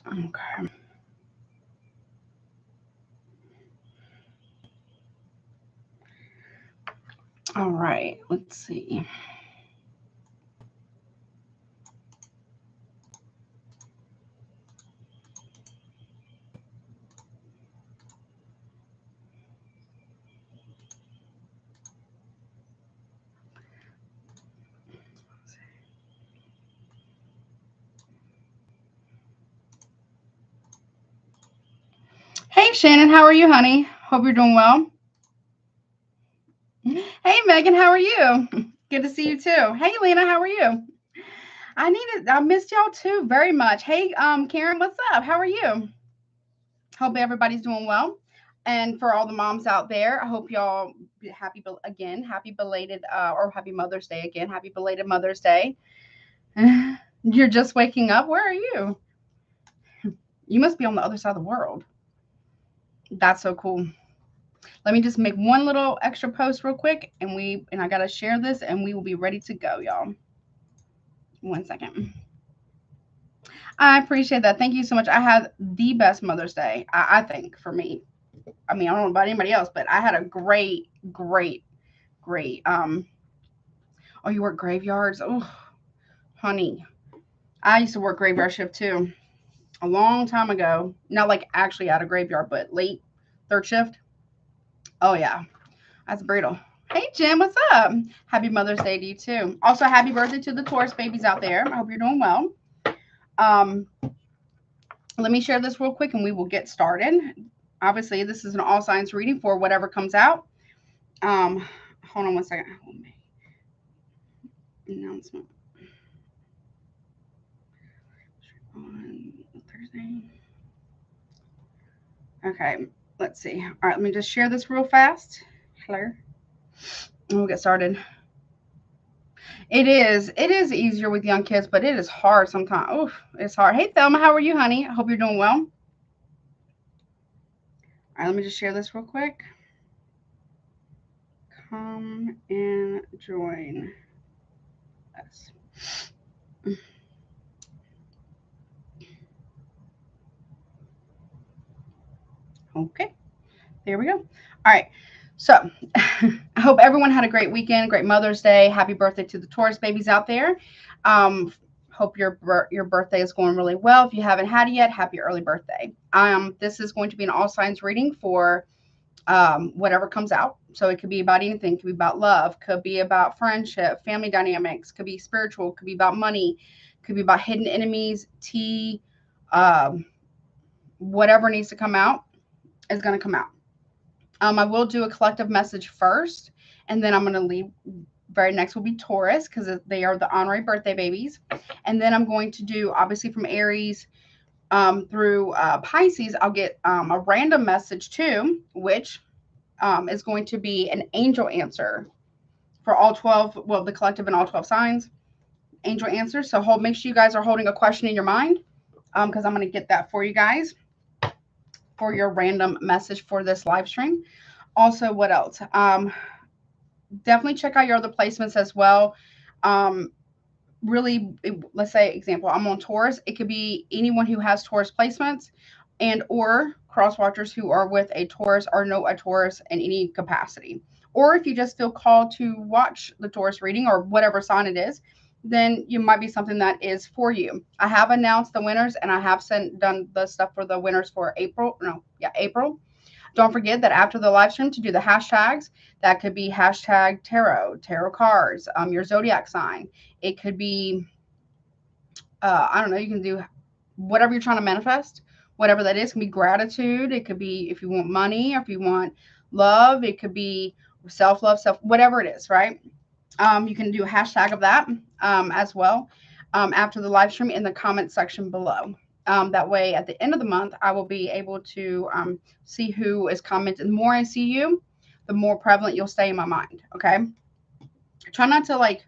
Okay. All right. Let's see. Hey, Shannon. How are you, honey? Hope you're doing well. Hey, Megan. How are you? Good to see you too. Hey, Lena. How are you? I missed y'all too very much. Hey, Karen. What's up? How are you? Hope everybody's doing well. And for all the moms out there, I hope y'all again, happy belated or happy Mother's Day again. Happy belated Mother's Day. You're just waking up. Where are you? You must be on the other side of the world. That's so cool. Let me just make one little extra post real quick, and I gotta share this, and we will be ready to go, y'all. 1 second. I appreciate that. Thank you so much. I had the best Mother's Day, I think, for me. I mean, I don't know about anybody else, but I had a great. Oh, you work graveyards? Oh, honey, I used to work graveyard shift too, a long time ago. Not like actually at a graveyard, but late third shift. Oh yeah, that's brutal. Hey Jim, what's up? Happy Mother's Day to you too. Also, happy birthday to the Taurus babies out there. I hope you're doing well. Um, let me share this real quick, and we will get started. Obviously, this is an all signs reading for whatever comes out. Um, hold on 1 second. Announcement on Thursday. Okay, let's see. All right, let me just share this real fast. Hello. And we'll get started. It is easier with young kids, but it is hard sometimes. Oh, it's hard. Hey Thelma, how are you, honey? I hope you're doing well. All right, let me just share this real quick. Come and join us. Okay, there we go. All right. So, I hope everyone had a great weekend, great Mother's Day. Happy birthday to the Taurus babies out there. Hope your birthday is going really well. If you haven't had it yet, happy early birthday. This is going to be an all signs reading for whatever comes out. So it could be about anything. It could be about love. Could be about friendship, family dynamics. Could be spiritual. Could be about money. Could be about hidden enemies. Tea. Um, whatever needs to come out is going to come out. I will do a collective message first, and then I'm going to leave. Very next will be Taurus because they are the honorary birthday babies, and then I'm going to do obviously from Aries through Pisces. I'll get a random message too, which is going to be an angel answer for all 12. Well, the collective and all 12 signs. Angel answers. So make sure you guys are holding a question in your mind because I'm going to get that for you guys for your random message for this live stream. Also, what else? Definitely check out your other placements as well. Um, really, let's say example, I'm on Taurus. It could be anyone who has Taurus placements and or cross watchers who are with a Taurus or know a Taurus in any capacity. Or if you just feel called to watch the Taurus reading or whatever sign it is, then you might be something that is for you. I have announced the winners and I have done the stuff for the winners for April. No, yeah, April. Don't forget that after the live stream to do the hashtags. That could be hashtag tarot cards, your zodiac sign. It could be, I don't know, you can do whatever you're trying to manifest, whatever that is. It can be gratitude. It could be if you want money or if you want love. It could be self love, whatever it is, right? You can do a hashtag of that as well after the live stream in the comment section below. That way, at the end of the month, I will be able to see who is commenting. The more I see you, the more prevalent you'll stay in my mind. Okay. Try not to like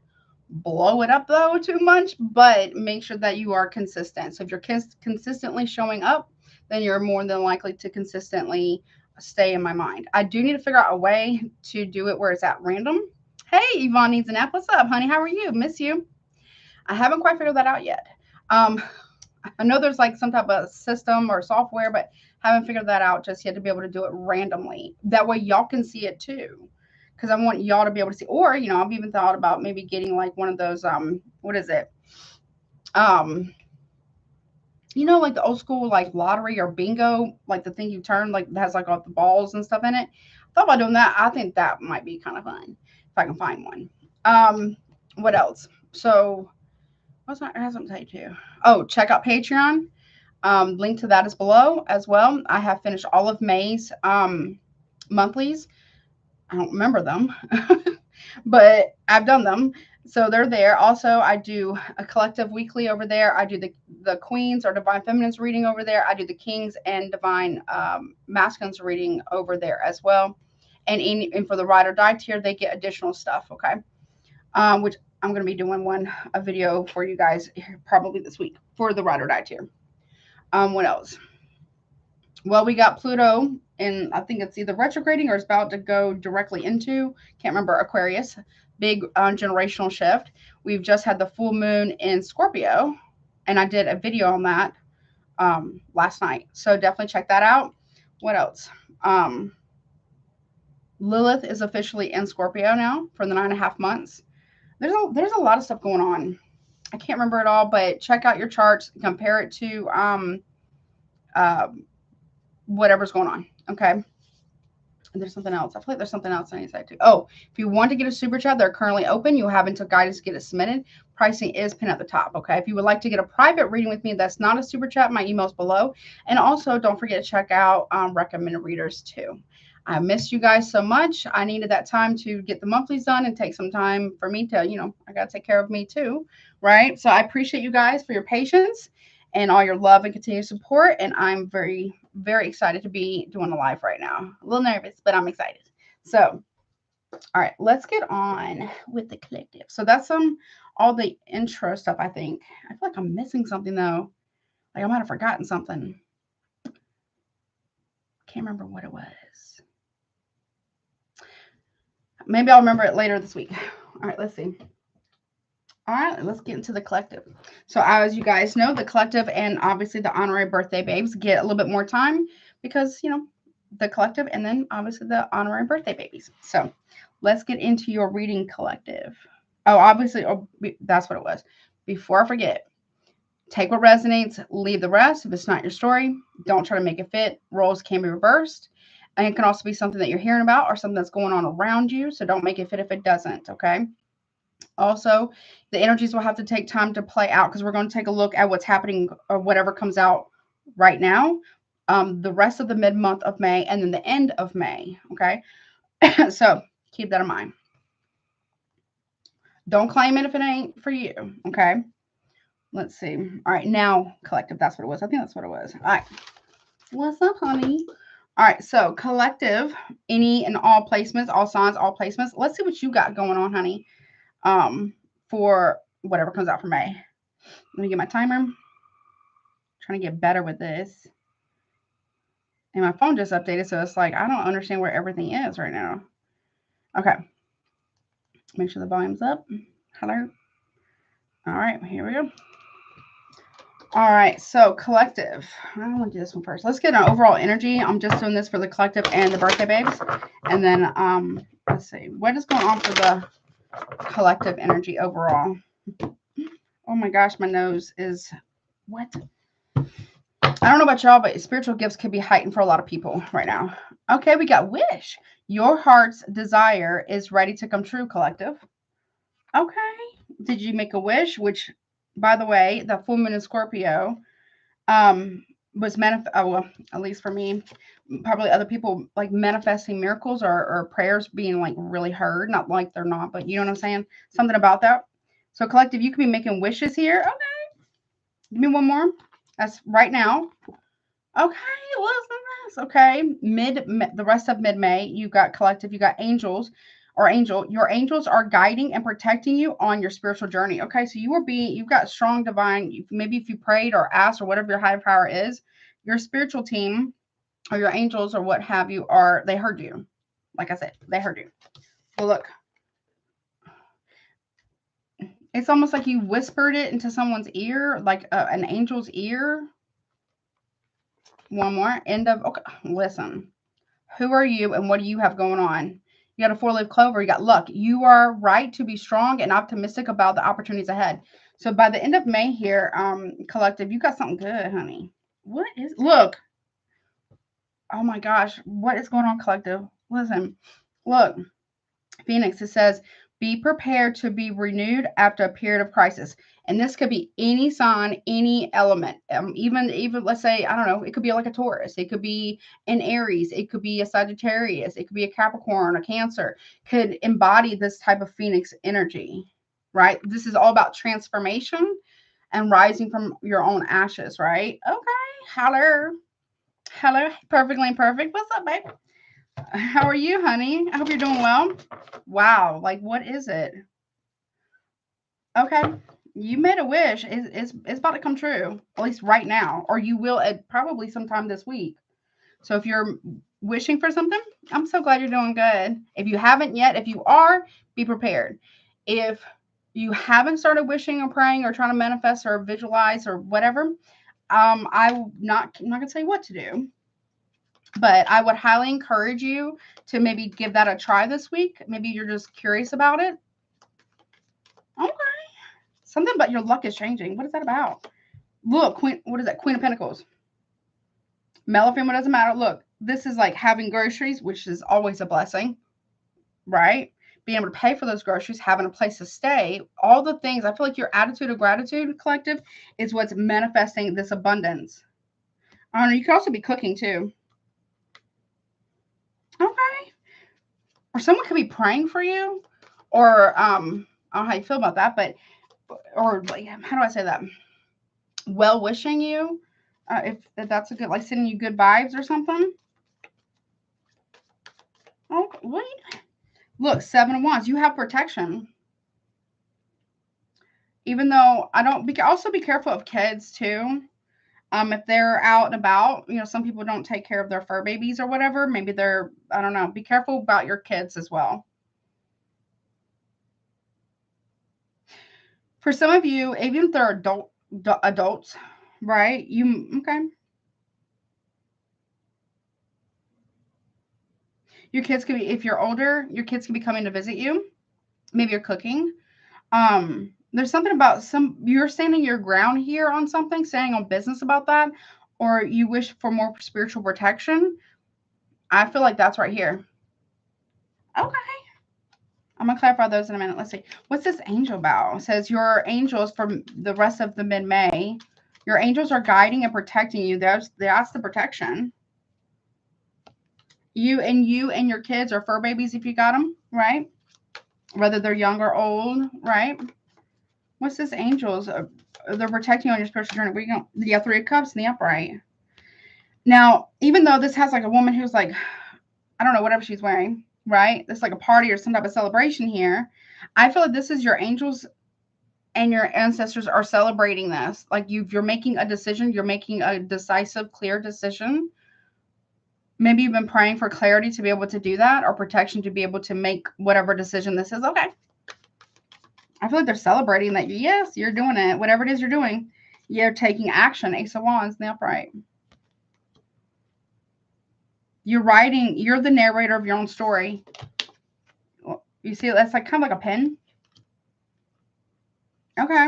blow it up though too much, but make sure that you are consistent. So if you're consistently showing up, then you're more than likely to consistently stay in my mind. I do need to figure out a way to do it where it's at random. Hey, Yvonne needs an app. What's up, honey? How are you? Miss you. I haven't quite figured that out yet. Um, I know there's like some type of system or software, but haven't figured that out just yet to be able to do it randomly. That way y'all can see it too. Because I want y'all to be able to see. Or, you know, I've even thought about maybe getting like one of those, what is it? Um, you know, like the old school like lottery or bingo, like the thing you turn, like that has like all the balls and stuff in it. Thought about doing that. I think that might be kind of fun if I can find one. What else? So what's I have something to tell you too. Oh, check out Patreon. Link to that is below as well. I have finished all of May's monthlies. I don't remember them, but I've done them. So they're there. Also, I do a collective weekly over there. I do the Queens or Divine Feminines reading over there. I do the Kings and Divine Masculines reading over there as well. And for the Ride or Die tier, they get additional stuff. Okay, which I'm going to be doing a video for you guys probably this week for the Ride or Die tier. What else? Well, we got Pluto, and I think it's either retrograding or it's about to go directly into, can't remember, Aquarius. Big generational shift. We've just had the full moon in Scorpio, and I did a video on that last night. So definitely check that out. What else? Lilith is officially in Scorpio now for the 9.5 months. There's a lot of stuff going on. I can't remember it all, but check out your charts, compare it to whatever's going on. Okay. And there's something else. I feel like there's something else I need to say too. Oh, if you want to get a super chat, they're currently open. You'll have until guidance to get it submitted. Pricing is pinned at the top. Okay. If you would like to get a private reading with me, that's not a super chat. My email's below. And also don't forget to check out recommended readers too. I missed you guys so much. I needed that time to get the monthlies done and take some time for me to, you know, I got to take care of me too. Right. So I appreciate you guys for your patience and all your love and continued support. And I'm very, very excited to be doing a live right now. A little nervous, but I'm excited. So, all right, let's get on with the collective. So that's all the intro stuff, I think. I feel like I'm missing something though. Like I might have forgotten something. Can't remember what it was. Maybe I'll remember it later this week. All right, let's see. All right, let's get into the collective. So as you guys know, the collective and obviously the honorary birthday babes get a little bit more time because, you know, the collective and then obviously the honorary birthday babies. So let's get into your reading, collective. Oh, obviously, that's what it was. Before I forget, take what resonates, leave the rest. If it's not your story, don't try to make it fit. Roles can be reversed. And it can also be something that you're hearing about or something that's going on around you. So don't make it fit if it doesn't, okay? Also, the energies will have to take time to play out because we're going to take a look at what's happening or whatever comes out right now, the rest of the mid-month of May, and then the end of May, okay? So keep that in mind. Don't claim it if it ain't for you, okay? Let's see. All right, now collective, that's what it was. I think that's what it was. All right. What's up, honey? All right, so collective, any and all placements, all signs, all placements. Let's see what you got going on, honey. For whatever comes out for May. Let me get my timer. I'm trying to get better with this. And my phone just updated, so it's like I don't understand where everything is right now. Okay. Make sure the volume's up. Hello. All right, here we go. All right, so collective. I want to do this one first. Let's get an overall energy. I'm just doing this for the collective and the birthday babes. And then let's see. What is going on for the collective energy overall? Oh my gosh, my nose is what? I don't know about y'all, but spiritual gifts could be heightened for a lot of people right now. Okay, we got wish. Your heart's desire is ready to come true, collective. Okay. Did you make a wish? Which, by the way, the full moon in Scorpio was well, at least for me, probably other people, like manifesting miracles or prayers being like really heard. Not like they're not, but you know what I'm saying? Something about that. So collective, you could be making wishes here. Okay. Give me one more. That's right now. Okay, listen to this. Okay, the rest of mid-May, you got collective, you got angels or angel. Your angels are guiding and protecting you on your spiritual journey. Okay, so you've got strong divine. Maybe if you prayed or asked or whatever your higher power is, your spiritual team or your angels or what have you they heard you. Like I said, they heard you. Well, look. It's almost like you whispered it into someone's ear, like an angel's ear. One more. End of. Okay, listen. Who are you and what do you have going on? You got a 4-leaf clover. You got luck. You are right to be strong and optimistic about the opportunities ahead. So by the end of May here, collective, you got something good, honey. What is, look. Oh my gosh. What is going on, collective? Listen, look. Phoenix, it says, be prepared to be renewed after a period of crisis. And this could be any sign, any element. Even let's say, I don't know, it could be like a Taurus. It could be an Aries. It could be a Sagittarius. It could be a Capricorn, a Cancer. Could embody this type of Phoenix energy, right? This is all about transformation and rising from your own ashes, right? Okay. Hello. Hello. Perfectly imperfect. What's up, babe? How are you, honey? I hope you're doing well. Wow. Like, what is it? Okay. You made a wish. It's about to come true, at least right now, or you will at probably sometime this week. So if you're wishing for something, I'm so glad you're doing good. If you haven't yet, if you are, be prepared. If you haven't started wishing or praying or trying to manifest or visualize or whatever, I'm not gonna tell you what to do. But I would highly encourage you to maybe give that a try this week. Maybe you're just curious about it. Okay. Something about your luck is changing. What is that about? Look, Queen, what is that? Queen of Pentacles. Male or female, doesn't matter. Look, this is like having groceries, which is always a blessing, right? Being able to pay for those groceries, having a place to stay, all the things. I feel like your attitude of gratitude, collective, is what's manifesting this abundance. I don't know. You could also be cooking too. Okay. Or someone could be praying for you, or I don't know how you feel about that, but or like, how do I say that? Well wishing you, if that's a good, like sending you good vibes or something. Oh, wait. Look, 7 of Wands. You have protection. Even though I don't, also be careful of kids too. If they're out and about, some people don't take care of their fur babies or whatever. Maybe they're, I don't know. Be careful about your kids as well. For some of you, even if they're adults, right? Okay. Your kids could be, if you're older, your kids can be coming to visit you. Maybe you're cooking. There's something about you're standing your ground here on something, standing on business about that, or you wish for more spiritual protection. I feel like that's right here. Okay. I'm going to clarify those in a minute. Let's see. What's this angel about? It says your angels for the rest of the mid-May. Your angels are guiding and protecting you. That's the protection. You and your kids are fur babies if you got them, right? Whether they're young or old, right? What's this angels? They're protecting you on your spiritual journey. Where you going? Yeah, 3 of Cups in the upright. Now, even though this has like a woman who's like, I don't know, whatever she's wearing, right? It's like a party or some type of celebration here. I feel like this is your angels and your ancestors are celebrating this. Like you're making a decision. You're making a decisive, clear decision. Maybe you've been praying for clarity to be able to do that, or protection to be able to make whatever decision this is. Okay. I feel like they're celebrating that. Yes, you're doing it. Whatever it is you're doing, you're taking action. Ace of Wands in the upright. You're writing. You're the narrator of your own story. You see, that's like kind of like a pen. Okay.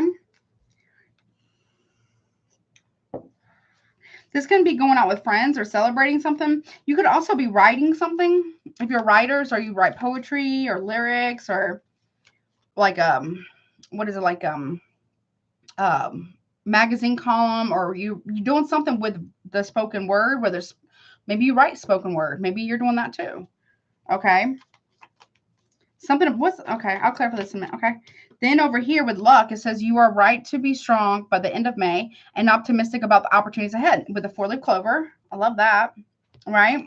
This can be going out with friends or celebrating something. You could also be writing something. If you're writers, or you write poetry or lyrics, or like what is it, like magazine column, or you doing something with the spoken word, whether it's, maybe you write spoken word, maybe you're doing that too. Okay. Something, okay, I'll clarify this in a minute. Okay. Then over here with luck, it says you are right to be strong by the end of May and optimistic about the opportunities ahead with the 4-leaf clover. I love that. Right.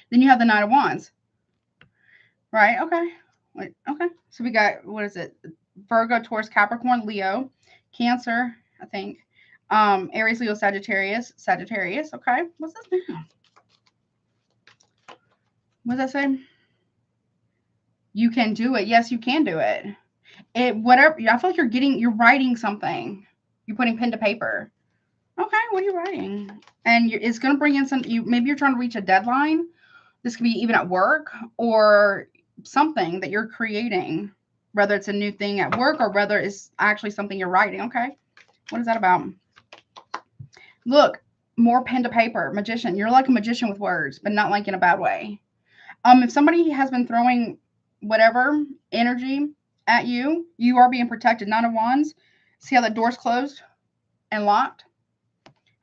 Then you have the 9 of Wands. Right. Okay. Wait, okay. So we got, what is it? Virgo, Taurus, Capricorn, Leo, Cancer, I think. Aries, Leo, Sagittarius. Okay. What's this now? What does that say? You can do it. Yes, you can do it. Whatever. I feel like you're writing something. You're putting pen to paper. Okay, what are you writing? And it's going to bring in maybe you're trying to reach a deadline. This could be even at work or something that you're creating, whether it's a new thing at work or whether it's actually something you're writing. Okay, what is that about? Look, more pen to paper. Magician. You're like a magician with words, but not like in a bad way. If somebody has been throwing whatever energy at you, you are being protected. Nine of Wands. See how the door's closed and locked?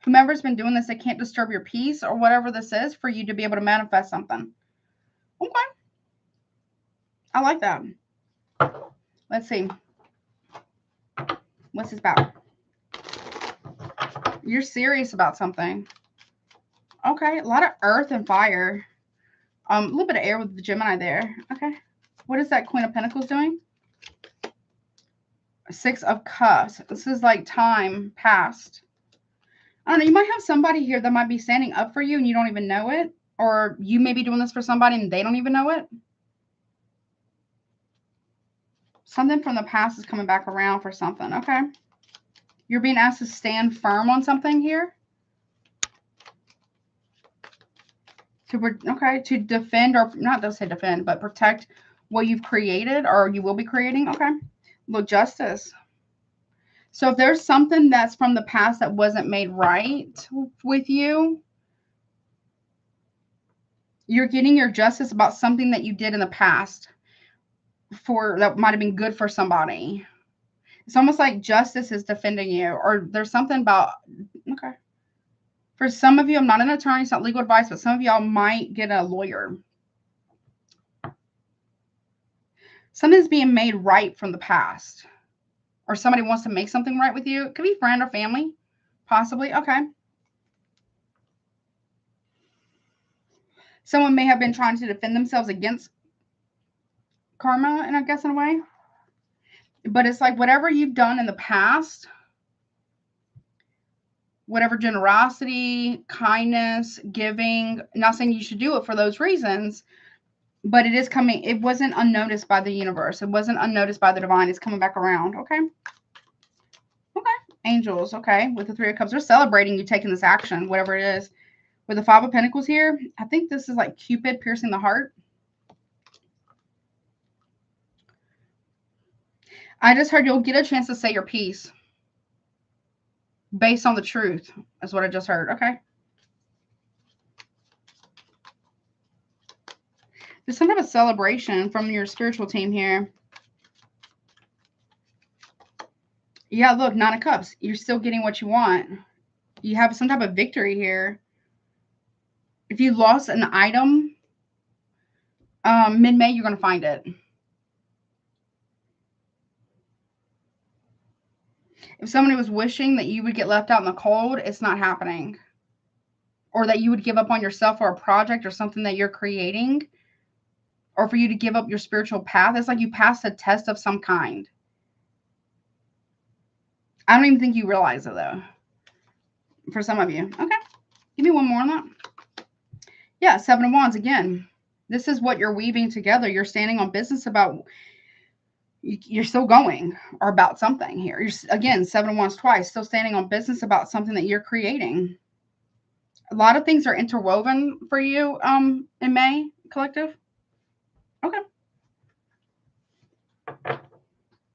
Whomever's been doing this, they can't disturb your peace or whatever this is for you to be able to manifest something. Okay. I like that. Let's see. What's this about? You're serious about something. Okay. A lot of earth and fire. A little bit of air with the Gemini there. Okay. What is that Queen of Pentacles doing? Six of Cups. This is like time past. I don't know. You might have somebody here that might be standing up for you and you don't even know it. Or you may be doing this for somebody and they don't even know it. Something from the past is coming back around for something. Okay. You're being asked to stand firm on something here. To defend, or not to say defend, but protect what you've created or you will be creating. Okay. Look, justice. So if there's something that's from the past that wasn't made right with you, you're getting your justice about something that you did in the past that might have been good for somebody. It's almost like justice is defending you, or there's something about, okay. For some of you, I'm not an attorney, it's not legal advice, but some of y'all might get a lawyer. Something's being made right from the past. Or somebody wants to make something right with you. It could be friend or family, possibly. Okay. Someone may have been trying to defend themselves against karma, and I guess in a way. But it's like whatever you've done in the past, whatever generosity, kindness, giving, not saying you should do it for those reasons, but it is coming. It wasn't unnoticed by the universe. It wasn't unnoticed by the divine. It's coming back around. Okay. Okay. Angels. Okay. With the Three of Cups, they're celebrating you taking this action, whatever it is. With the Five of Pentacles here, I think this is like Cupid piercing the heart. I just heard you'll get a chance to say your piece based on the truth. That's what I just heard. Okay. There's some type of celebration from your spiritual team here. Yeah, look, Nine of Cups. You're still getting what you want. You have some type of victory here. If you lost an item, mid-May, you're going to find it. If somebody was wishing that you would get left out in the cold, it's not happening. Or that you would give up on yourself for a project or something that you're creating. Or for you to give up your spiritual path. It's like you passed a test of some kind. I don't even think you realize it, though. For some of you. Okay. Give me one more on that. Yeah, Seven of Wands again. This is what you're weaving together. You're standing on business about, you're still going, or about something here. You're, again, Seven of Wands twice, still standing on business about something that you're creating. A lot of things are interwoven for you in May, collective. Okay.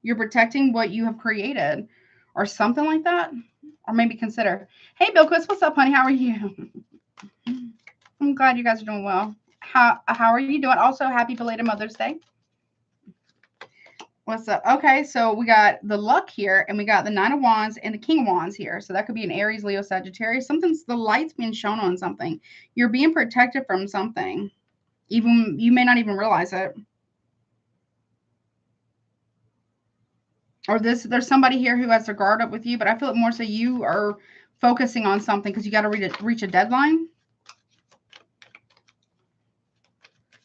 You're protecting what you have created or something like that. Or maybe consider. Hey, Bill Quist, what's up, honey? How are you? I'm glad you guys are doing well. How are you doing? Also, happy belated Mother's Day. What's up? Okay, so we got the Luck here, and we got the Nine of Wands and the King of Wands here. So that could be an Aries, Leo, Sagittarius. Something's, the light's being shown on something. You're being protected from something. Even you may not even realize it. Or there's somebody here who has their guard up with you, but I feel it more so you are focusing on something because you got to reach a deadline.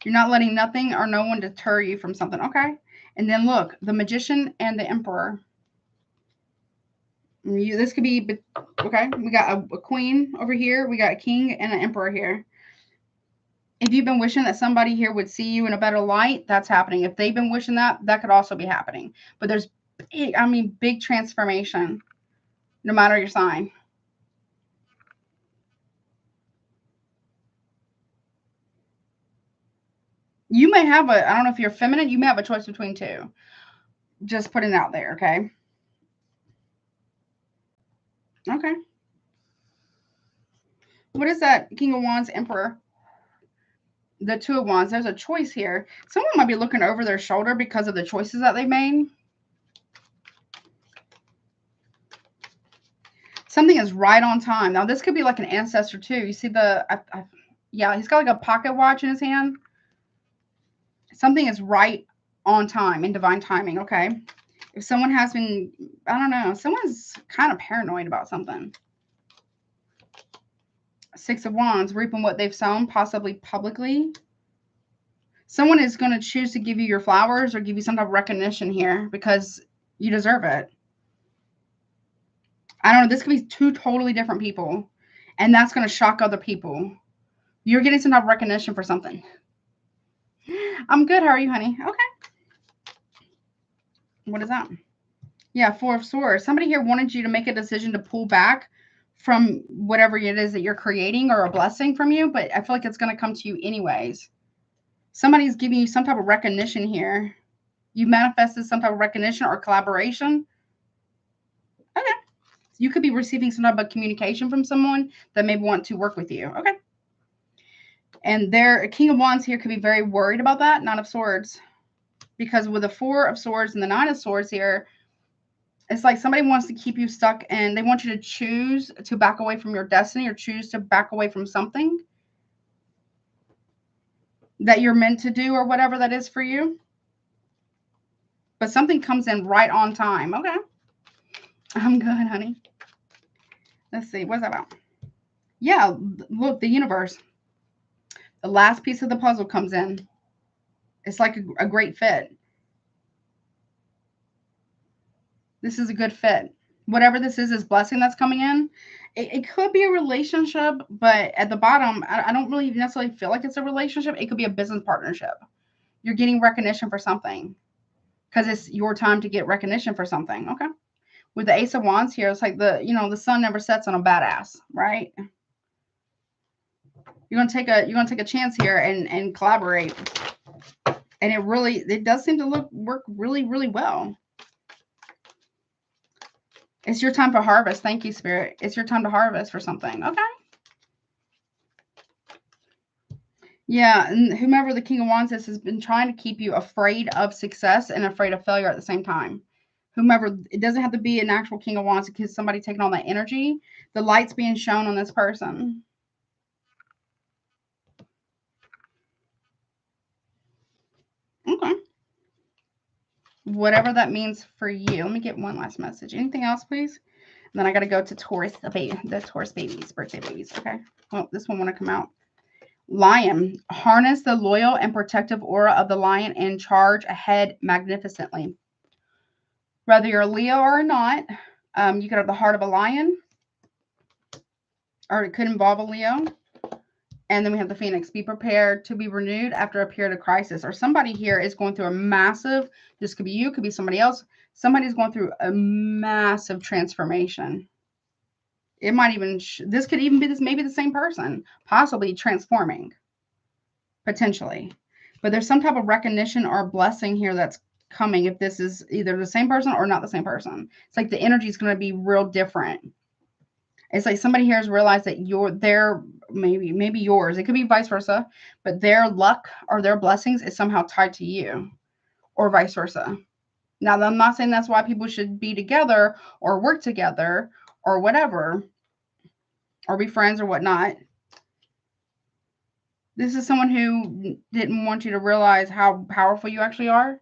You're not letting nothing or no one deter you from something. Okay. And then look, the Magician and the Emperor. This could be, okay, we got a queen over here. We got a king and an emperor here. If you've been wishing that somebody here would see you in a better light, that's happening. If they've been wishing that, that could also be happening. But there's, big transformation, no matter your sign. You may have I don't know if you're feminine, you may have a choice between two. Just putting it out there, okay? Okay. What is that? King of Wands, Emperor. The Two of Wands. There's a choice here. Someone might be looking over their shoulder because of the choices that they made. Something is right on time. Now, this could be like an ancestor too. You see yeah, he's got like a pocket watch in his hand. Something is right on time in divine timing, okay? If someone has been, I don't know, someone's kind of paranoid about something. Six of Wands, reaping what they've sown, possibly publicly. Someone is going to choose to give you your flowers or give you some type of recognition here because you deserve it. I don't know. This could be two totally different people, and that's going to shock other people. You're getting some type of recognition for something. I'm good. How are you, honey? Okay. What is that? Yeah, Four of Swords. Somebody here wanted you to make a decision to pull back from whatever it is that you're creating or a blessing from you, but I feel like it's going to come to you anyways. Somebody's giving you some type of recognition here. You manifested some type of recognition or collaboration. Okay. You could be receiving some type of communication from someone that may want to work with you. Okay. And their King of Wands here could be very worried about that. Nine of Swords. Because with the Four of Swords and the Nine of Swords here, it's like somebody wants to keep you stuck and they want you to choose to back away from your destiny or choose to back away from something that you're meant to do or whatever that is for you. But something comes in right on time. Okay. I'm good, honey. Let's see. What's that about? Yeah, look, the universe. The last piece of the puzzle comes in. It's like a great fit. This is a good fit. Whatever this is blessing that's coming in. It could be a relationship, but at the bottom, I don't really necessarily feel like it's a relationship. It could be a business partnership. You're getting recognition for something because it's your time to get recognition for something. Okay. With the Ace of Wands here, it's like the sun never sets on a badass, right? You're gonna take a chance here and collaborate. And it does seem to work really, really well. It's your time to harvest. Thank you, Spirit. It's your time to harvest for something. Okay. Yeah, and whomever the King of Wands is has been trying to keep you afraid of success and afraid of failure at the same time. Whomever, it doesn't have to be an actual King of Wands because somebody taking on that energy. The light's being shown on this person. Okay. Whatever that means for you. Let me get one last message. Anything else, please? And then I got to go to Taurus, the Taurus babies, birthday babies. Okay. Well, this one want to come out. Lion. Harness the loyal and protective aura of the lion and charge ahead magnificently. Whether you're a Leo or not, you could have the heart of a lion, or it could involve a Leo. And then we have the Phoenix. Be prepared to be renewed after a period of crisis. Or somebody here is going through a massive, this could be you, could be somebody else. Somebody's going through a massive transformation. It might even, this could even be maybe the same person, possibly transforming, potentially. But there's some type of recognition or blessing here that's coming if this is either the same person or not the same person. It's like the energy is going to be real different. It's like somebody here has realized that their maybe yours, it could be vice versa, but their luck or their blessings is somehow tied to you, or vice versa. Now, I'm not saying that's why people should be together or work together or whatever, or be friends or whatnot. This is someone who didn't want you to realize how powerful you actually are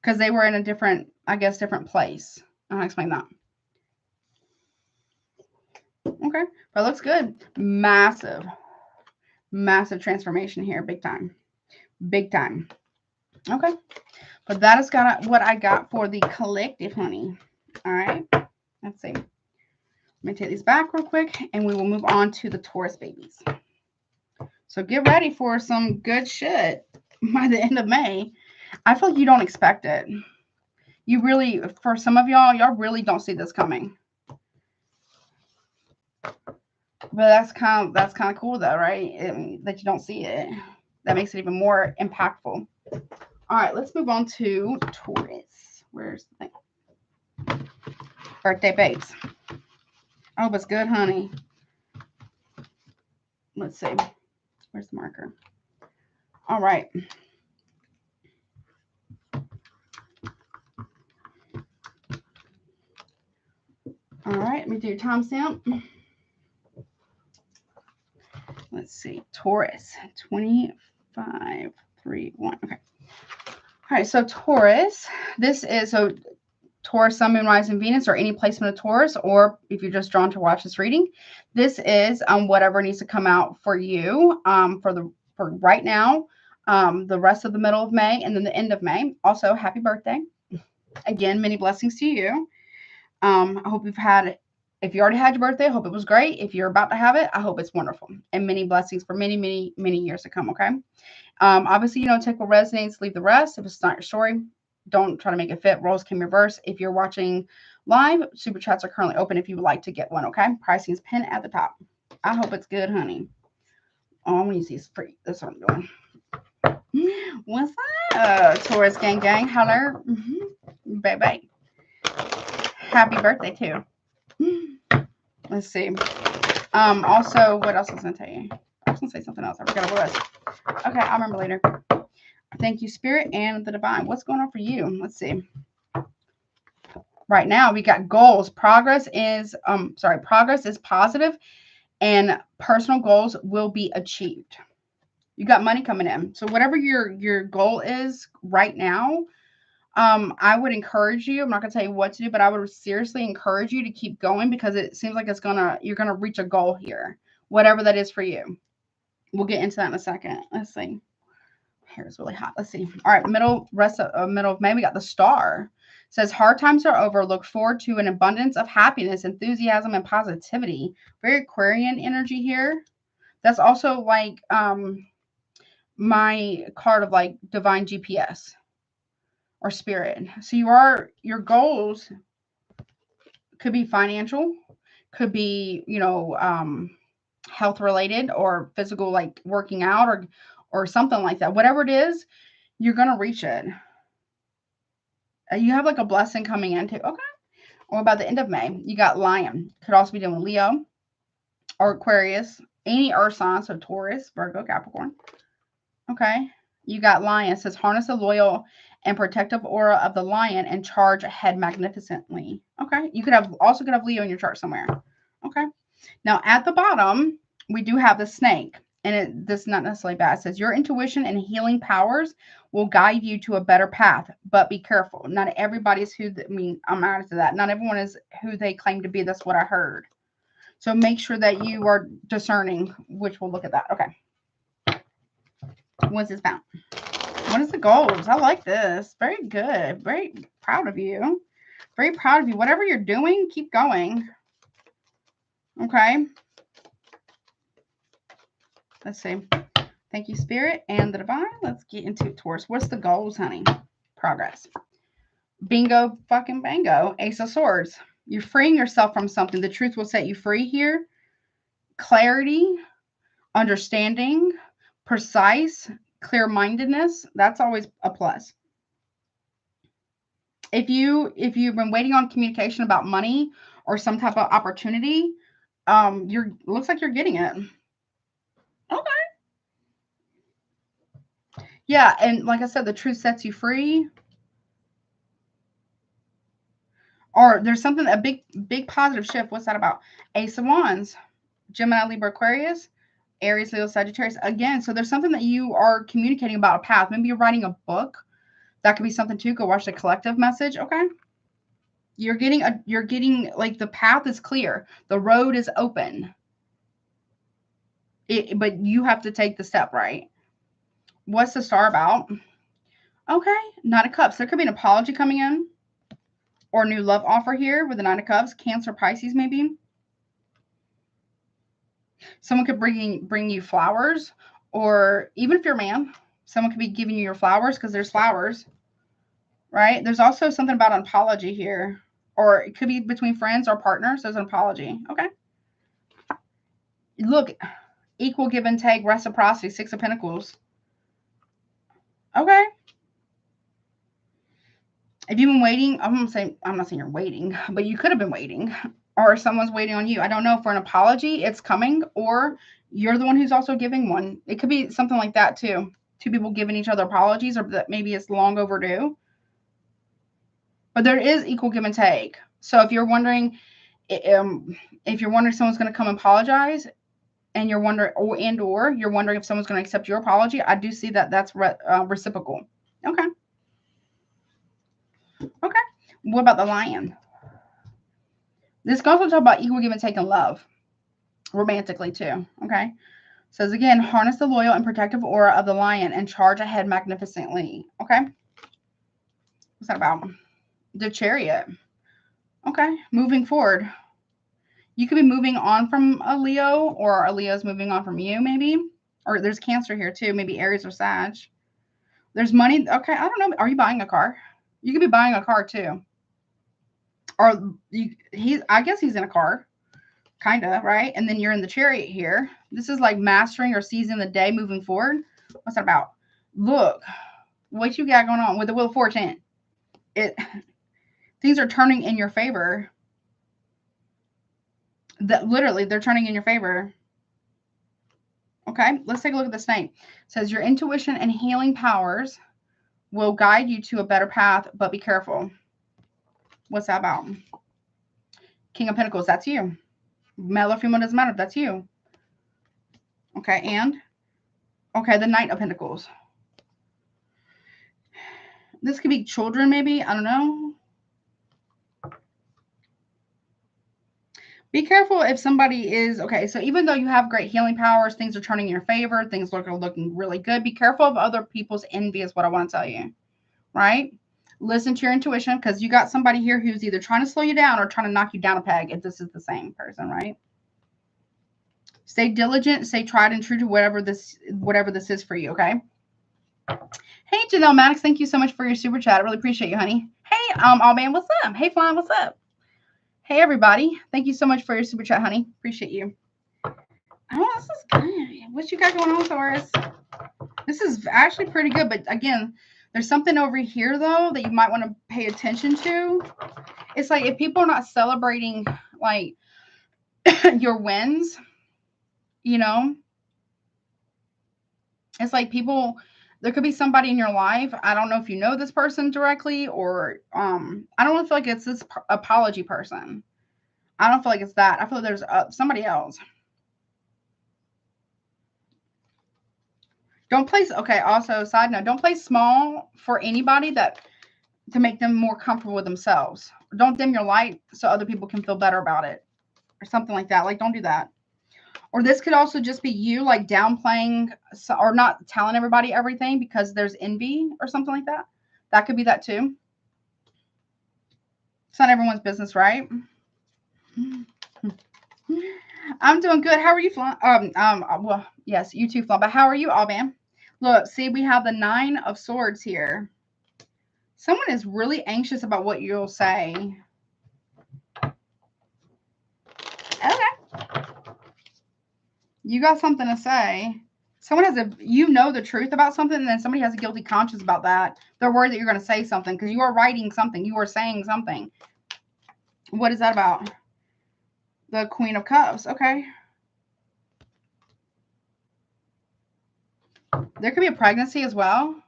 because they were in a different, I guess, different place. I'll explain that. Okay, that looks good. Massive, massive transformation here. Big time. Big time. Okay, but that is what I got for the collective, honey. All right, let's see. Let me take these back real quick, and we will move on to the Taurus babies. So get ready for some good shit by the end of May. I feel like you don't expect it. You really, for some of y'all really don't see this coming. But that's kind of cool though, right? That you don't see it. That makes it even more impactful. All right, let's move on to Taurus. Where's the thing? Birthday babes. I hope it's good, honey. Let's see. Where's the marker? All right. All right, let me do your timestamp. Let's see. Taurus, 25, 3, 1. Okay. All right, so Taurus, this is, so Taurus, Sun, Moon, Rising, Venus, or any placement of Taurus, or if you're just drawn to watch this reading, this is whatever needs to come out for you for right now, the rest of the middle of May, and then the end of May. Also, happy birthday. Again, many blessings to you. I hope you've had, if you already had your birthday, I hope it was great. If you're about to have it, I hope it's wonderful. And many blessings for many, many, many years to come, okay? Obviously, take what resonates, leave the rest. If it's not your story, don't try to make it fit. Roles can reverse. If you're watching live, super chats are currently open if you would like to get one, okay? Pricing is pinned at the top. I hope it's good, honey. Oh, I'm going to use these free. That's what I'm doing. What's up, Taurus gang gang? Hello. Bye-bye. Happy birthday, too. Let's see. Also, what else was I going to tell you? I was going to say something else. I forgot what it was. Okay, I'll remember later. Thank you, Spirit and the Divine. What's going on for you? Let's see. Right now, we got goals. Progress is positive, and personal goals will be achieved. You got money coming in. So whatever your goal is right now, I would encourage you. I'm not gonna tell you what to do, but I would seriously encourage you to keep going, because it seems like you're gonna reach a goal here, whatever that is for you. We'll get into that in a second. Let's see. Hair is really hot. Let's see. All right, middle of May, we got the Star. It says hard times are over. Look forward to an abundance of happiness, enthusiasm, and positivity. Very Aquarian energy here. That's also like my card of like divine GPS or spirit. So your goals could be financial, could be, health related or physical, like working out or something like that. Whatever it is, you're going to reach it. You have like a blessing coming into, okay. Or by the end of May, you got Lion. Could also be doing Leo or Aquarius, any earth sign, so Taurus, Virgo, Capricorn. Okay. You got Lion. It says harness the loyal and protective aura of the lion and charge ahead magnificently. Okay. You could have Leo in your chart somewhere. Okay. Now at the bottom, we do have the snake. And this is not necessarily bad. It says your intuition and healing powers will guide you to a better path, but be careful. Not everybody is I'm out to that. Not everyone is who they claim to be. That's what I heard. So make sure that you are discerning, which we'll look at that. Okay. What's this about? What is the goals? I like this. Very good. Very proud of you. Very proud of you. Whatever you're doing, keep going. Okay. Let's see. Thank you, Spirit and the Divine. Let's get into it, Taurus. What's the goals, honey? Progress. Bingo fucking bango. Ace of Swords. You're freeing yourself from something. The truth will set you free here. Clarity, understanding, precise, clear-mindedness. That's always a plus. If you've been waiting on communication about money or some type of opportunity, looks like you're getting it. Okay. Yeah, and like I said, the truth sets you free. Or there's something, a big positive shift. What's that about? Ace of Wands, Gemini, Libra, Aquarius, Aries, Leo, Sagittarius. Again, so there's something that you are communicating about a path. Maybe you're writing a book. That could be something too. Go watch the collective message. Okay. You're getting like the path is clear. The road is open. But you have to take the step, right? What's the Star about? Okay. Nine of Cups. There could be an apology coming in or a new love offer here with the Nine of Cups. Cancer, Pisces, maybe. Someone could bring you flowers, Or even if you're a man, someone could be giving you your flowers because there's flowers, right? There's also something about an apology here. Or it could be between friends or partners. There's an apology. Okay. Look, equal give and take, reciprocity, 6 of Pentacles. Okay. If you've been waiting, I'm not saying you're waiting, but you could have been waiting, or someone's waiting on you. I don't know, for an apology, it's coming, or you're the one who's also giving one. It could be something like that too. 2 people giving each other apologies, or that maybe it's long overdue. But there is equal give and take. So if you're wondering, if you're wondering if someone's going to come apologize, and you're wondering, or you're wondering if someone's going to accept your apology, I do see that that's reciprocal. Okay. Okay. What about the Lion? This can also talk about equal give and take in love, romantically too. Okay. Says again, harness the loyal and protective aura of the Lion and charge ahead magnificently. Okay. What's that about? The Chariot. Okay. Moving forward. You could be moving on from a Leo, or a Leo's moving on from you, maybe. Or there's Cancer here too. Maybe Aries or Sag. There's money. Okay. I don't know. Are you buying a car? You could be buying a car too. Or I guess he's in a car. Kind of, right? And then you're in the Chariot here. This is like mastering or seizing the day, moving forward. What's that about? Look, what you got going on with the Wheel of Fortune. Things are turning in your favor. Literally, they're turning in your favor. Okay, let's take a look at the Snake. It says your intuition and healing powers will guide you to a better path, but be careful. What's that about? King of Pentacles, that's you. Male or female, doesn't matter. That's you. Okay, and? Okay, the Knight of Pentacles. This could be children, maybe. I don't know. Be careful if somebody is, okay, so even though you have great healing powers, things are turning in your favor, things are looking really good. Be careful of other people's envy is what I want to tell you, right? Listen to your intuition, because you got somebody here who's either trying to slow you down or trying to knock you down a peg, if this is the same person, right? Stay diligent, stay tried and true to whatever this is for you, okay? Hey, Janelle Maddox, thank you so much for your super chat. I really appreciate you, honey. Hey, All Man, what's up? Hey, Flying, what's up? Hey, everybody. Thank you so much for your super chat, honey. Appreciate you. Oh, this is good. What you got going on, Taurus? This is actually pretty good, but again, there's something over here, though, that you might want to pay attention to. It's like if people are not celebrating, like, your wins, you know, it's like people, there could be somebody in your life. I don't know if you know this person directly, or I don't feel like it's this apology person. I don't feel like it's that. I feel like there's somebody else. Don't place, okay, also, side note, don't play small for anybody to make them more comfortable with themselves. Don't dim your light so other people can feel better about it, or something like that. Like, don't do that. Or this could also just be you, like, downplaying or not telling everybody everything because there's envy or something like that. That could be that too. It's not everyone's business, right? I'm doing good. How are you, Flan? Well, yes, you too, Flan. But how are you, all, man? Look, see, we have the 9 of Swords here. Someone is really anxious about what you'll say. Okay. You got something to say. Someone has you know the truth about something, and then somebody has a guilty conscience about that. They're worried that you're going to say something because you are writing something. You are saying something. What is that about? The Queen of Cups. Okay. There could be a pregnancy as well.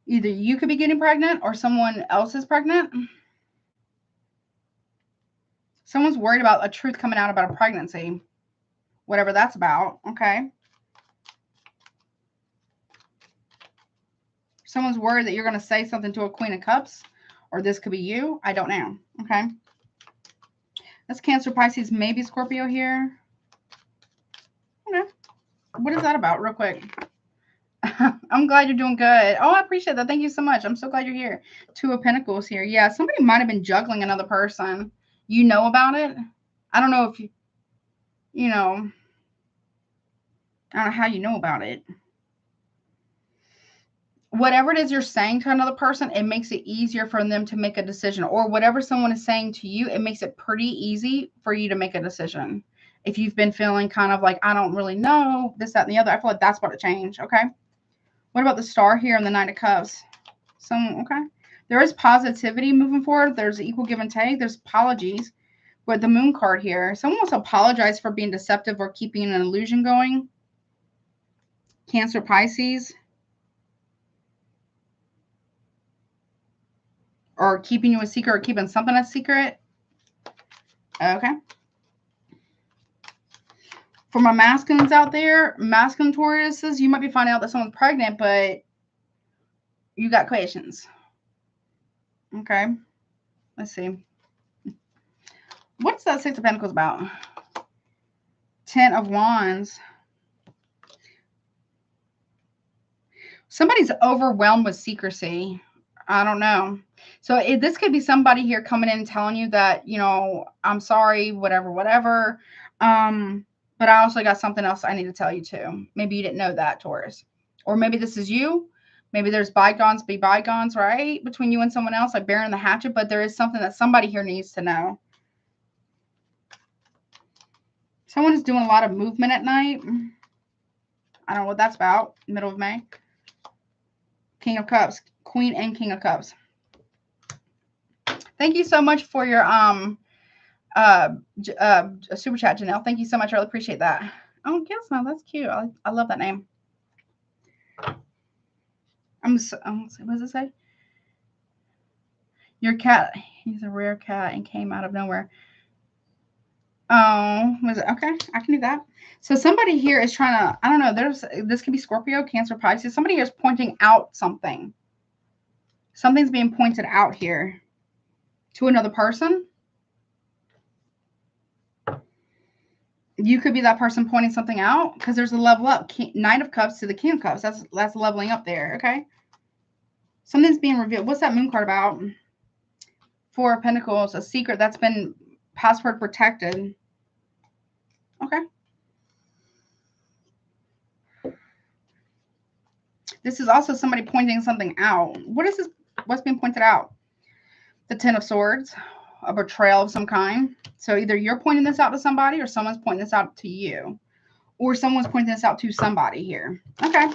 Either you could be getting pregnant or someone else is pregnant. Someone's worried about a truth coming out about a pregnancy. Whatever that's about. Okay. Someone's worried that you're going to say something to a Queen of Cups. Or this could be you. I don't know. Okay. That's Cancer, Pisces, maybe Scorpio here. Okay. What is that about? Real quick. I'm glad you're doing good. Oh, I appreciate that. Thank you so much. I'm so glad you're here. 2 of Pentacles here. Yeah, somebody might have been juggling another person. You know about it? I don't know if you know. I don't know how you know about it. Whatever it is you're saying to another person, it makes it easier for them to make a decision. Or whatever someone is saying to you, it makes it pretty easy for you to make a decision. If you've been feeling kind of like, I don't really know, this, that, and the other, I feel like that's about to change, okay? What about the star here and the Knight of Cups? Okay. There is positivity moving forward. There's equal give and take. There's apologies. But the Moon card here, someone wants to apologize for being deceptive or keeping an illusion going. Cancer, Pisces. Or keeping you a secret or keeping something a secret. Okay. For my masculines out there, masculine Tauruses, you might be finding out that someone's pregnant, but you got questions. Okay. Let's see. What's that Six of Pentacles about? Ten of Wands. Somebody's overwhelmed with secrecy. I don't know. So this could be somebody here coming in and telling you that, you know, I'm sorry, whatever, whatever. But I also got something else I need to tell you too. Maybe you didn't know that, Taurus. Or maybe this is you. Maybe there's bygones be bygones, right? Between you and someone else, like burying the hatchet. But there is something that somebody here needs to know. Someone is doing a lot of movement at night. I don't know what that's about. Middle of May. King of Cups. Queen and King of Cups. Thank you so much for your super chat, Janelle. Thank you so much. I really appreciate that. Oh, Gilsma, that's cute. I love that name. What does it say? Your cat, he's a rare cat and came out of nowhere. Oh, was it? Okay, I can do that. So somebody here is trying to, I don't know, this could be Scorpio, Cancer, Pisces. Somebody here is pointing out something. Something's being pointed out here to another person. You could be that person pointing something out because there's a level up. Knight of Cups to the King of Cups. That's leveling up there, okay? Something's being revealed. What's that Moon card about? Four of Pentacles, a secret that's been password protected. Okay. This is also somebody pointing something out. What is this? What's being pointed out? The Ten of Swords, a betrayal of some kind. So either you're pointing this out to somebody or someone's pointing this out to you. Or someone's pointing this out to somebody here. Okay.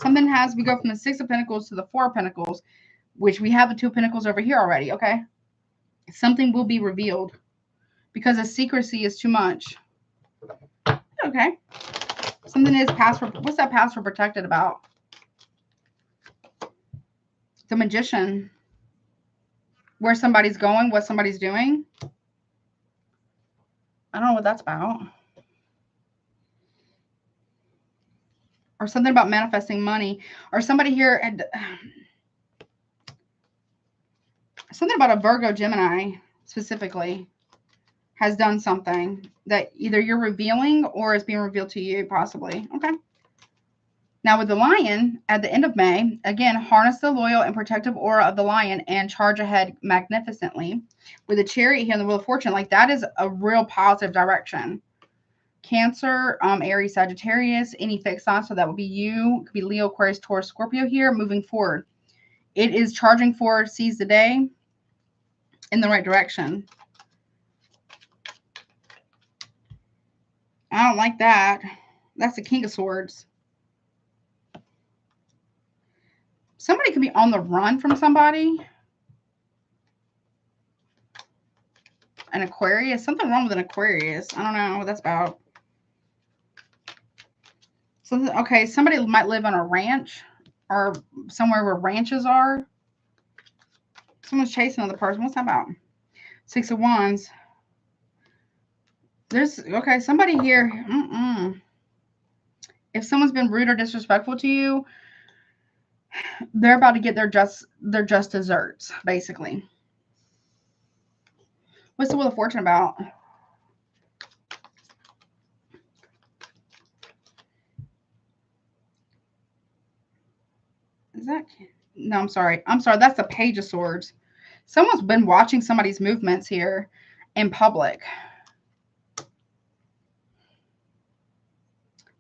We go from the Six of Pentacles to the Four of Pentacles, which we have the Two of Pentacles over here already, okay? Something will be revealed because the secrecy is too much. Okay. Something is password. What's that password protected about? The Magician. Where somebody's going, what somebody's doing. I don't know what that's about. Or something about manifesting money. Or somebody here had something about a Virgo Gemini specifically has done something that either you're revealing or is being revealed to you possibly. Okay. Now with the Lion at the end of May, again, harness the loyal and protective aura of the Lion and charge ahead magnificently. With the Chariot here and the Wheel of Fortune, like that is a real positive direction. Cancer, Aries, Sagittarius, any fixed sign. So that would be you. Could be Leo, Aquarius, Taurus, Scorpio here. Moving forward, it is charging forward, seize the day in the right direction. I don't like that. That's the King of Swords. Somebody could be on the run from somebody. An Aquarius. Something wrong with an Aquarius. I don't know what that's about. Something, okay, somebody might live on a ranch or somewhere where ranches are. Someone's chasing another person. What's that about? Six of Wands. There's, okay, somebody here. If someone's been rude or disrespectful to you, they're about to get their just desserts, basically. What's the Wheel of Fortune about? Is that? No, I'm sorry. I'm sorry. That's the Page of Swords. Someone's been watching somebody's movements here in public.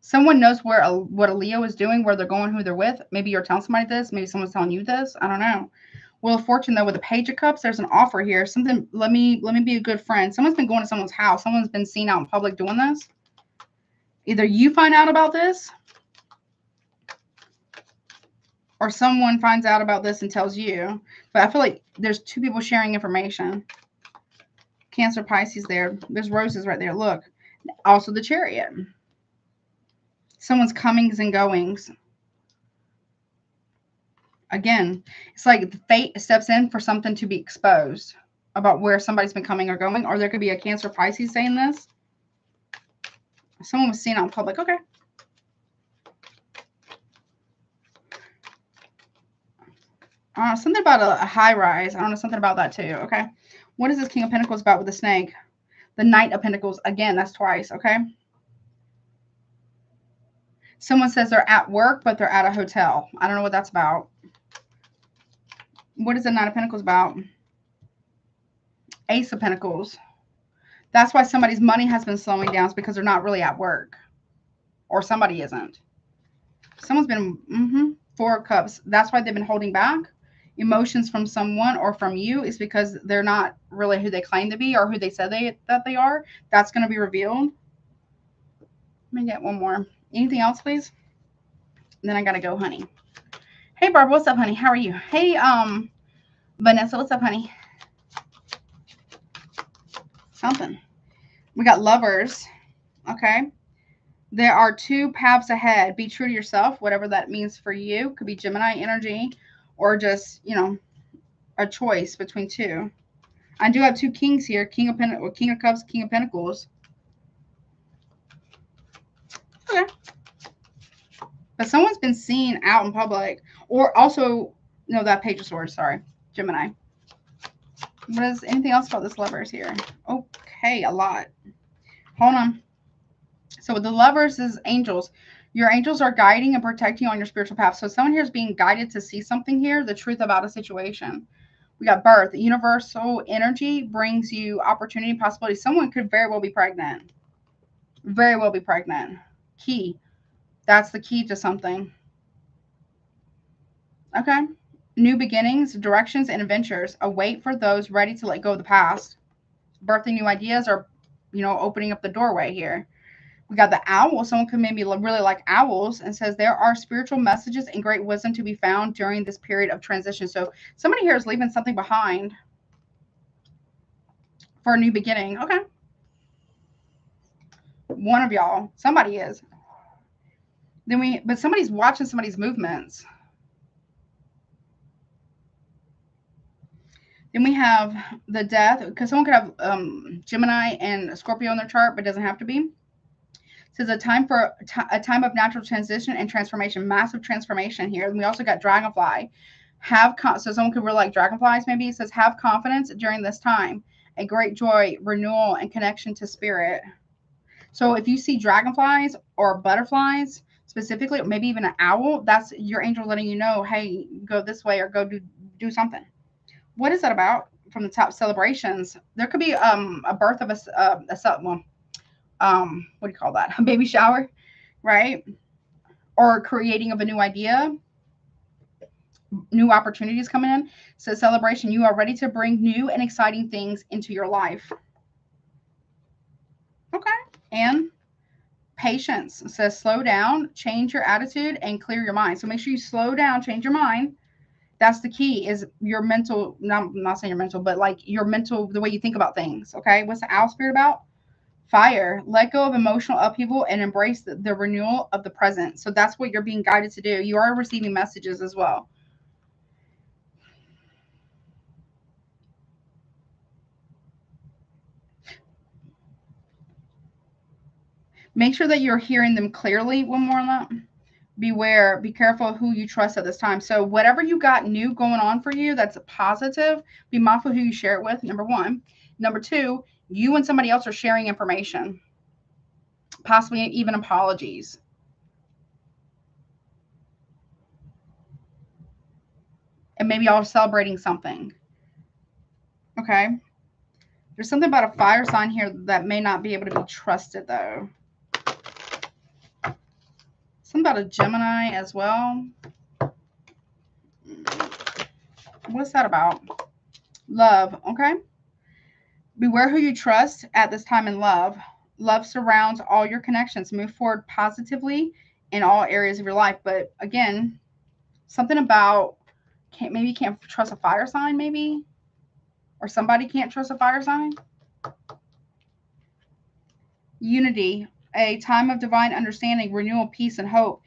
Someone knows what a Leo is doing, where they're going, who they're with. Maybe you're telling somebody this. Maybe someone's telling you this. I don't know. Wheel of Fortune, though, with the Page of Cups, there's an offer here. Something, let me be a good friend. Someone's been going to someone's house. Someone's been seen out in public doing this. Either you find out about this, or someone finds out about this and tells you. But I feel like there's two people sharing information. Cancer, Pisces there. There's roses right there. Look. Also the Chariot. Someone's comings and goings. Again, it's like fate steps in for something to be exposed about where somebody's been coming or going. Or there could be a Cancer, Pisces saying this. Someone was seen out in public. Okay. Something about a high rise. I don't know, something about that too. Okay. What is this King of Pentacles about with the snake? The Knight of Pentacles. Again, that's twice. Okay. Someone says they're at work, but they're at a hotel. I don't know what that's about. What is the Knight of Pentacles about? Ace of Pentacles. That's why somebody's money has been slowing down. It's because they're not really at work. Or somebody isn't. Someone's been, Four of Cups. That's why they've been holding back. Emotions from someone or from you is because they're not really who they claim to be or who they said that they are. That's going to be revealed. Let me get one more. Anything else, please? And then I got to go, honey. Hey, Barbara, what's up, honey? How are you? Hey, Vanessa, what's up, honey? Something. We got Lovers. Okay. There are two paths ahead. Be true to yourself, whatever that means for you. Could be Gemini energy or just, a choice between two. I do have two kings here. King of Cups, King of Pentacles. Okay. But someone's been seen out in public. Or also, that Page of Swords. Sorry. Gemini. What is anything else about this Lovers here? Okay, a lot. Hold on. So with the Lovers is angels. Your angels are guiding and protecting you on your spiritual path. So someone here is being guided to see something here, the truth about a situation. We got Birth. Universal energy brings you opportunity, possibility. Someone could very well be pregnant. Very well be pregnant. Key. That's the key to something. Okay. New beginnings, directions, and adventures await for those ready to let go of the past. Birthing new ideas or, opening up the doorway here. We got the owl. Someone could maybe really like owls and says there are spiritual messages and great wisdom to be found during this period of transition. So somebody here is leaving something behind for a new beginning. Okay. One of y'all. Somebody is. But somebody's watching somebody's movements. Then we have the Death, because someone could have Gemini and Scorpio in their chart, but it doesn't have to be. It says a time of natural transition and transformation, massive transformation here. And we also got Dragonfly. So someone could really like dragonflies maybe. It says have confidence during this time, a great joy, renewal, and connection to spirit. So if you see dragonflies or butterflies specifically, or maybe even an owl, that's your angel letting you know, hey, go this way or go do something. What is that about? From the top, celebrations. There could be a birth of what do you call that? A baby shower, right? Or creating of a new idea, new opportunities coming in. So celebration, you are ready to bring new and exciting things into your life. Okay. And patience. It says slow down, change your attitude, and clear your mind. So make sure you slow down, change your mind. That's the key, is your mental, I'm not saying your mental, but like your mental, the way you think about things. Okay. What's the owl spirit about? Fire. Let go of emotional upheaval and embrace the renewal of the present. So that's what you're being guided to do. You are receiving messages as well. Make sure that you're hearing them clearly. One more on that. Beware, be careful who you trust at this time. So whatever you got new going on for you that's positive, be mindful who you share it with, number one. Number two, you and somebody else are sharing information, possibly even apologies. And maybe y'all celebrating something. Okay. There's something about a fire sign here that may not be able to be trusted, though. Something about a Gemini as well. What's that about? Love, okay? Beware who you trust at this time in love. Love surrounds all your connections. Move forward positively in all areas of your life. But again, something about maybe you can't trust a fire sign, maybe? Or somebody can't trust a fire sign? Unity, a time of divine understanding, renewal, peace, and hope.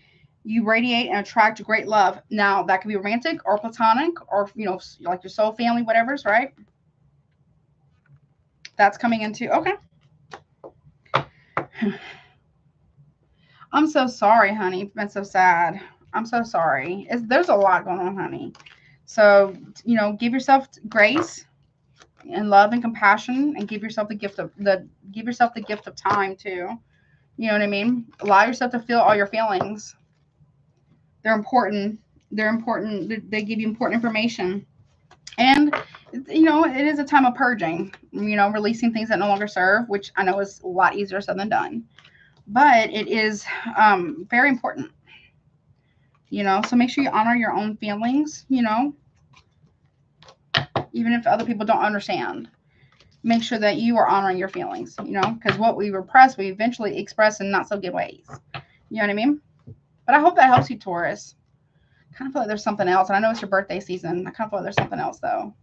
You radiate and attract great love. Now, that could be romantic or platonic or, like your soul family, whatever's, right? That's coming into, okay. I'm so sorry, honey. It's been so sad. I'm so sorry. There's a lot going on, honey. So, give yourself grace and love and compassion, and give yourself the gift of time too. You know what I mean? Allow yourself to feel all your feelings. They're important. They're important. They give you important information. And, it is a time of purging, releasing things that no longer serve, which I know is a lot easier said than done. But it is very important, so make sure you honor your own feelings, even if other people don't understand. Make sure that you are honoring your feelings, because what we repress, we eventually express in not so good ways. You know what I mean? But I hope that helps you, Taurus. I kind of feel like there's something else. And I know it's your birthday season. I kind of feel like there's something else, though.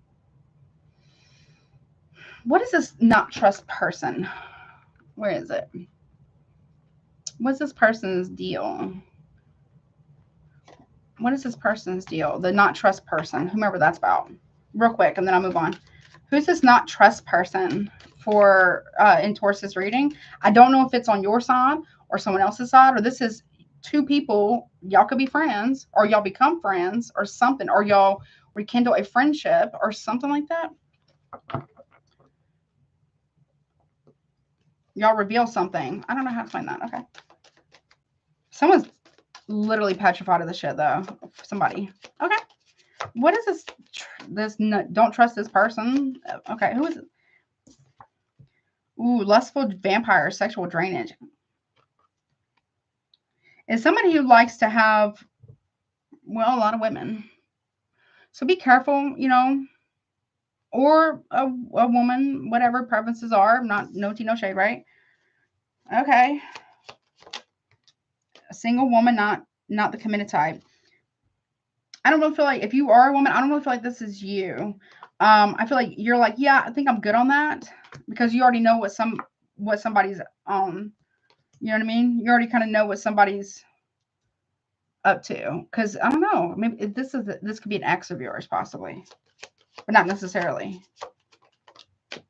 What is this not trust person? Where is it? What's this person's deal? What is this person's deal? The not trust person, whomever that's about. Real quick, and then I'll move on. Who's this not trust person for in Taurus's reading? I don't know if it's on your side or someone else's side, or this is two people. Y'all could be friends, or y'all become friends, or something, or y'all rekindle a friendship, or something like that. Y'all reveal something. I don't know how to find that. Okay. Someone's literally petrified of the shit, though. Somebody. Okay. What is this? Don't trust this person. Okay. Who is it? Ooh, lustful vampire, sexual drainage. Is somebody who likes to have, well, a lot of women. So be careful, or a woman, whatever preferences are. No tea, no shade, right? Okay. A single woman, not the committed type. I don't really feel like, if you are a woman, I don't really feel like this is you. I feel like you're like, yeah, I think I'm good on that, because you already know what somebody's you know what I mean? You already kind of know what somebody's up to, because I don't know, maybe this could be an ex of yours possibly, but not necessarily.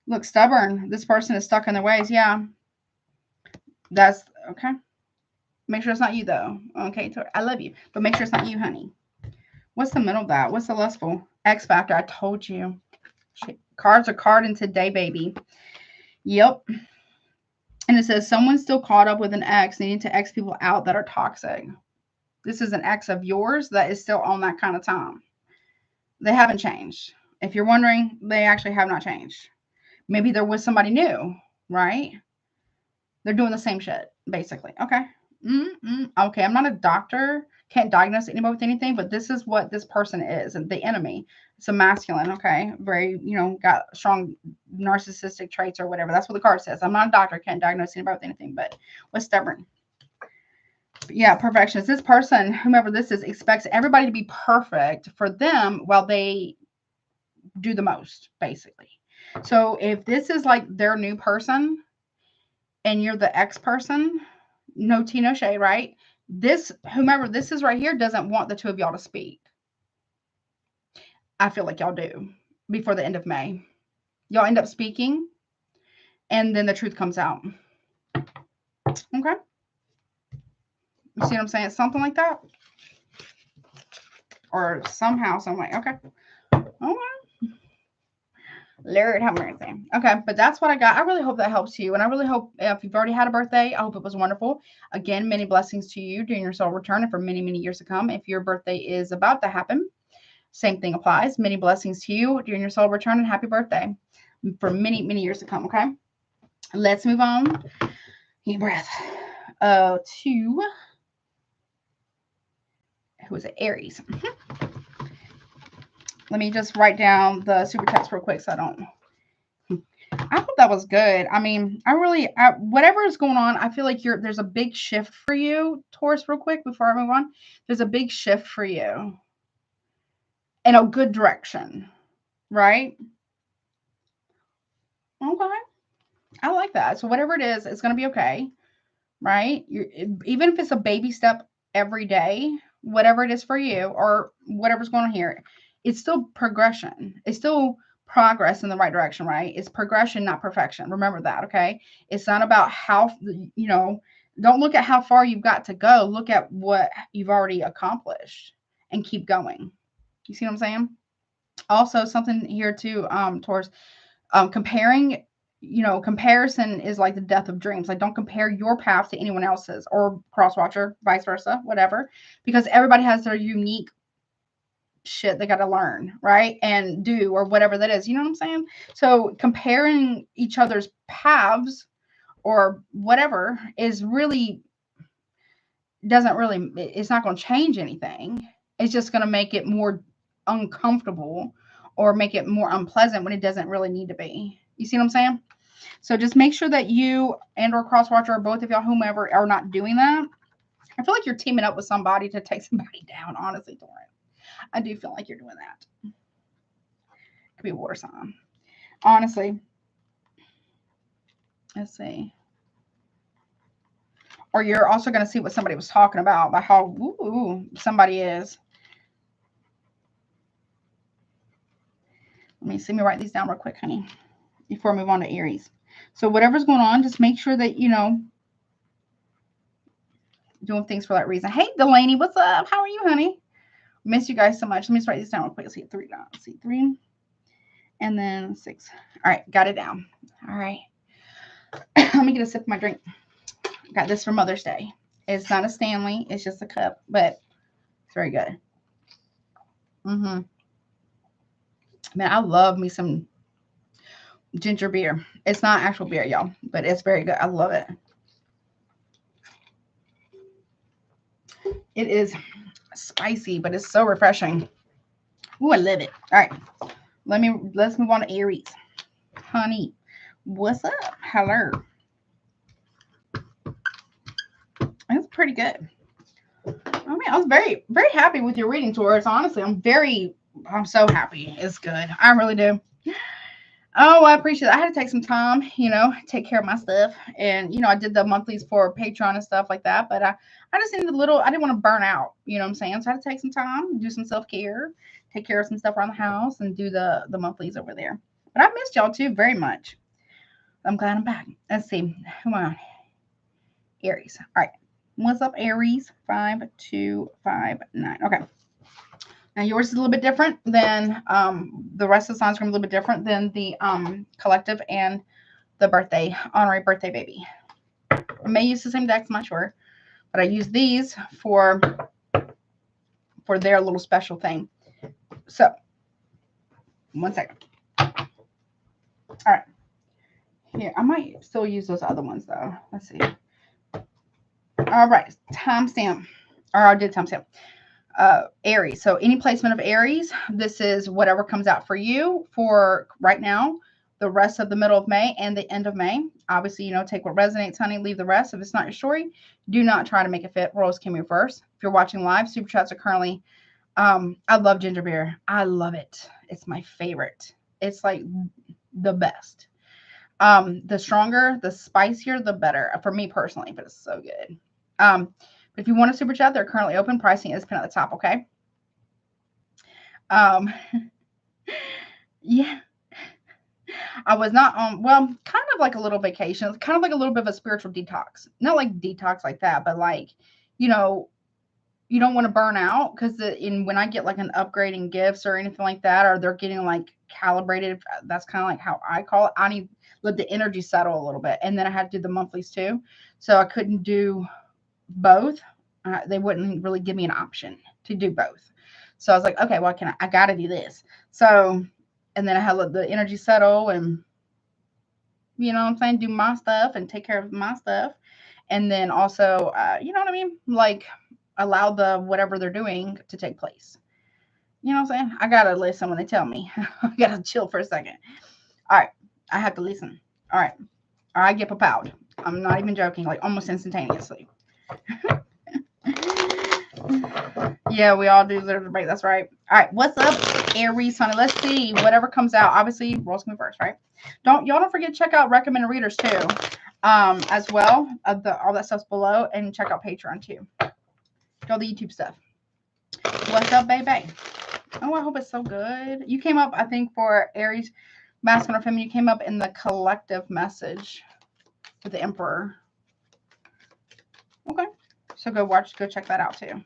Look, stubborn. This person is stuck in their ways. Yeah, that's okay. Make sure it's not you, though. Okay, I love you, but make sure it's not you, honey. What's the middle of that? What's the lustful? X factor. I told you. Cards are carding today, baby. Yep. And it says someone's still caught up with an ex, needing to X people out that are toxic. This is an ex of yours that is still on that kind of time. They haven't changed. If you're wondering, they actually have not changed. Maybe they're with somebody new, right? They're doing the same shit, basically. Okay. Okay, I'm not a doctor. Can't diagnose anybody with anything, but this is what this person is. And the enemy. It's a masculine, okay? Very, got strong narcissistic traits or whatever. That's what the card says. I'm not a doctor. Can't diagnose anybody with anything, but was stubborn. Yeah, perfectionist. This person, whomever this is, expects everybody to be perfect for them while they do the most, basically. So if this is like their new person and you're the ex person, no tea, no shade, right? Whomever this is right here doesn't want the two of y'all to speak. I feel like y'all do before the end of May. Y'all end up speaking, and then the truth comes out. Okay? You see what I'm saying? Something like that? Or somehow, some way. Okay. Okay. Lord have mercy. Okay, but that's what I got. I really hope that helps you. And I really hope, if you've already had a birthday, I hope it was wonderful. Again, many blessings to you during your soul return and for many, many years to come. If your birthday is about to happen, same thing applies. Many blessings to you during your soul return and happy birthday for many, many years to come. Okay, let's move on. Deep breath. To who is it? Aries. Let me just write down the super text real quick so I don't. I hope that was good. I mean, whatever is going on, I feel like there's a big shift for you, Taurus, real quick before I move on. There's a big shift for you in a good direction, right? Okay. I like that. So whatever it is, it's going to be okay, right? Even if it's a baby step every day, whatever it is for you or whatever's going on here, it's still progression. It's still progress in the right direction, right? It's progression, not perfection. Remember that, okay? It's not about how, don't look at how far you've got to go. Look at what you've already accomplished and keep going. You see what I'm saying? Also, something here too, Taurus, comparing, comparison is like the death of dreams. Like, don't compare your path to anyone else's, or crosswatcher, vice versa, whatever, because everybody has their unique shit they got to learn, right? And do, or whatever that is. You know what I'm saying? So comparing each other's paths or whatever is really it's not going to change anything. It's just going to make it more uncomfortable or make it more unpleasant when it doesn't really need to be. You see what I'm saying? So just make sure that you and or crosswatcher, or both of y'all, whomever, are not doing that. I feel like you're teaming up with somebody to take somebody down, honestly, Taurus. I do feel like you're doing that. Could be a water sign. Honestly. Let's see. Or you're also going to see what somebody was talking about how somebody is. Let me write these down real quick, honey, before I move on to Aries. So whatever's going on, just make sure that, doing things for that reason. Hey, Delaney, what's up? How are you, honey? Miss you guys so much. Let me just write this down real quick. Let's see, 3 down. Let's see, 3 and then 6. All right, got it down. All right. Let me get a sip of my drink. Got this for Mother's Day. It's not a Stanley. It's just a cup, but it's very good. Man, I love me some ginger beer. It's not actual beer, y'all, but it's very good. I love it. It is spicy, but it's so refreshing. Ooh, I love it. All right. Let's move on to Aries. Honey, what's up? Hello. That's pretty good. I mean, I was very, very happy with your reading, Taurus. Honestly, I'm so happy. It's good. I really do. Oh, I appreciate it. I had to take some time, take care of my stuff. And, I did the monthlies for Patreon and stuff like that. But I just needed I didn't want to burn out. You know what I'm saying? So I had to take some time, do some self-care, take care of some stuff around the house, and do the monthlies over there. But I missed y'all too very much. I'm glad I'm back. Let's see. Come on. Aries. All right. What's up, Aries? 5259. Okay. Now yours is a little bit different than the rest of the signs are going to be a little bit different than the collective and the honorary birthday baby. I may use the same decks, I'm not sure, but I use these for their little special thing. So, one second. All right. Here, I might still use those other ones though. Let's see. All right, timestamp, or I did timestamp. Aries. So any placement of Aries, this is whatever comes out for you for right now, the rest of the middle of May and the end of May. Obviously, take what resonates, honey, leave the rest. If it's not your story, do not try to make it fit. Roles can move first. If you're watching live, super chats are currently, I love ginger beer. I love it. It's my favorite. It's like the best. The stronger, the spicier, the better for me personally, but it's so good. But if you want a super chat, they're currently open. Pricing is pinned at the top, okay? Yeah. I was not on, well, kind of like a little vacation, kind of like a little bit of a spiritual detox. Not like detox like that, but like, you don't want to burn out, because when I get like an upgrade in gifts or anything like that, or they're getting like calibrated, that's kind of like how I call it. I need to let the energy settle a little bit. And then I had to do the monthlies too. So I couldn't do both. They wouldn't really give me an option to do both. So I was like, okay, well, I got to do this. So, and then I had to let the energy settle and, you know what I'm saying, do my stuff and take care of my stuff. And then also, you know what I mean? Like, allow the whatever they're doing to take place. You know what I'm saying? I gotta listen when they tell me. I gotta chill for a second. All right, I have to listen. All right, or I get propelled. I'm not even joking, like almost instantaneously. Yeah, we all do deserve a break. That's right. All right, what's up, Aries, honey? Let's see whatever comes out. Obviously, rolls me first, right? Y'all don't forget to check out recommended readers too, as well. All that stuff's below, and check out Patreon too. All the YouTube stuff. What's up, baby? Oh, I hope it's so good. You came up, I think, for Aries, masculine or feminine. You came up in the collective message with the Emperor. Okay, so go check that out too.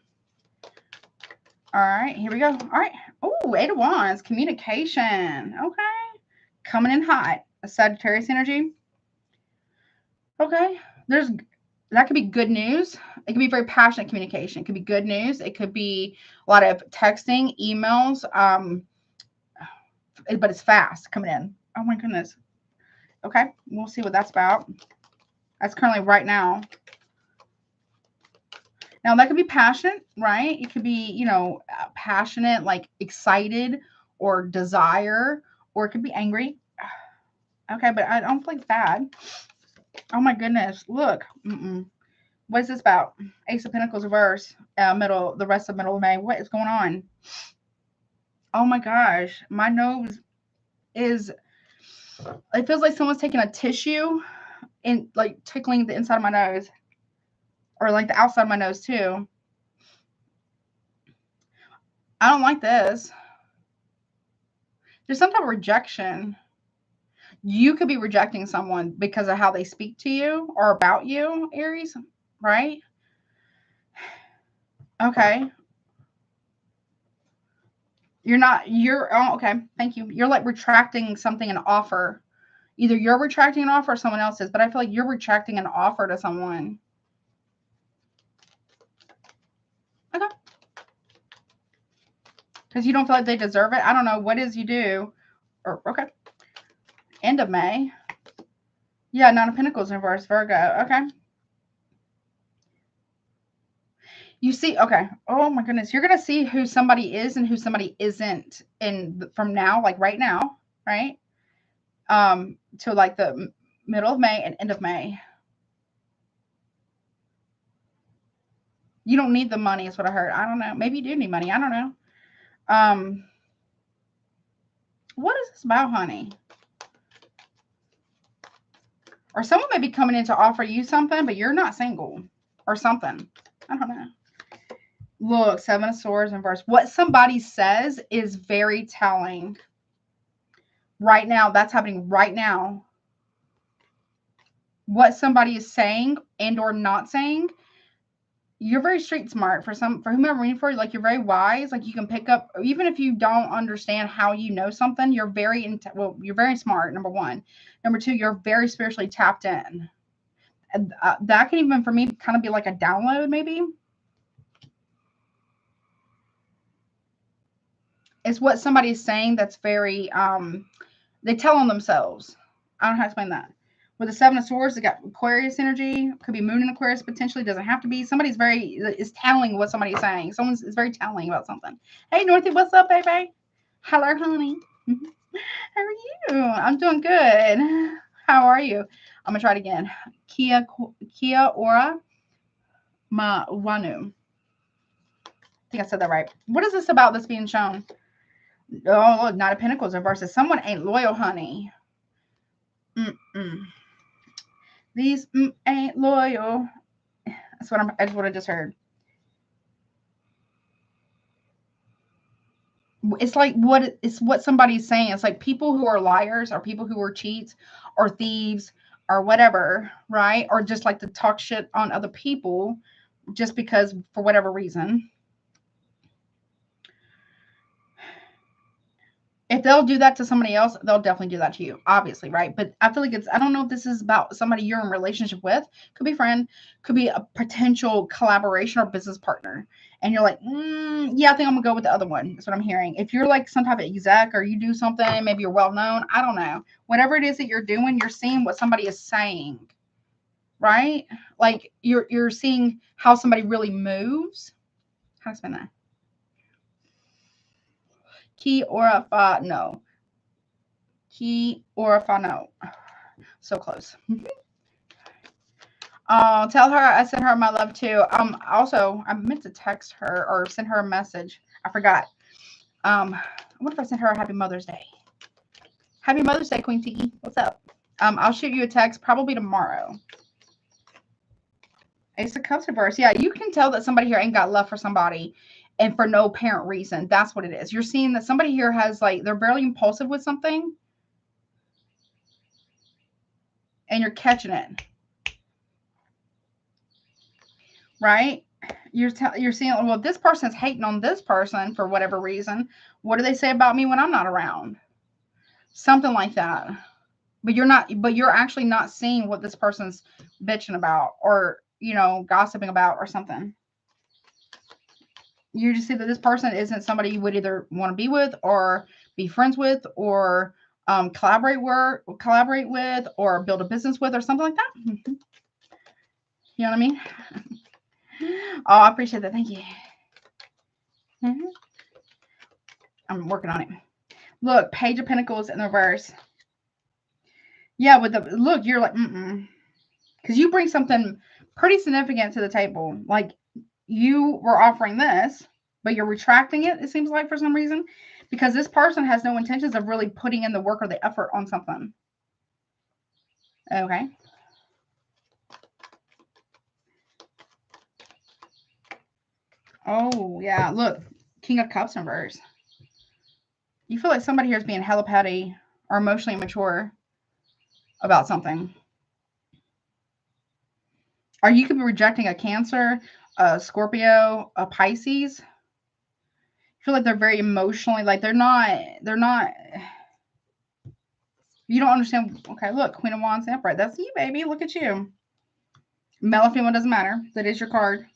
All right, here we go. All right. Oh, 8 of Wands, communication. Okay. Coming in hot. A Sagittarius energy. Okay. That could be good news. It could be very passionate communication. It could be good news. It could be a lot of texting, emails, but it's fast coming in. Oh my goodness. Okay. We'll see what that's about. That's currently right now. Now, that could be passionate, right? It could be, you know, passionate, like excited or desire, or it could be angry. Okay, but I don't think bad. Oh, my goodness. Look. What is this about? Ace of Pentacles reverse, the rest of middle of May. What is going on? Oh, my gosh. My nose is, it feels like someone's taking a tissue and, like, tickling the inside of my nose. Or like the outside of my nose too. I don't like this. There's some type of rejection. You could be rejecting someone because of how they speak to you or about you, Aries, right? Okay. Oh, okay. Thank you. You're like retracting something, an offer. Either you're retracting an offer or someone else is, but I feel like you're retracting an offer to someone. Okay. Because you don't feel like they deserve it. I don't know. What is you do? Or, okay. End of May. Yeah, Nine of Pentacles in reverse, Virgo. Okay. You see, okay. Oh my goodness. You're going to see who somebody is and who somebody isn't from now, like right now, right? To like the middle of May and end of May. You don't need the money is what I heard. I don't know. Maybe you do need money. I don't know. What is this about, honey? Or someone may be coming in to offer you something, but you're not single or something. I don't know. Look, Seven of Swords in reverse. What somebody says is very telling. Right now, that's happening right now. What somebody is saying and or not saying, you're very street smart. For whom I'm reading for, like you're very wise. Like you can pick up, even if you don't understand how you know something, you're you're very smart, number one. Number two, you're very spiritually tapped in. And that can even, for me, kind of be like a download, maybe. It's what somebody's saying that's very, they tell on themselves. I don't know how to explain that. With the Seven of Swords, they got Aquarius energy. Could be Moon in Aquarius potentially. Doesn't have to be. Somebody's is telling what somebody's saying. Someone's is very telling about something. Hey, Northie, what's up, baby? Hello, honey. How are you? I'm doing good. How are you? I'm gonna try it again. Kia ora wanu. I think I said that right. What is this about that's being shown? Oh, look, Knight of Pentacles versus someone ain't loyal, honey. These ain't loyal. That's what I just heard. It's like what somebody's saying. It's like people who are liars or people who are cheats or thieves or whatever, right? Or just like to talk shit on other people just because for whatever reason. If they'll do that to somebody else, they'll definitely do that to you, obviously, right? But I feel like I don't know if this is about somebody you're in a relationship with. Could be a friend, could be a potential collaboration or business partner. And you're like, yeah, I think I'm gonna go with the other one. That's what I'm hearing. If you're like some type of exec or you do something, maybe you're well known, I don't know. Whatever it is that you're doing, you're seeing what somebody is saying, right? Like you're seeing how somebody really moves. How to spell that? Ki ora fa no. Ki ora fa no. So close. Tell her I sent her my love too. Also, I meant to text her or send her a message. I forgot. I wonder if I sent her a Happy Mother's Day. Happy Mother's Day, Queen T. What's up? I'll shoot you a text probably tomorrow. Ace of Cups reverse. Yeah, you can tell that somebody here ain't got love for somebody and for no apparent reason. That's what it is. You're seeing that somebody here has like, they're barely impulsive with something and you're catching it. Right? You're seeing, well, this person's hating on this person for whatever reason. What do they say about me when I'm not around? Something like that. But you're actually not seeing what this person's bitching about or, you know, gossiping about or something. You just see that this person isn't somebody you would either want to be with or be friends with or collaborate with or build a business with or something like that. You know what I mean? Oh, I appreciate that. Thank you. I'm working on it. Look, Page of Pentacles in the reverse. Yeah, with the look, you're like, because you bring something pretty significant to the table. Like you were offering this, but you're retracting it, it seems like, for some reason, because this person has no intentions of really putting in the work or the effort on something. Okay. Oh, yeah. Look, King of Cups in reverse. You feel like somebody here is being hella petty or emotionally immature about something. Or you could be rejecting a Cancer, a Scorpio, a Pisces. I feel like they're very emotionally, like they're not, you don't understand. Okay, look, Queen of Wands, Emperor. That's you, baby. Look at you. Male or female, doesn't matter. That is your card.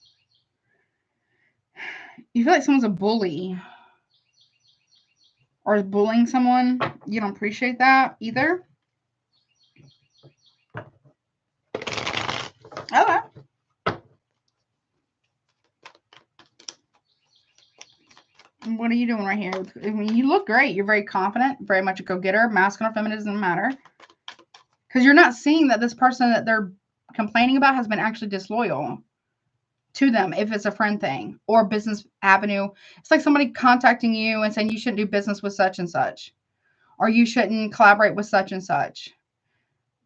You feel like someone's a bully or is bullying someone. You don't appreciate that either. Okay. What are you doing right here? I mean, you look great. You're very confident, very much a go-getter. Masculine or feminine doesn't matter. Because you're not seeing that this person that they're complaining about has been actually disloyal to them, if it's a friend thing or business avenue. It's like somebody contacting you and saying you shouldn't do business with such and such, or you shouldn't collaborate with such and such.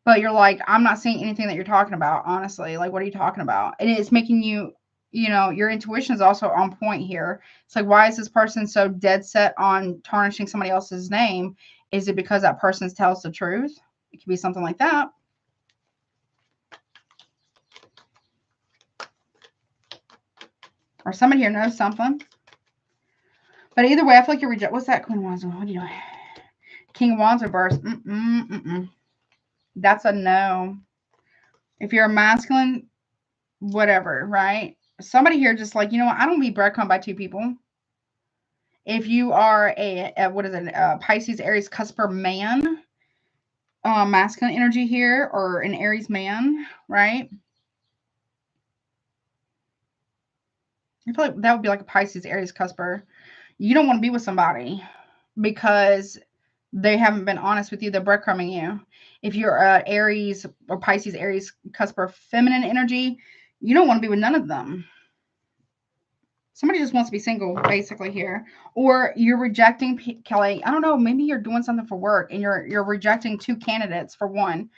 But you're like, I'm not seeing anything that you're talking about, honestly. Like, what are you talking about? And it's making you, you know, your intuition is also on point here. It's like, why is this person so dead set on tarnishing somebody else's name? Is it because that person tells the truth? It could be something like that. Or somebody here knows something. But either way, I feel like you're rejecting. What's that, Queen of Wands? What are you doing? King of Wands reverse. That's a no. If you're a masculine, whatever, right? Somebody here just like, you know what? I don't be breadcrumbed by two people. If you are a what is it? Pisces, Aries, Cusper man, masculine energy here, or an Aries man, right? I feel like that would be like a Pisces, Aries, Cusper. You don't want to be with somebody because they haven't been honest with you. They're breadcrumbing you. If you're Aries or Pisces, Aries, Cusper, feminine energy, you don't want to be with none of them. Somebody just wants to be single, basically, here. Or you're rejecting, Kelly, I don't know, maybe you're doing something for work and you're rejecting two candidates for one.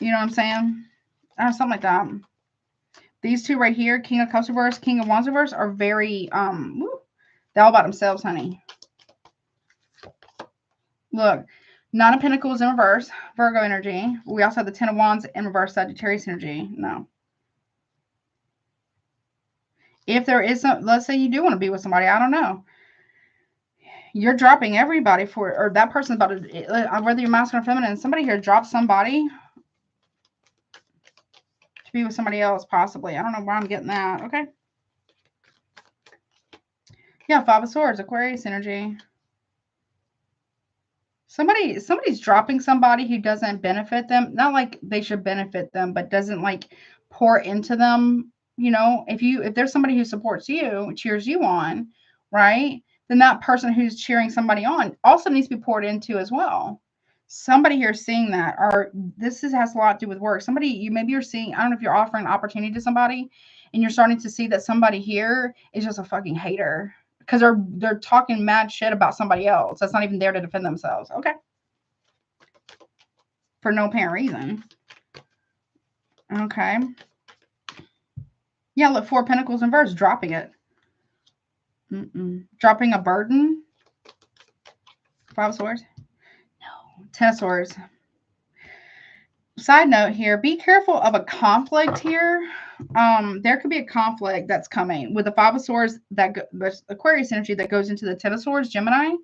You know what I'm saying? Something like that. These two right here, King of Cups reverse, King of Wands reverse, are very, they're all about themselves, honey. Look, Nine of Pentacles in reverse, Virgo energy. We also have the Ten of Wands in reverse, Sagittarius energy. No. If there is some, let's say you do want to be with somebody, I don't know. You're dropping everybody for it, or that person's about to, whether you're masculine or feminine, somebody here drops somebody to be with somebody else, possibly. I don't know why I'm getting that. Okay. Yeah, Five of Swords, Aquarius energy. Somebody's dropping somebody who doesn't benefit them. Not like they should benefit them, but doesn't like pour into them you know, if there's somebody who supports you, cheers you on, right? Then that person who's cheering somebody on also needs to be poured into as well. Somebody here is seeing that, or has a lot to do with work. Somebody, maybe you're seeing, I don't know if you're offering an opportunity to somebody and you're starting to see that somebody here is just a fucking hater because they're talking mad shit about somebody else that's not even there to defend themselves. Okay. For no apparent reason. Okay. Yeah, look, 4 of Pentacles in reverse, dropping it. Dropping a burden. 5 of Swords. No. 10 of Swords. Side note here, be careful of a conflict here. There could be a conflict that's coming with the 5 of Swords, there's Aquarius energy that goes into the 10 of Swords, Gemini.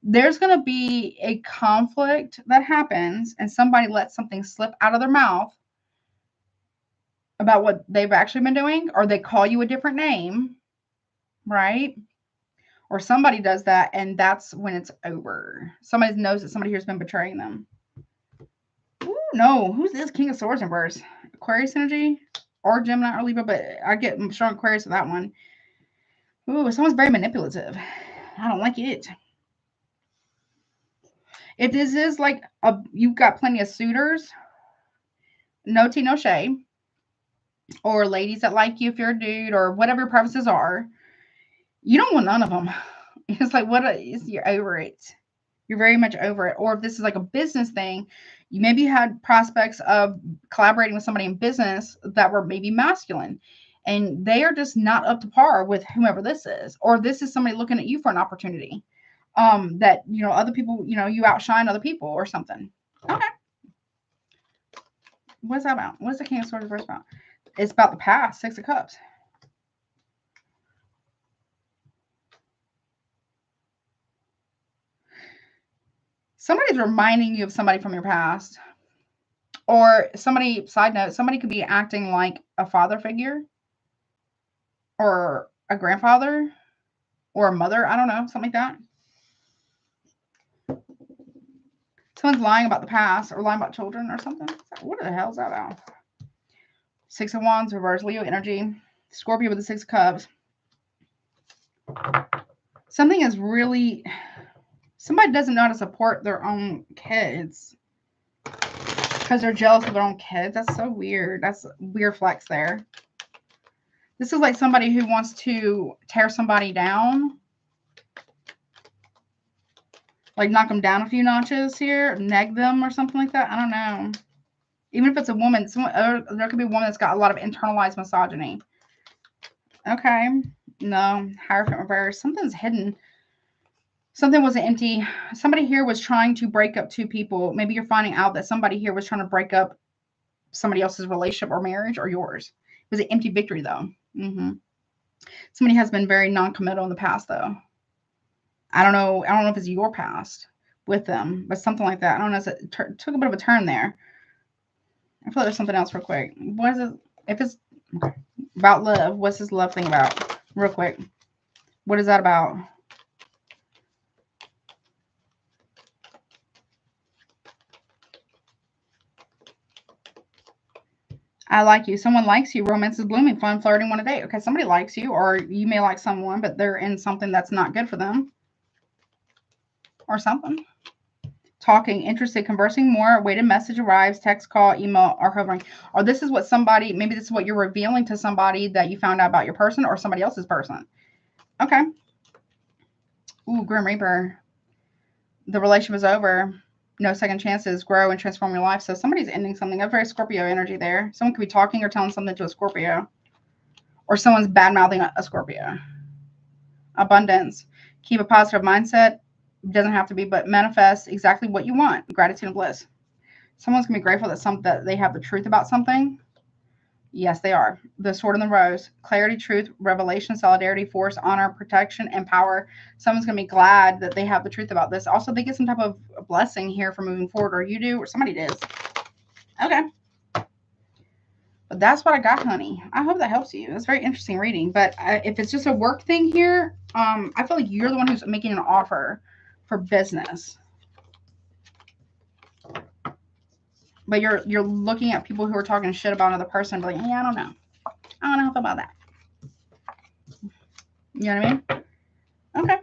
There's going to be a conflict that happens and somebody lets something slip out of their mouth about what they've actually been doing, or they call you a different name, right? Or somebody does that, and that's when it's over. Somebody knows that somebody here has been betraying them. Ooh, no. Who's this King of Swords in reverse? Aquarius energy or Gemini or Libra, but I get strong Aquarius with that one. Ooh, someone's very manipulative. I don't like it. If this is like you've got plenty of suitors, no tea, no shade, or ladies that like you if you're a dude, or whatever your preferences are, you don't want none of them. It's like, you're over it. You're very much over it. Or if this is like a business thing, you maybe had prospects of collaborating with somebody in business that were maybe masculine, and they are just not up to par with whomever this is. Or this is somebody looking at you for an opportunity. That, you know, other people, you know, you outshine other people or something. Okay. What's that about? What's the King of Swords reverse about? It's about the past. 6 of Cups. Somebody's reminding you of somebody from your past. Or somebody, side note, somebody could be acting like a father figure or a grandfather or a mother. I don't know, something like that. Someone's lying about the past or lying about children or something. What the hell is that about? 6 of Wands, reverse Leo energy. Scorpio with the 6 of Cups. Something is really... Somebody doesn't know how to support their own kids because they're jealous of their own kids. That's so weird. That's a weird flex there. This is like somebody who wants to tear somebody down. Like knock them down a few notches here. Neg them or something like that. I don't know. Even if it's a woman, there could be a woman that's got a lot of internalized misogyny. Okay. No. Hierophant reverse. Something's hidden. Something wasn't empty. Somebody here was trying to break up 2 people. Maybe you're finding out that somebody here was trying to break up somebody else's relationship or marriage or yours. It was an empty victory, though. Somebody has been very non-committal in the past, though. I don't know if it's your past with them, but something like that. I don't know. It took a bit of a turn there. I feel like there's something else real quick. What is it? If it's about love, what's this love thing about? Real quick. What is that about? I like you. Someone likes you. Romance is blooming. Fun, flirting, want a date. Okay, somebody likes you, or you may like someone, but they're in something that's not good for them. Or something. Talking, interested, conversing more, awaited message arrives, text, call, email, or hovering. Or this is what somebody, maybe this is what you're revealing to somebody that you found out about your person or somebody else's person. Okay. Ooh, Grim Reaper. The relationship is over. No second chances. Grow and transform your life. So somebody's ending something. A very Scorpio energy there. Someone could be talking or telling something to a Scorpio. Or someone's bad-mouthing a Scorpio. Abundance. Keep a positive mindset. It doesn't have to be, but manifest exactly what you want. Gratitude and bliss. Someone's going to be grateful that they have the truth about something. Yes, they are. The Sword and the Rose. Clarity, truth, revelation, solidarity, force, honor, protection, and power. Someone's going to be glad that they have the truth about this. Also, they get some type of blessing here for moving forward, or you do, or somebody does. Okay. But that's what I got, honey. I hope that helps you. It's a very interesting reading. But if it's just a work thing here, I feel like you're the one who's making an offer for business. But you're looking at people who are talking shit about another person, like, yeah, I don't know. I don't know how I feel about that. You know what I mean? Okay.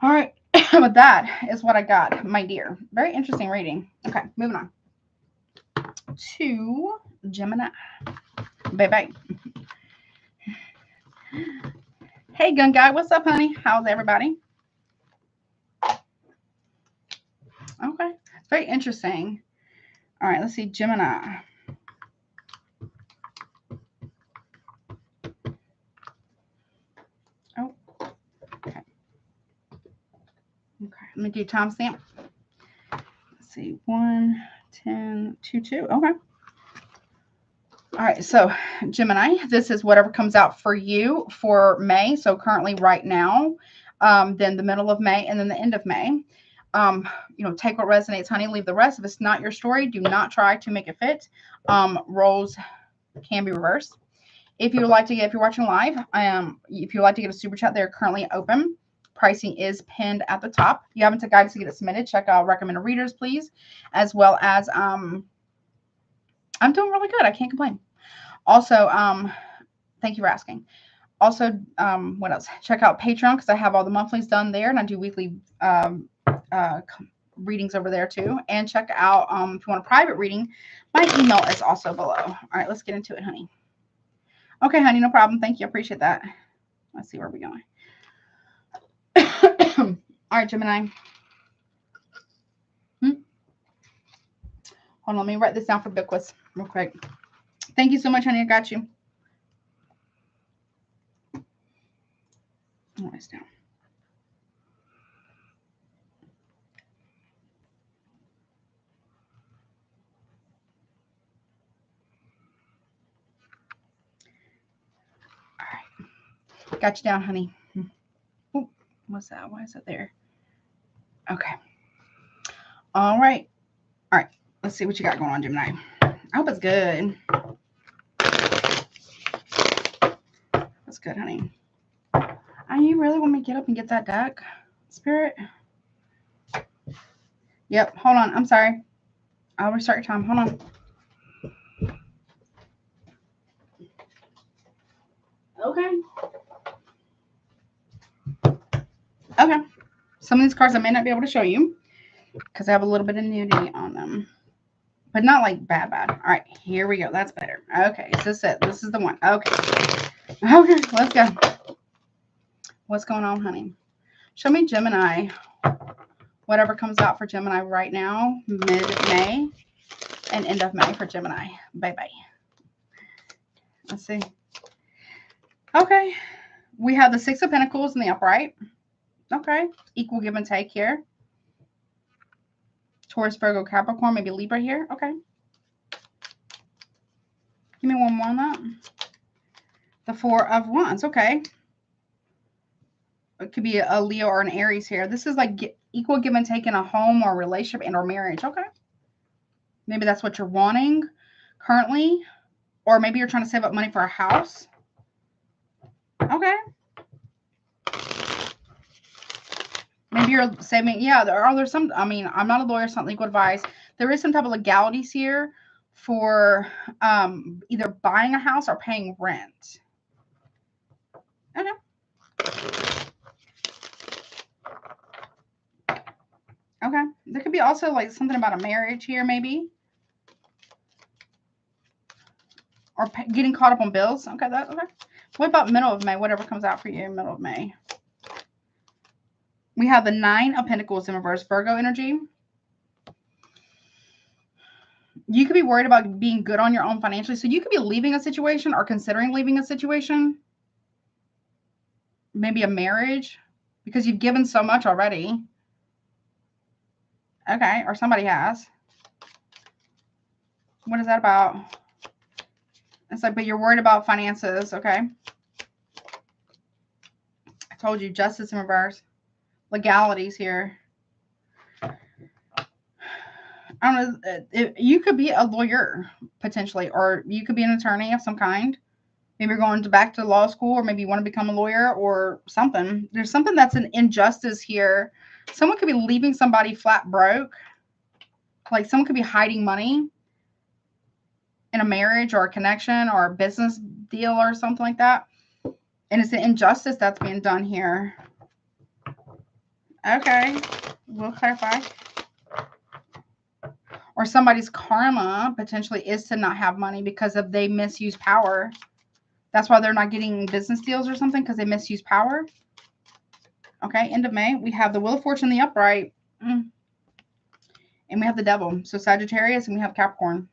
All right. But that is what I got, my dear. Very interesting reading. Okay, moving on to Gemini. Bye-bye. Hey, gun guy. What's up, honey? How's everybody? Okay. Very interesting. All right, let's see. Gemini. Oh, okay. Okay, let me do timestamp. Let's see. 1, 10, 2, 2. Okay. All right, so Gemini, this is whatever comes out for you for May. So currently right now, then the middle of May, and then the end of May. You know, take what resonates, honey, leave the rest. If it's not your story, do not try to make it fit. Roles can be reversed. If you would like to get, if you're watching live, if you'd like to get a super chat, they're currently open. Pricing is pinned at the top. If you haven't guided to get it submitted, check out recommended readers, please, as well as I'm doing really good. I can't complain. Also, thank you for asking. Also, what else? Check out Patreon because I have all the monthlies done there, and I do weekly readings over there too. And check out if you want a private reading, my email is also below. All right, let's get into it, honey. Okay, honey, no problem. Thank you. Appreciate that. Let's see where we're going. All right, Gemini. Hold on, let me write this down for Bickwith real quick. Thank you so much, honey. I got you. Write this down. All right. Got you down, honey. Oh, what's that? Why is it there? Okay. All right. All right. Let's see what you got going on, Gemini. I hope it's good. That's good, honey. You really want me to get up and get that deck, Spirit? Yep. Hold on. I'm sorry. I'll restart your time. Hold on. Okay. Okay. Some of these cards I may not be able to show you because I have a little bit of nudity on them. But not like bad. All right. Here we go. That's better. Okay. Is this it? This is the one. Okay. Okay. Let's go. What's going on, honey? Show me Gemini. Whatever comes out for Gemini right now, mid-May and end of May for Gemini. Bye-bye. Let's see. Okay. We have the Six of Pentacles in the upright. Okay. Equal give and take here. Taurus, Virgo, Capricorn, maybe Libra here. Okay. Give me one more on that. The Four of Wands. Okay. It could be a Leo or an Aries here. This is like equal give and take in a home or relationship and or marriage. Okay. Maybe that's what you're wanting currently. Or maybe you're trying to save up money for a house. Okay. Maybe you're saving. Yeah, there's some. I mean, I'm not a lawyer, it's not legal advice. There is some type of legalities here for either buying a house or paying rent. Okay. Okay. There could be also like something about a marriage here, maybe. Or getting caught up on bills. Okay. Okay. What about middle of May? Whatever comes out for you, middle of May. We have the Nine of Pentacles in reverse, Virgo energy. You could be worried about being good on your own financially. So you could be leaving a situation or considering leaving a situation. Maybe a marriage because you've given so much already. Okay. Or somebody has. What is that about? It's like, but you're worried about finances. Okay. I told you, justice in reverse. Legalities here. I don't know. You could be a lawyer potentially, or you could be an attorney of some kind. Maybe you're going back to law school, or maybe you want to become a lawyer or something. There's something that's an injustice here. Someone could be leaving somebody flat broke. Like someone could be hiding money in in a marriage or a connection or a business deal or something like that. And it's an injustice that's being done here. Okay, we'll clarify. Or somebody's karma potentially is to not have money because of they misuse power. That's why they're not getting business deals or something, because they misuse power. Okay, end of May. We have the Wheel of Fortune in the upright. And we have the Devil. So Sagittarius, and we have Capricorn.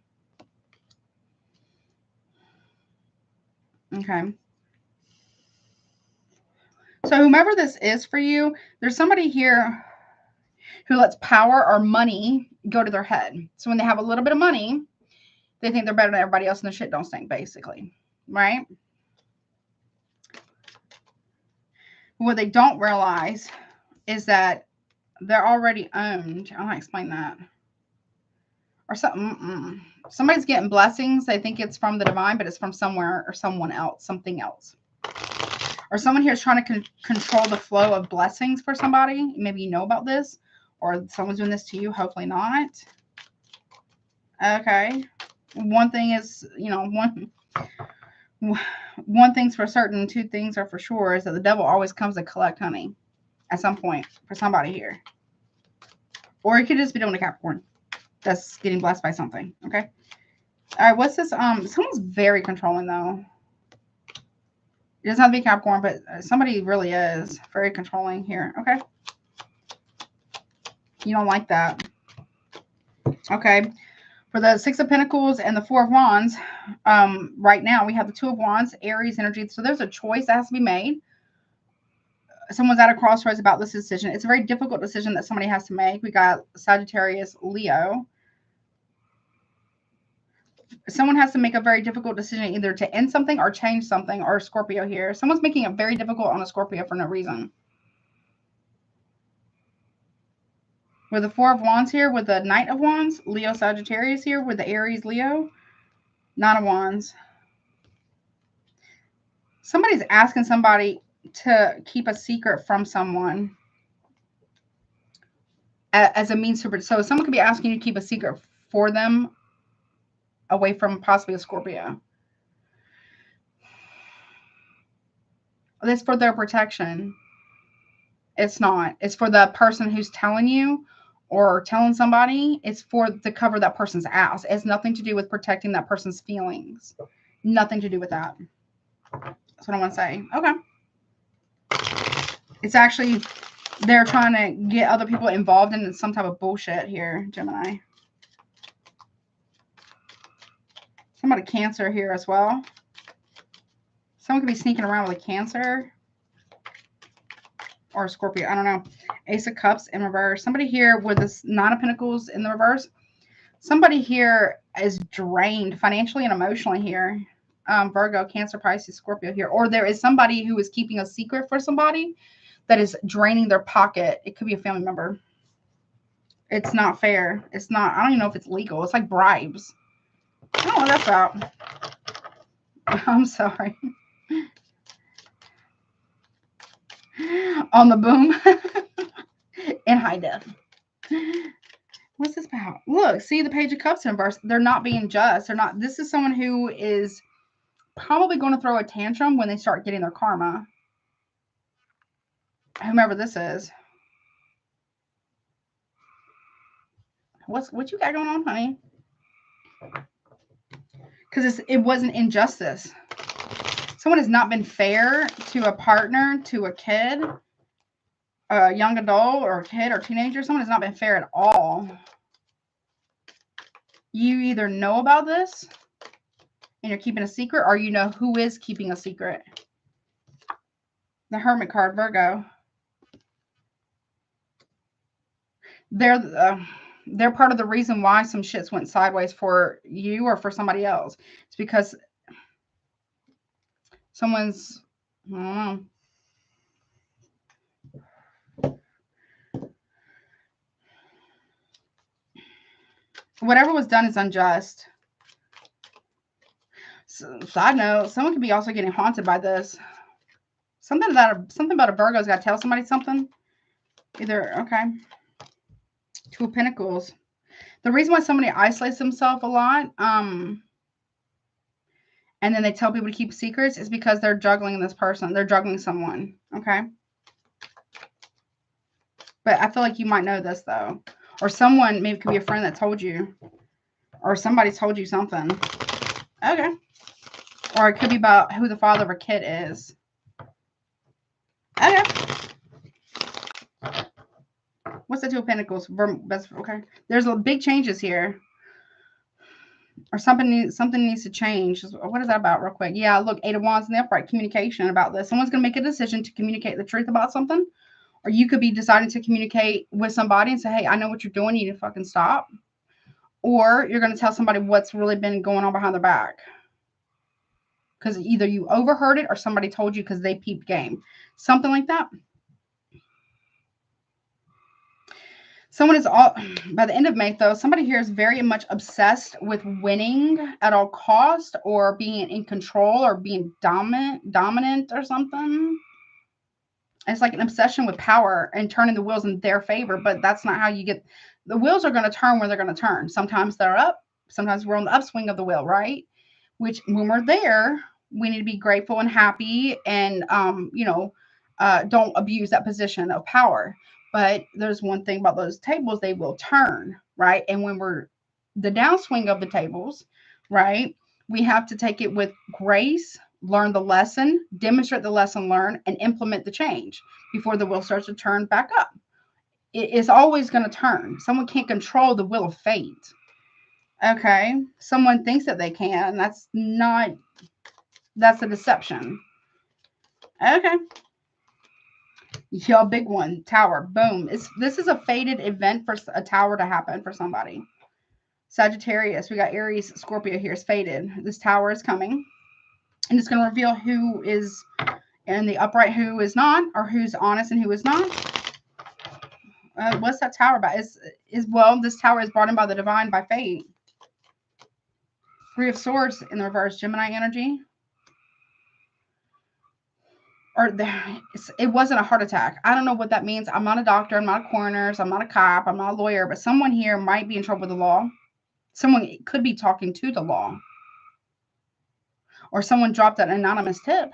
Okay. So whomever this is for you, there's somebody here who lets power or money go to their head. So when they have a little bit of money, they think they're better than everybody else and the shit don't stink, basically. Right? What they don't realize is that they're already owned. I want to explain that. Or something. Somebody's getting blessings. They think it's from the divine, but it's from somewhere or someone else, something else. Or someone here is trying to control the flow of blessings for somebody. Maybe you know about this. Or someone's doing this to you. Hopefully not. Okay. One thing is, you know, one thing's for certain, two things are for sure, is that the devil always comes to collect honey at some point for somebody here. Or it could just be doing a Capricorn that's getting blessed by something. Okay. All right. What's this? Someone's very controlling though. It doesn't have to be Capricorn, but somebody really is very controlling here. Okay. You don't like that. Okay. For the Six of Pentacles and the Four of Wands, right now we have the Two of Wands, Aries energy. So there's a choice that has to be made. Someone's at a crossroads about this decision. It's a very difficult decision that somebody has to make. We got Sagittarius, Leo. Someone has to make a very difficult decision either to end something or change something, or Scorpio here. Someone's making it very difficult on a Scorpio for no reason. With the Four of Wands here, with the Knight of Wands, Leo, Sagittarius here, with the Aries, Leo, Nine of Wands. Somebody's asking somebody to keep a secret from someone as a means to, so someone could be asking you to keep a secret for them away from possibly a Scorpio. It's for their protection. It's not. It's for the person who's telling you or telling somebody. It's for to cover that person's ass. It has nothing to do with protecting that person's feelings. Nothing to do with that. That's what I want to say. Okay. It's actually, they're trying to get other people involved in some type of bullshit here, Gemini. Somebody Cancer here as well. Someone could be sneaking around with a Cancer or a Scorpio. I don't know. Ace of Cups in reverse. Somebody here with this Nine of Pentacles in the reverse. Somebody here is drained financially and emotionally here. Virgo, Cancer, Pisces, Scorpio here. Or there is somebody who is keeping a secret for somebody that is draining their pocket. It could be a family member. It's not fair. It's not. I don't even know if it's legal. It's like bribes. I don't know what that's about. I'm sorry. On the boom. In high def. What's this about? Look, see the Page of Cups in reverse. They're not being just. They're not. This is someone who is probably going to throw a tantrum when they start getting their karma. Whomever this is. What you got going on, honey? Because it wasn't injustice. Someone has not been fair to a partner, to a kid, a young adult, or a kid or teenager. Someone has not been fair at all. You either know about this and you're keeping a secret, or you know who is keeping a secret. The Hermit card, Virgo. They're part of the reason why some shits went sideways for you or for somebody else. It's because someone's, I don't know. Whatever was done is unjust. So, side note, someone could be also getting haunted by this. Something about a Virgo's got to tell somebody something. Either, okay. Two of Pentacles. The reason why somebody isolates themselves a lot, and then they tell people to keep secrets, is because they're juggling this person. They're juggling someone. Okay. But I feel like you might know this, though. Or someone, maybe it could be a friend that told you. Or somebody told you something. Okay. Or it could be about who the father of a kid is. Okay. What's the Two of Pentacles? Okay. There's big changes here. Or something needs to change. What is that about real quick? Yeah, look, Eight of Wands in the upright. Communication about this. Someone's going to make a decision to communicate the truth about something. Or you could be deciding to communicate with somebody and say, hey, I know what you're doing. You need to fucking stop. Or you're going to tell somebody what's really been going on behind their back. Because either you overheard it or somebody told you because they peeped game. Something like that. Someone is all, by the end of May, though, somebody here is very much obsessed with winning at all cost, or being in control, or being dominant or something. It's like an obsession with power and turning the wheels in their favor, but that's not how you get. The wheels are going to turn when they're going to turn. Sometimes they're up. Sometimes we're on the upswing of the wheel, right? Which, when we're there, we need to be grateful and happy, and don't abuse that position of power. But there's one thing about those tables, they will turn, right? And when we're the downswing of the tables, right, we have to take it with grace, learn the lesson, demonstrate the lesson learned, and implement the change before the wheel starts to turn back up. It is always going to turn. Someone can't control the wheel of fate. Okay. Someone thinks that they can. That's a deception. Okay. Yo, big one. Tower. Boom. This is a fated event for a tower to happen for somebody. Sagittarius. We got Aries, Scorpio here is fated. This tower is coming. And it's going to reveal who is in the upright, who is not, or who's honest and who is not. What's that tower about? Well, this tower is brought in by the divine, by fate. Three of Swords in the reverse, Gemini energy. Or it wasn't a heart attack. I don't know what that means. I'm not a doctor. I'm not a coroner. So I'm not a cop. I'm not a lawyer. But someone here might be in trouble with the law. Someone could be talking to the law. Or someone dropped an anonymous tip.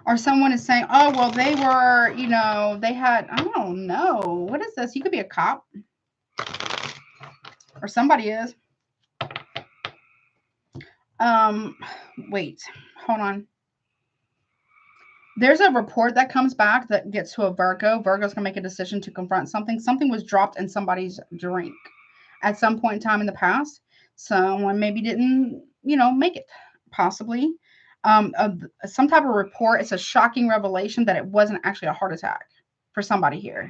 Or someone is saying, oh, well, they were, they had, I don't know. What is this? You could be a cop. Or somebody is. Wait, hold on. There's a report that comes back that gets to a Virgo. Virgo's going to make a decision to confront something. Something was dropped in somebody's drink at some point in time in the past. Someone maybe didn't, make it, possibly. Some type of report. It's a shocking revelation that it wasn't actually a heart attack for somebody here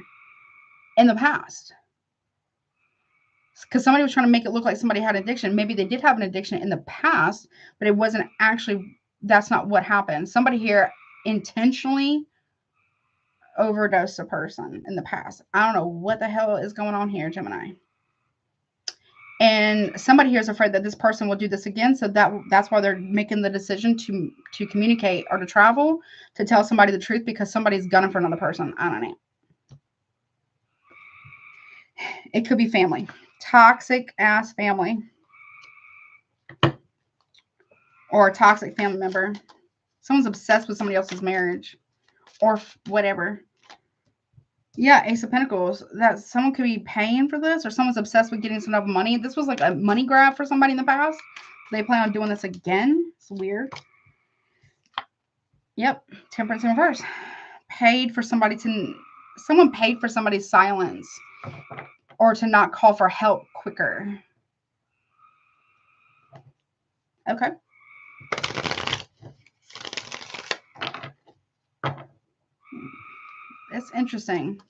in the past. Because somebody was trying to make it look like somebody had an addiction. Maybe they did have an addiction in the past, but it wasn't actually, that's not what happened. Somebody here intentionally overdosed a person in the past. I don't know what the hell is going on here, Gemini. And somebody here is afraid that this person will do this again. So that's why they're making the decision to communicate or to travel, to tell somebody the truth, because somebody's gunning for another person. I don't know. It could be family. Toxic ass family. Or a toxic family member. Someone's obsessed with somebody else's marriage. Or whatever. Yeah, Ace of Pentacles. That someone could be paying for this, or someone's obsessed with getting some type of money. This was like a money grab for somebody in the past. They plan on doing this again. It's weird. Yep. Temperance in reverse. Someone paid for somebody's silence, or to not call for help quicker. Okay. It's interesting.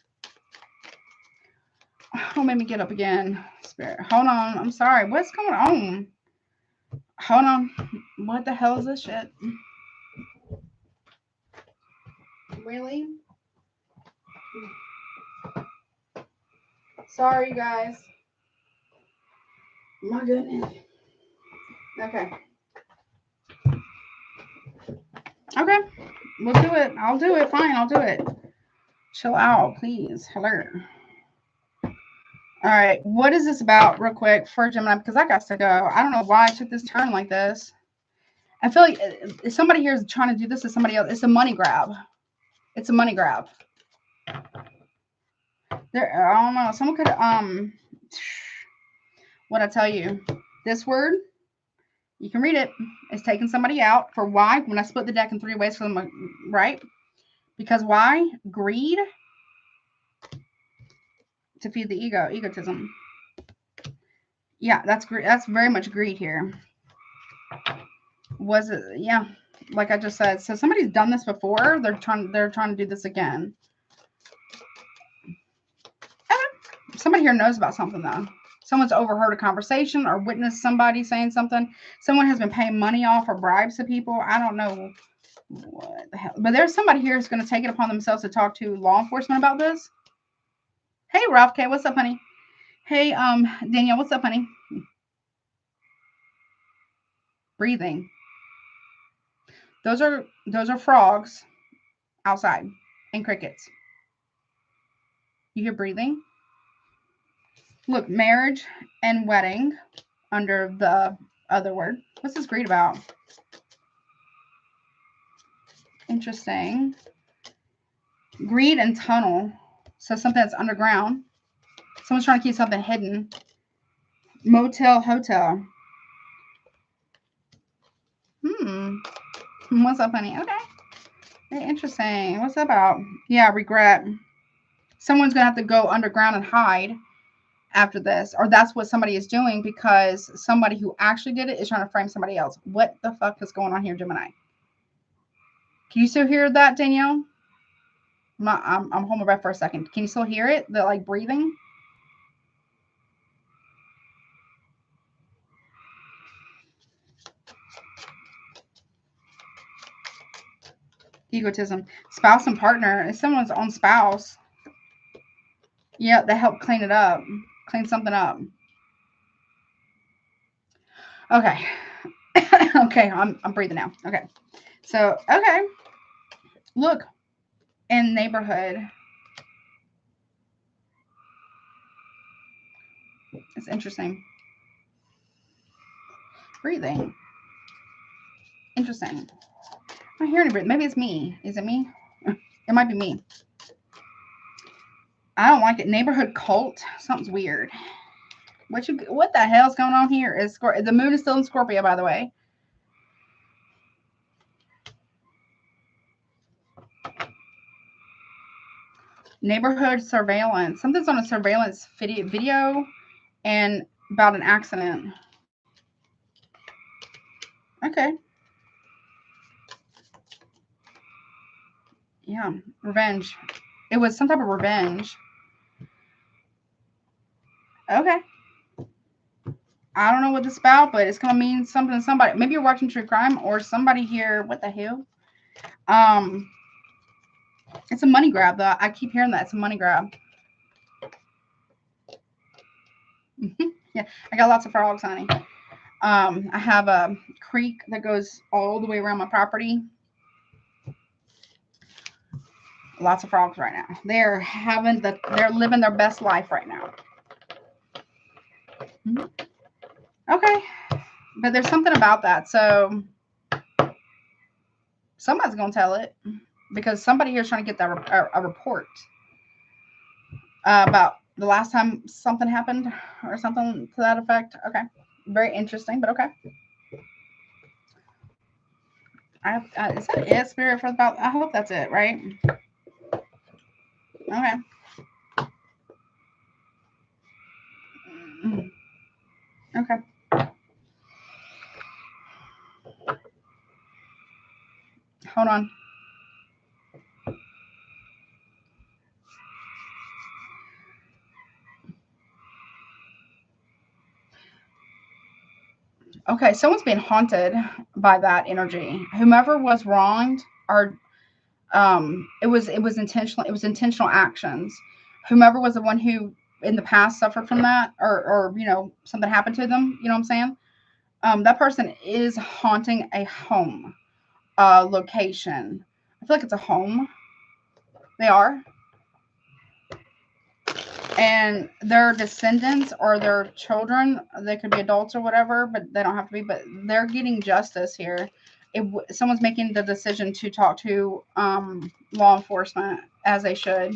Don't make me get up again, Spirit. Hold on. I'm sorry. What's going on? Hold on. What the hell is this shit? Really? Sorry, you guys. My goodness. Okay. Okay. We'll do it. I'll do it. Fine. I'll do it. Chill out, please. Hello. All right. What is this about real quick for Gemini? Because I got to go. I don't know why I took this turn like this. I feel like if somebody here is trying to do this to somebody else. It's a money grab. It's a money grab. There, I don't know. Someone could, what I tell you, this word, you can read it. It's taking somebody out for why? When I split the deck in 3 ways for them, right? Because why? Greed. To feed the ego, egotism. Yeah, that's greed. That's very much greed here. Was it? Yeah, like I just said. So somebody's done this before. They're trying to do this again. Somebody here knows about something though. Someone's overheard a conversation or witnessed somebody saying something. Someone has been paying money off or bribes to people. I don't know what the hell. But there's somebody here who's going to take it upon themselves to talk to law enforcement about this. Hey, Ralph K, what's up, honey? Hey, Danielle, what's up, honey? Breathing. Those are frogs outside and crickets. You hear breathing? Look, marriage and wedding under the other word. What's this greed about? Interesting. Greed and tunnel. So something that's underground. Someone's trying to keep something hidden. Motel, hotel. What's up, honey? Okay. Very interesting. What's that about? Yeah, regret. Someone's going to have to go underground and hide after this. Or that's what somebody is doing because somebody who actually did it is trying to frame somebody else. What the fuck is going on here, Gemini? Can you still hear that, Danielle? I'm holding my breath for a second. Can you still hear it? The like breathing? Egotism. Spouse and partner. It's someone's own spouse. Yeah, they help clean it up. Clean something up. Okay. Okay, I'm breathing now. Okay. So, okay. Look. In neighborhood. It's interesting. Breathing. Interesting. I don't hear any breathing. Maybe it's me. Is it me? It might be me. I don't like it. Neighborhood cult. Something's weird. What the hell's going on here? Is the moon is still in Scorpio, by the way. Neighborhood surveillance. Something's on a surveillance video and about an accident. Okay. Yeah, revenge. It was some type of revenge. Okay. I don't know what this is about, but it's gonna mean something to somebody. Maybe you're watching true crime or somebody here. What the hell? It's a money grab though. I keep hearing that. It's a money grab. Yeah, I got lots of frogs, honey. I have a creek that goes all the way around my property. Lots of frogs right now. They're living their best life right now. Okay, but there's something about that. So somebody's gonna tell it because somebody here is trying to get that a report about the last time something happened or something to that effect. Okay, very interesting, but okay. Is that it, Spirit, for about? I hope that's it, right? Okay. Okay. Hold on. Okay, someone's being haunted by that energy. Whomever was wronged, or it was intentional. It was intentional actions. Whomever was the one who in the past suffered from that, or something happened to them. You know what I'm saying? That person is haunting a home, location. I feel like it's a home. They are. And their descendants or their children, they could be adults or whatever, but they don't have to be, but they're getting justice here. Someone's making the decision to talk to law enforcement, as they should.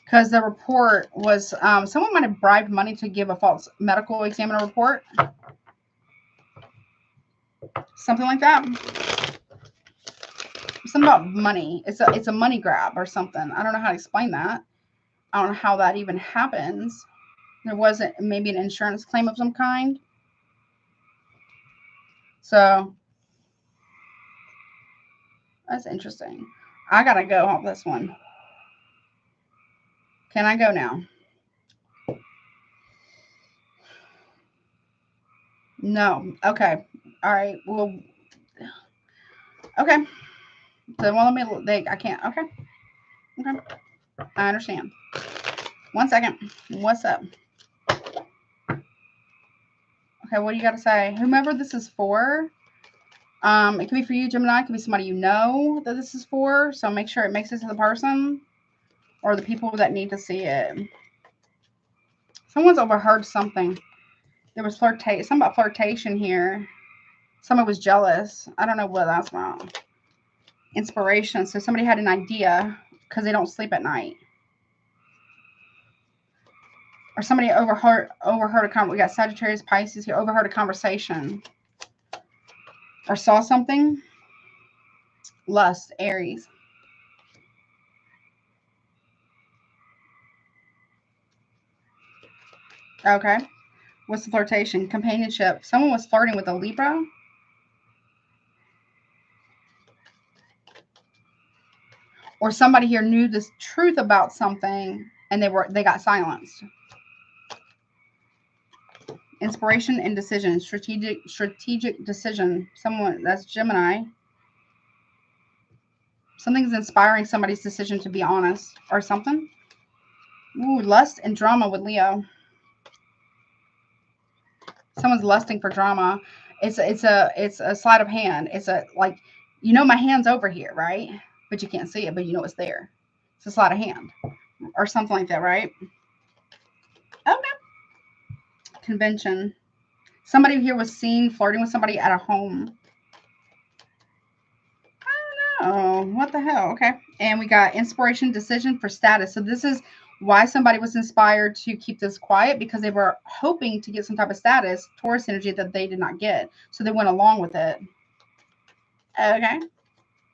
Because the report was, someone might have bribed money to give a false medical examiner report. Something like that. Something about money. It's a money grab or something. I don't know how to explain that. I don't know how that even happens. There wasn't maybe an insurance claim of some kind. So that's interesting. I gotta go off this one. Can I go now? No. Okay. All right. Well. Okay. So well, let me. I can't. Okay. Okay. I understand. 1 second. What's up? Okay. What do you got to say? Whomever this is for. It could be for you, Gemini. It could be somebody you know that this is for. So make sure it makes it to the person or the people that need to see it. Someone's overheard something. There was something about flirtation here. Someone was jealous. I don't know what that's about. Inspiration. So somebody had an idea because they don't sleep at night. Or somebody overheard a conversation. We got Sagittarius, Pisces here. Overheard a conversation. Or saw something. Lust, Aries. Okay. What's the flirtation? Companionship. Someone was flirting with a Libra. Or somebody here knew this truth about something and they got silenced. Inspiration and decision. Strategic decision. Someone that's Gemini. Something's inspiring somebody's decision to be honest or something. Ooh, lust and drama with Leo. Someone's lusting for drama. It's a sleight of hand. It's a like, you know, my hand's over here, right? But you can't see it, but you know it's there. It's a sleight of hand or something like that, right? Okay. Convention. Somebody here was seen flirting with somebody at a home. I don't know. What the hell? Okay. And we got inspiration, decision for status. So this is why somebody was inspired to keep this quiet, because they were hoping to get some type of status, Taurus energy, that they did not get. So they went along with it. Okay.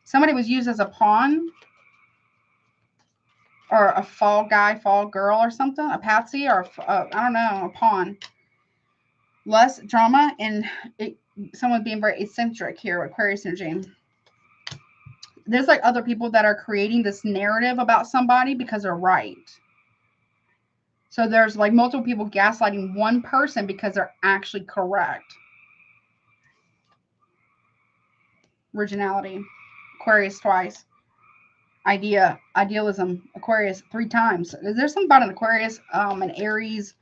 Somebody was used as a pawn or a fall guy, fall girl or something, a patsy or I don't know, a pawn. Less drama and someone being very eccentric here with Aquarius energy. There's like other people that are creating this narrative about somebody because they're right. So there's like multiple people gaslighting one person because they're actually correct. Originality. Aquarius twice. Idealism. Aquarius 3 times. Is there something about an Aquarius, an Aries,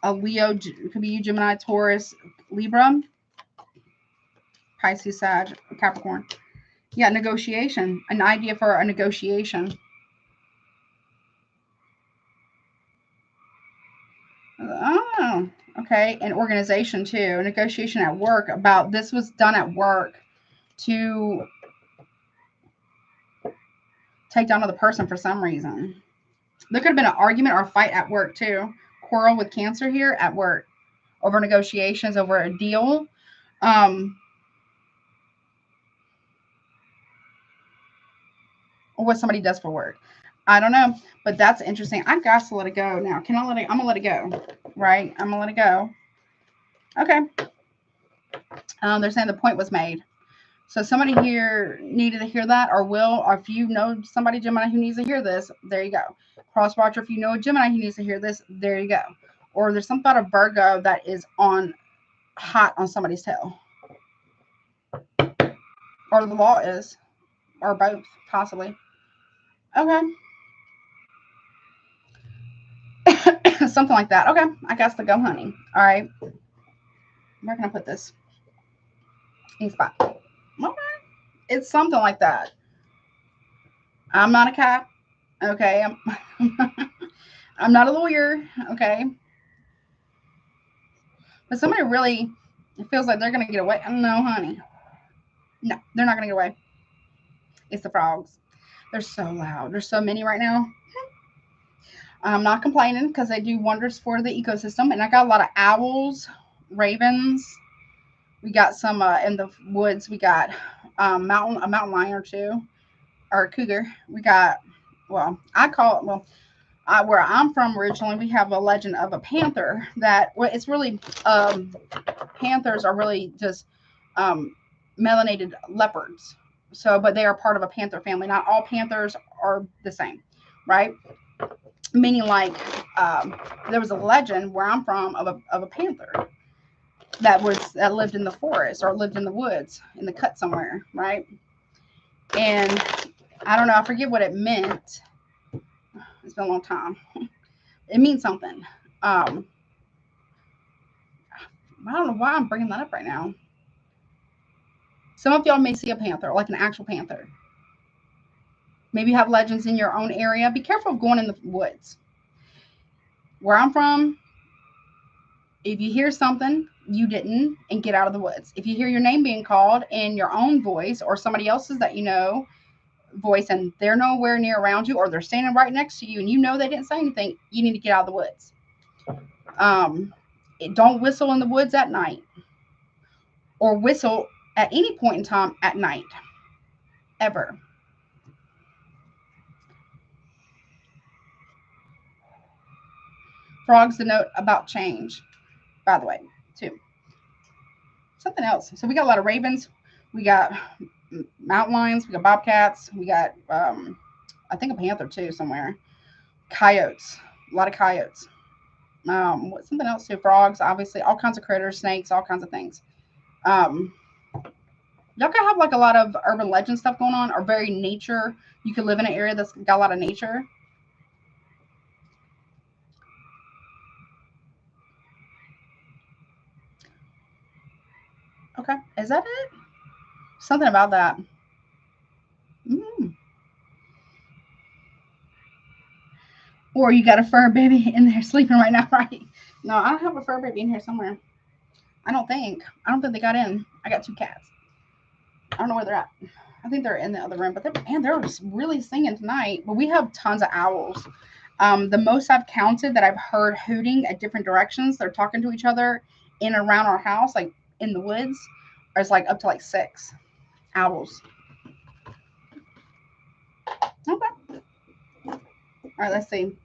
a Leo? It could be you, Gemini, Taurus, Libra, Pisces, Sag, Capricorn. Yeah, negotiation. An idea for a negotiation. Oh, okay. And organization too. A negotiation at work about this was done at work to take down another person for some reason. There could have been an argument or a fight at work too. Quarrel with Cancer here at work over negotiations, over a deal. Or what somebody does for work. I don't know, but that's interesting. I got to let it go now. Can I let it? I'm gonna let it go, right? I'm gonna let it go. Okay. They're saying the point was made. So somebody here needed to hear that, or will, or if you know somebody, Gemini, who needs to hear this, there you go. Cross watcher, if you know a Gemini who needs to hear this, there you go. Or there's something about a Virgo that is on hot on somebody's tail. Or the law is, or both, possibly. Okay. Something like that. Okay. I got to go, honey. All right. Where can I put this? Any spot. Okay. It's something like that. I'm not a cat. Okay. I'm not a lawyer, okay? But somebody really, it feels like they're going to get away. No, honey. No, they're not going to get away. It's the frogs. They're so loud. There's so many right now. I'm not complaining because they do wonders for the ecosystem. And I got a lot of owls, ravens. We got some in the woods. We got a mountain lion or two, or a cougar. We got, well, I call it, well, where I'm from originally, we have a legend of a panther that, well, it's really, panthers are really just melanated leopards. So, but they are part of a panther family. Not all panthers are the same, right? Meaning, like, there was a legend where I'm from of a panther that lived in the forest or lived in the woods in the cut somewhere, right? And I don't know, I forget what it meant. It's been a long time. It means something. I don't know why I'm bringing that up right now. Some of y'all may see a panther, like an actual panther. Maybe you have legends in your own area. Be careful of going in the woods. Where I'm from, if you hear something you didn't, and get out of the woods. If you hear your name being called in your own voice or somebody else's that you know voice, and they're nowhere near around you, or they're standing right next to you and you know they didn't say anything, you need to get out of the woods. Don't whistle in the woods at night, or whistle at any point in time at night, ever. Frogs denote about change, by the way, too. Something else. So we got a lot of ravens. We got mountain lions. We got bobcats. We got, I think, a panther too somewhere. Coyotes. A lot of coyotes. What's something else too? Frogs, obviously. All kinds of critters, snakes, all kinds of things. Y'all can have like a lot of urban legend stuff going on, or very nature. You could live in an area that's got a lot of nature. Okay, is that it? Something about that. Mm. Or you got a fur baby in there sleeping right now, right? No, I don't have a fur baby in here somewhere. I don't think. I don't think they got in. I got two cats. I don't know where they're at. I think they're in the other room, but they're really singing tonight. But we have tons of owls. The most I've counted that I've heard hooting at different directions, they're talking to each other in and around our house, like in the woods, is like up to like 6 owls. Okay. All right, let's see.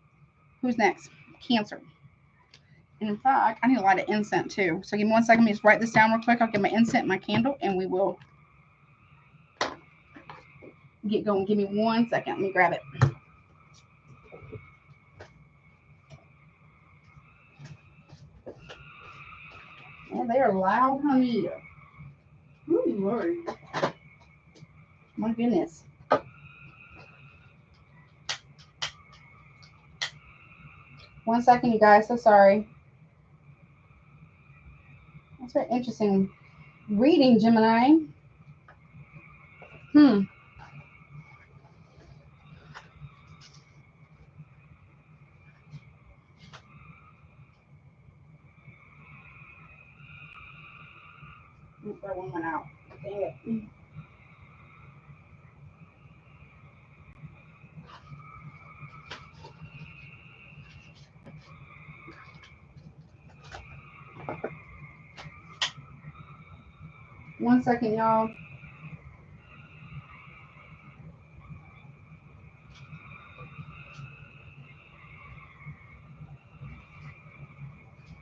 Who's next? Cancer. And in fact, I need to light an incense too. So give me 1 second. Let me just write this down real quick. I'll get my incense and my candle, and we will get going. Give me 1 second. Let me grab it. And they are loud, honey. Ooh, Lord. My goodness. One second, you guys. So sorry. That's very interesting reading, Gemini. That one went out. Dang it. One second, y'all.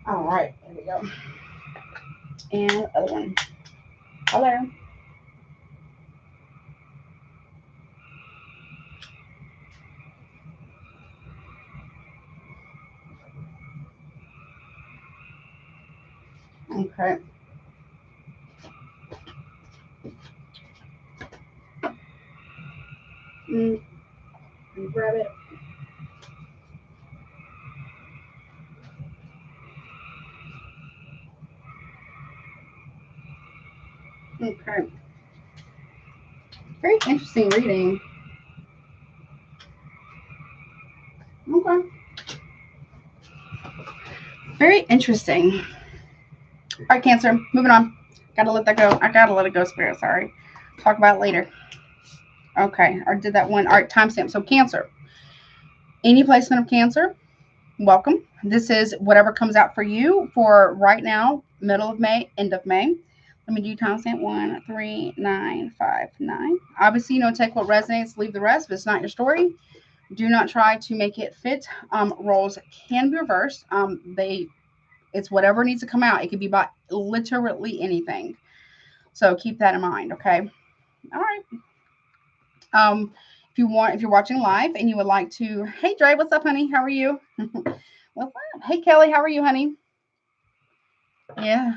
All right, there we go. And other one. Hello. Okay. Grab it. Okay. Very interesting reading. Okay. Interesting. All right, Cancer. Moving on. Gotta let that go. I gotta let it go, Spirit. Sorry. Talk about it later. Okay. I did that one. All right, timestamp. So Cancer. Any placement of Cancer, welcome. This is whatever comes out for you for right now, middle of May, end of May. Let me do timestamp 13959. Obviously, take what resonates, leave the rest. If it's not your story, do not try to make it fit. Roles can be reversed. It's whatever needs to come out. It could be by literally anything. So keep that in mind, okay? All right. If you're watching live and you would like to, hey Dre, what's up, honey? How are you? What's up? Hey Kelly, how are you, honey? Yeah.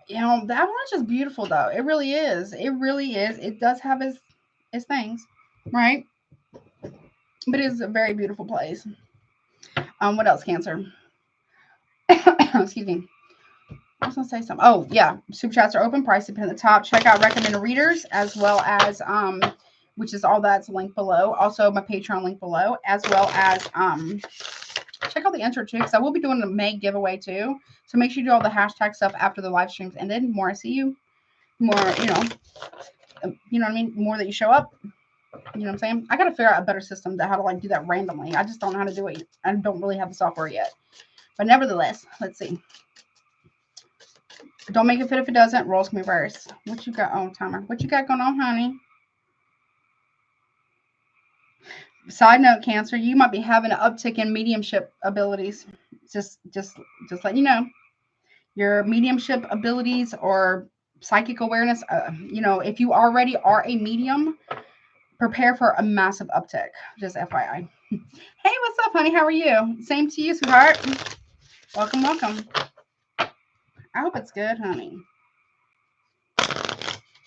The avalanche is beautiful though. It really is. It really is. It does have its things, right? But it's a very beautiful place. What else, Cancer? Excuse me. I was gonna say something. Oh yeah, super chats are open. Price dependent at the top. Check out recommended readers as well as which is all that's linked below. Also my Patreon link below, as well as check out the intro too, because I will be doing a May giveaway too. So make sure you do all the hashtag stuff after the live streams ended. More I see you, more you know what I mean. More that you show up. You know what I'm saying? I gotta figure out a better system to how to like do that randomly. I just don't know how to do it. I don't really have the software yet. But nevertheless, let's see. Don't make it fit if it doesn't. Roles can reverse. What you got on, timer? What you got going on, honey? Side note, Cancer, you might be having an uptick in mediumship abilities. Just letting you know. Your mediumship abilities or psychic awareness, if you already are a medium, prepare for a massive uptick. Just FYI. Hey, what's up, honey? How are you? Same to you, sweetheart. Welcome, welcome. I hope it's good, honey.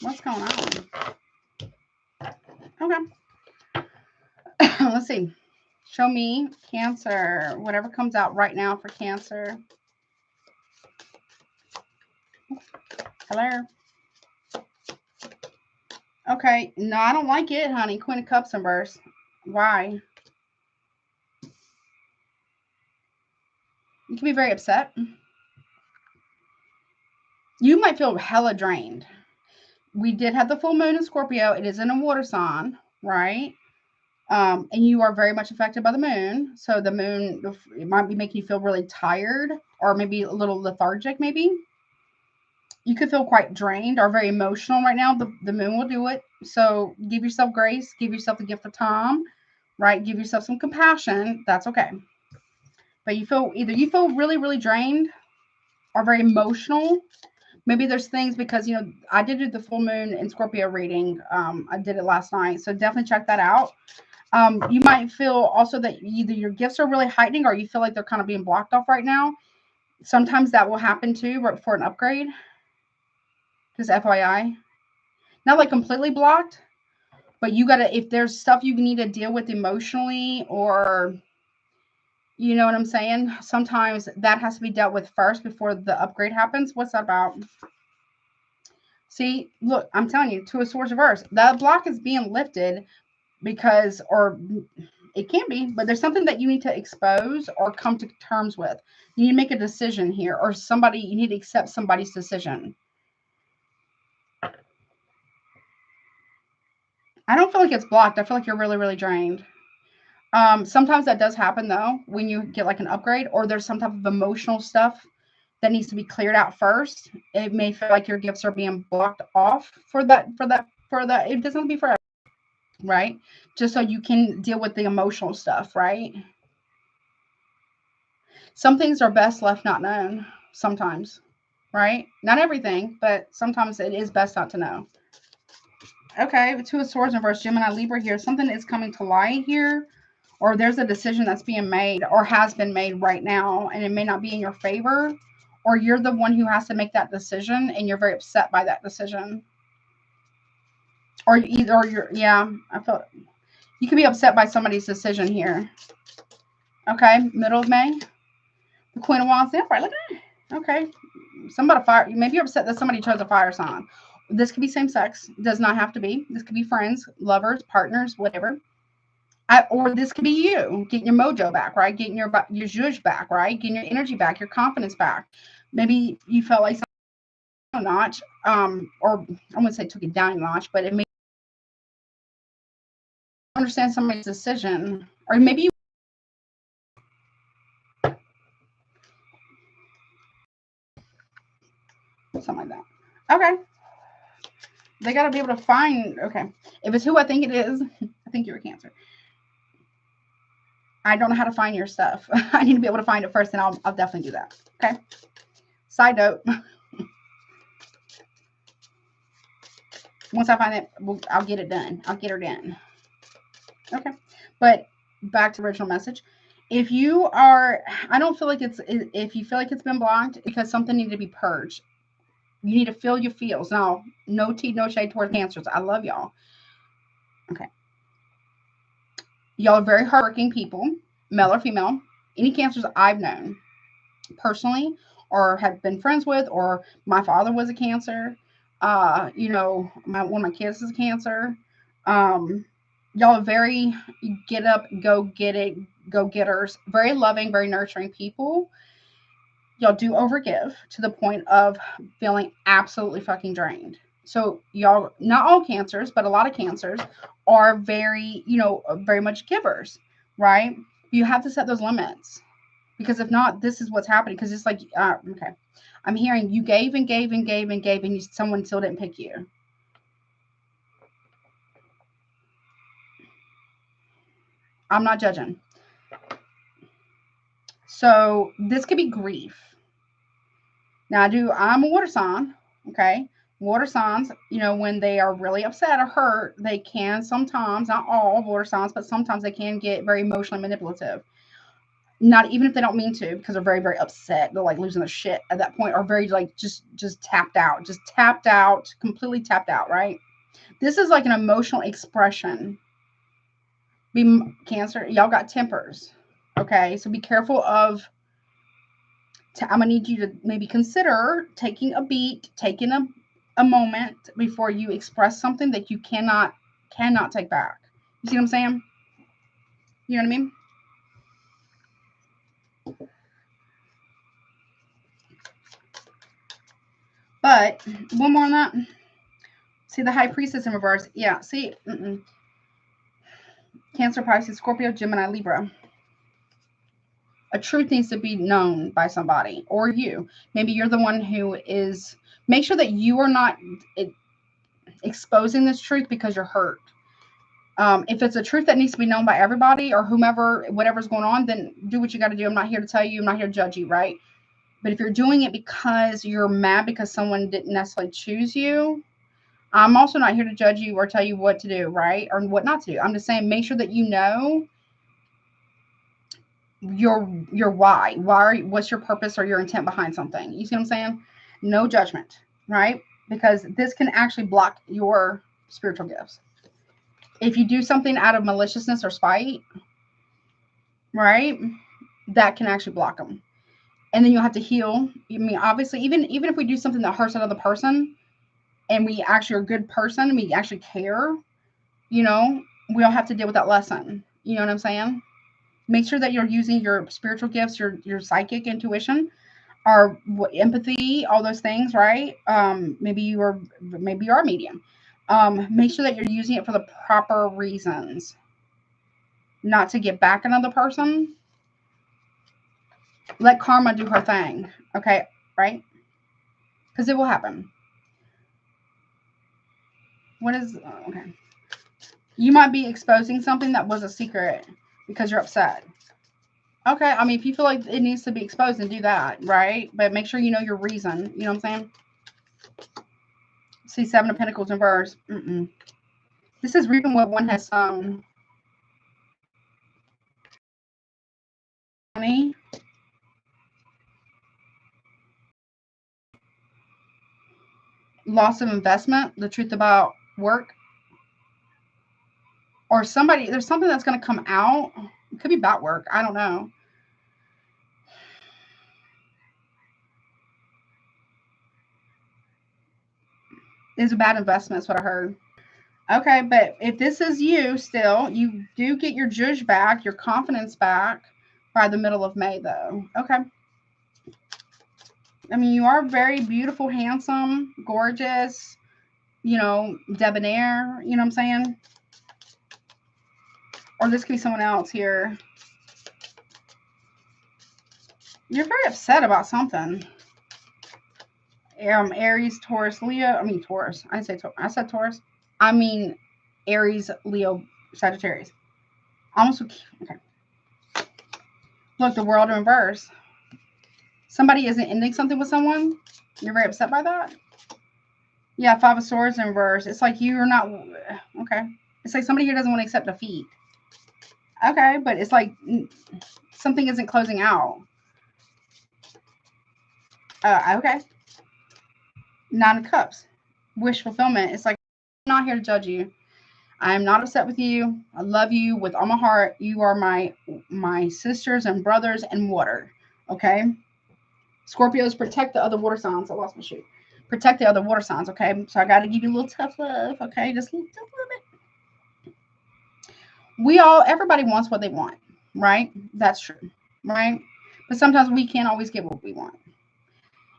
What's going on? Okay. Let's see. Show me Cancer. Whatever comes out right now for Cancer. Hello. Okay. No, I don't like it, honey. Queen of Cups in verse. Why? You can be very upset. You might feel hella drained. We did have the full moon in Scorpio. It is in a water sign, right? And you are very much affected by the moon. So the moon, it might be making you feel really tired or maybe a little lethargic, maybe. You could feel quite drained or very emotional right now. The moon will do it. So give yourself grace. Give yourself the gift of time, right? Give yourself some compassion. That's okay. But you feel really, really drained or very emotional. Maybe there's things because, I did do the full moon in Scorpio reading. I did it last night. So definitely check that out. You might feel also that either your gifts are really heightening or you feel like they're kind of being blocked off right now. Sometimes that will happen too, right before an upgrade. Just FYI. Not like completely blocked, but you gotta, if there's stuff you need to deal with emotionally or, you know what I'm saying? Sometimes that has to be dealt with first before the upgrade happens. What's that about? See, look, I'm telling you, Two of Swords reverse. That block is being lifted because, or it can be, but there's something that you need to expose or come to terms with. You need to make a decision here, or you need to accept somebody's decision. I don't feel like it's blocked. I feel like you're really, really drained. Sometimes that does happen though, when you get like an upgrade or there's some type of emotional stuff that needs to be cleared out first. It may feel like your gifts are being blocked off for that. It doesn't be forever, right? Just so you can deal with the emotional stuff, right? Some things are best left not known sometimes, right? Not everything, but sometimes it is best not to know. Okay, Two of Swords in reverse, Gemini, Libra here. Something is coming to light here, or there's a decision that's being made or has been made right now, and it may not be in your favor, or you're the one who has to make that decision, and you're very upset by that decision. Or I feel you can be upset by somebody's decision here. Okay, middle of May. The Queen of Wands, right? Look at that. Okay, maybe you're upset that somebody chose a fire sign. This could be same sex. It does not have to be. This could be friends, lovers, partners, whatever. Or this could be you getting your mojo back, right? Getting your zhuzh back, right? Getting your energy back, your confidence back. Maybe you felt like a notch, or I wouldn't say took it down a notch, but it made you understand somebody's decision, or maybe you something like that. Okay, they got to be able to find. Okay, if it's who I think it is, I think you're a Cancer. I don't know how to find your stuff. I need to be able to find it first, and I'll definitely do that. Okay. Side note. Once I find it, I'll get it done. I'll get her done. Okay. But back to original message. If you are, I don't feel like if you feel like it's been blocked because something needed to be purged, you need to feel your feels. Now, no tea, no shade towards Cancers. I love y'all. Okay. Y'all are very hardworking people, male or female. Any Cancers I've known personally or have been friends with, or my father was a Cancer. You know, one of my kids is a Cancer. Y'all are very get up, go get it, go getters, very loving, very nurturing people. Y'all do overgive to the point of feeling absolutely fucking drained. So y'all, not all Cancers, but a lot of Cancers are very, you know, very much givers, right? You have to set those limits, because if not, this is what's happening. Because it's like, okay, I'm hearing you gave and gave and gave and gave, and someone still didn't pick you. I'm not judging. So this could be grief. Now, I'm a water sign, okay? Water signs, you know, when they are really upset or hurt, they can sometimes, not all water signs, but sometimes they can get very emotionally manipulative. Not even if they don't mean to, because they're very, very upset. They're like losing their shit at that point, or very like just tapped out, completely tapped out, right? This is like an emotional expression. Be Cancer, y'all got tempers, okay? So be careful of. I'm gonna need you to maybe consider taking a beat, taking a moment before you express something that you cannot take back. You see what I'm saying? You know what I mean? But one more on that. See the High Priestess in reverse. Yeah. See, Cancer, Pisces, Scorpio, Gemini, Libra. A truth needs to be known by somebody, or you. Maybe you're the one who is. Make sure that you are not exposing this truth because you're hurt. If it's a truth that needs to be known by everybody or whomever, whatever's going on, then do what you got to do. I'm not here to tell you. I'm not here to judge you, right? But if you're doing it because you're mad because someone didn't necessarily choose you, I'm also not here to judge you or tell you what to do, right? Or what not to do. I'm just saying, make sure that you know your why. What's your purpose or your intent behind something? You see what I'm saying? No judgment, right? Because this can actually block your spiritual gifts. If you do something out of maliciousness or spite, right, that can actually block them. And then you'll have to heal. I mean, obviously, even if we do something that hurts another person and we actually are a good person and we actually care, you know, we all have to deal with that lesson. You know what I'm saying? Make sure that you're using your spiritual gifts, your psychic intuition, or empathy, all those things, right? Maybe you are a medium. Make sure that you're using it for the proper reasons, not to get back another person. Let karma do her thing, okay? Right? Because it will happen. What is okay? You might be exposing something that was a secret because you're upset. Okay, I mean, if you feel like it needs to be exposed, then do that, right? But make sure you know your reason. You know what I'm saying? See, Seven of Pentacles in reverse. This is reaping what one has sown. Money. Loss of investment. The truth about work. Or somebody, there's something that's going to come out. It could be about work. I don't know. It's a bad investment, is what I heard. Okay, but if this is you still, you do get your zhuzh back, your confidence back by the middle of May, though. Okay. I mean, you are very beautiful, handsome, gorgeous, you know, debonair, you know what I'm saying? Or this could be someone else here. You're very upset about something. Aries, Taurus, Leo. I mean, Taurus. I said Taurus. I mean, Aries, Leo, Sagittarius. Almost okay. Look, the world in reverse. Somebody isn't ending something with someone. You're very upset by that. Yeah, Five of Swords in reverse. It's like you're not okay. It's like somebody here doesn't want to accept defeat. Okay, but it's like something isn't closing out. Okay. Nine of Cups. Wish fulfillment. It's like, I'm not here to judge you. I am not upset with you. I love you with all my heart. You are my sisters and brothers and water. Okay? Scorpios, protect the other water signs. I lost my shoe. Protect the other water signs, okay? So I got to give you a little tough love, okay? Just a little bit. Everybody wants what they want, right? That's true, right? But sometimes we can't always get what we want.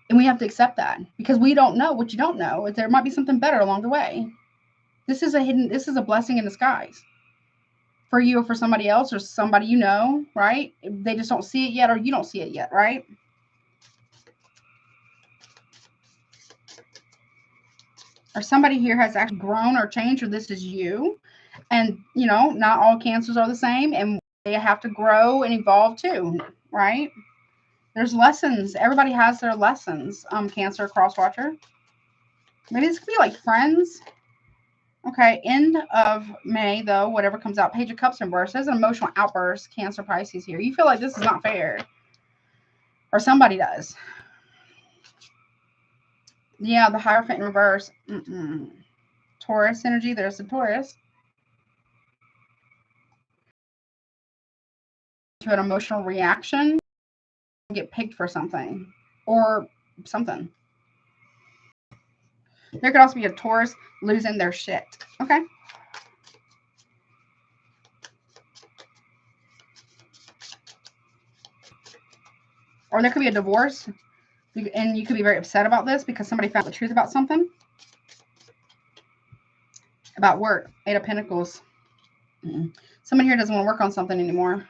And we have to accept that because we don't know what you don't know. There might be something better along the way. This is a blessing in disguise for you or for somebody else or somebody you know, right? They just don't see it yet or you don't see it yet, right? Or somebody here has actually grown or changed, or this is you. And, you know, not all cancers are the same, and they have to grow and evolve too, right? There's lessons. Everybody has their lessons. Cancer crosswatcher. Maybe this could be like friends. Okay, end of May, though, whatever comes out. Page of Cups in reverse. There's an emotional outburst, Cancer, Pisces here. You feel like this is not fair. Or somebody does. Yeah, the Hierophant in reverse. Taurus energy. There's the Taurus. To an emotional reaction. Get picked for something. Or something. There could also be a Taurus losing their shit. Okay. Or there could be a divorce. And you could be very upset about this because somebody found the truth about something. About work. Eight of Pentacles. Somebody here doesn't want to work on something anymore.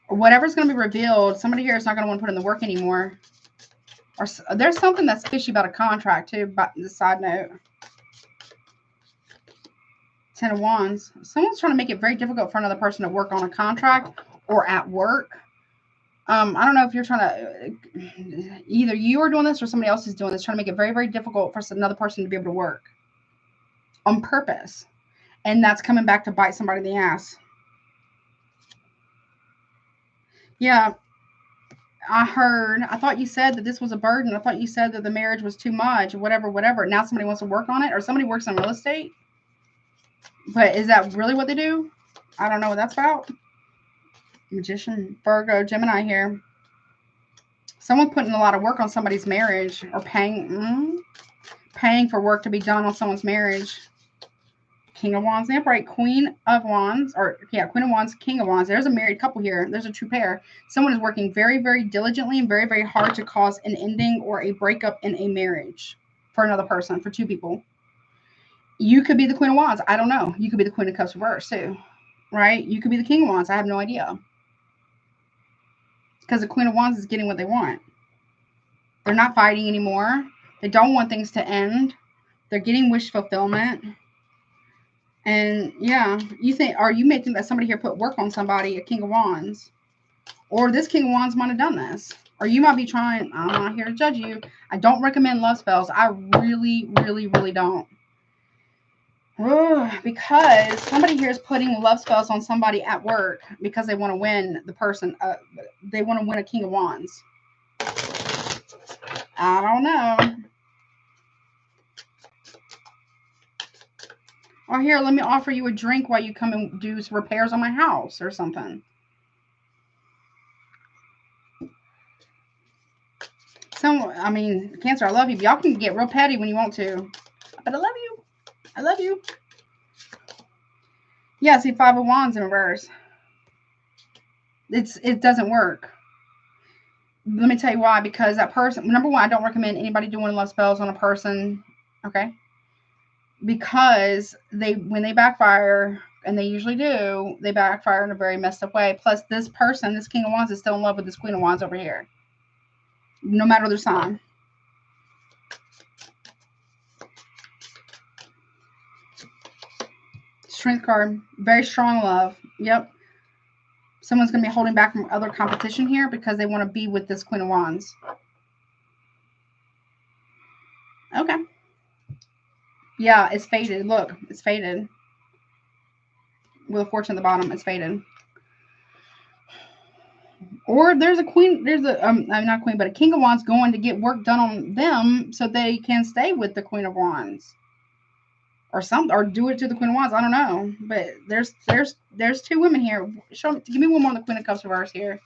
Or whatever's going to be revealed, somebody here is not going to want to put in the work anymore. Or there's something that's fishy about a contract too, but the side note. Ten of Wands. Someone's trying to make it very difficult for another person to work on a contract or at work. I don't know if you're trying to, either you are doing this or somebody else is doing this, trying to make it very, very difficult for another person to be able to work on purpose. And that's coming back to bite somebody in the ass. Yeah. I thought you said that this was a burden. I thought you said that the marriage was too much, whatever. Now somebody wants to work on it, or somebody works in real estate. But is that really what they do? I don't know what that's about. Magician, Virgo, Gemini here. Someone putting a lot of work on somebody's marriage or paying for work to be done on someone's marriage. King of Wands, the Upright, Queen of Wands, Queen of Wands, King of Wands. There's a married couple here. There's a true pair. Someone is working very, very diligently and very, very hard to cause an ending or a breakup in a marriage for another person, for two people. You could be the Queen of Wands. I don't know. You could be the Queen of Cups reverse too, right? You could be the King of Wands. I have no idea. Because the Queen of Wands is getting what they want. They're not fighting anymore. They don't want things to end. They're getting wish fulfillment. And yeah, you may think that somebody here put work on somebody, a King of Wands. Or this King of Wands might have done this. Or you might be trying, I'm not here to judge you. I don't recommend love spells. I really, really, really don't. Because somebody here is putting love spells on somebody at work because they want to win the person. They want to win a King of Wands. I don't know. Or here, let me offer you a drink while you come and do some repairs on my house or something. I mean, Cancer, I love you. Y'all can get real petty when you want to. But I love you. I love you. Yeah, see, 5 of Wands in reverse. It doesn't work. Let me tell you why. Because that person, number one, I don't recommend anybody doing love spells on a person. Okay. Because when they backfire, and they usually do, they backfire in a very messed up way. Plus, this person, this King of Wands, is still in love with this Queen of Wands over here. No matter their sign. Strength card. Very strong love. Yep. Someone's going to be holding back from other competition here because they want to be with this Queen of Wands. Okay. Yeah, it's faded. Look, it's faded. Wheel of Fortune at the bottom. It's faded. Or there's a queen, there's a, not queen, but a King of Wands going to get work done on them so they can stay with the Queen of Wands. Or do it to the Queen of Wands. I don't know. But there's 2 women here. Show me, give me one more on the Queen of Cups reverse here.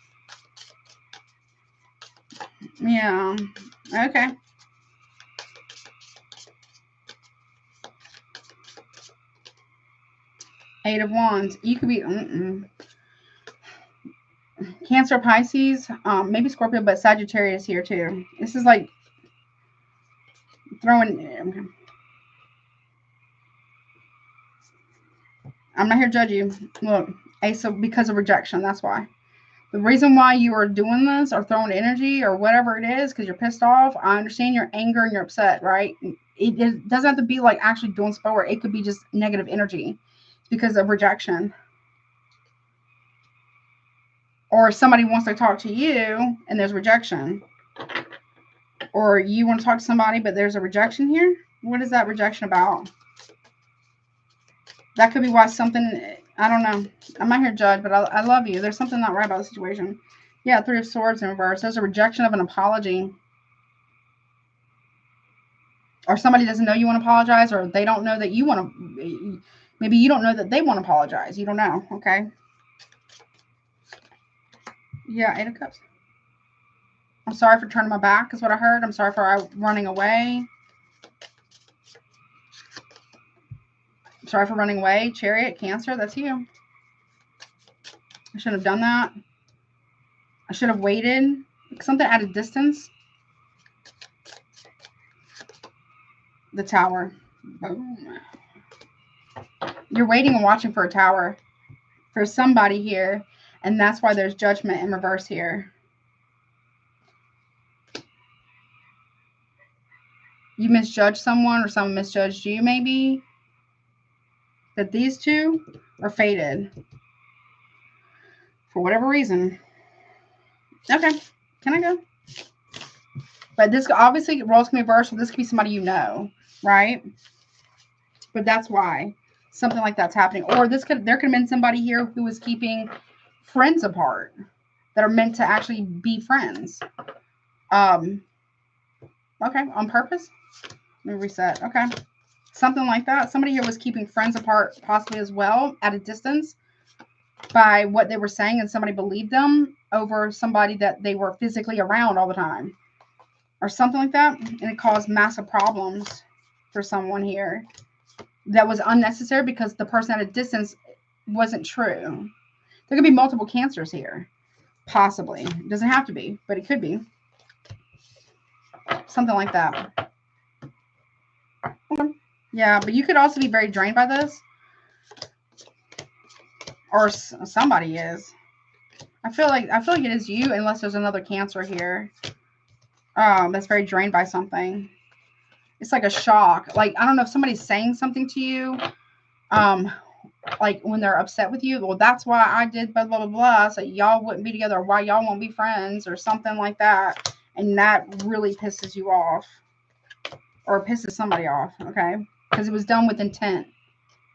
Yeah. Okay. Eight of Wands. You could be Cancer, Pisces, maybe Scorpio, but Sagittarius here too. This is like throwing. I'm not here to judge you. Look, Ace of, because of rejection. That's why. The reason why you are doing this or throwing energy or whatever it is, because you're pissed off. I understand your anger and you're upset, right? It doesn't have to be like actually doing spell work. It could be just negative energy because of rejection. Or somebody wants to talk to you and there's rejection. Or you want to talk to somebody, but there's a rejection here. What is that rejection about? That could be why something, I don't know. I'm not here to judge, but I love you. There's something not right about the situation. Yeah, 3 of Swords in reverse. There's a rejection of an apology. Or somebody doesn't know you want to apologize, or they don't know that you want to, maybe you don't know that they want to apologize. You don't know, okay? Yeah, 8 of Cups. I'm sorry for turning my back, is what I heard. I'm sorry for running away. I'm sorry for running away. Chariot, Cancer, that's you. I shouldn't have done that. I should have waited. Something at a distance. The Tower. Boom. You're waiting and watching for a tower. For somebody here. And that's why there's judgment in reverse here. You misjudged someone or someone misjudged you maybe. That these 2 are fated. For whatever reason. Okay. Can I go? But this obviously roles can be reversed. So this could be somebody you know. Right? But that's why something like that's happening. Or there could have been somebody here who was keeping friends apart. That are meant to actually be friends. Okay. On purpose? Let me reset. Okay. Something like that. Somebody here was keeping friends apart possibly as well at a distance by what they were saying, and somebody believed them over somebody that they were physically around all the time or something like that. And it caused massive problems for someone here that was unnecessary because the person at a distance wasn't true. There could be multiple Cancers here. Possibly. It doesn't have to be, but it could be. Something like that. Okay. Yeah, but you could also be very drained by this. Or somebody is. I feel like it is you, unless there's another Cancer here. That's very drained by something. It's like a shock. Like, I don't know if somebody's saying something to you. Like when they're upset with you. Well, that's why I did blah, blah, blah, blah. So y'all wouldn't be together, or why y'all won't be friends, or something like that. And that really pisses you off. Or pisses somebody off, okay? Because it was done with intent.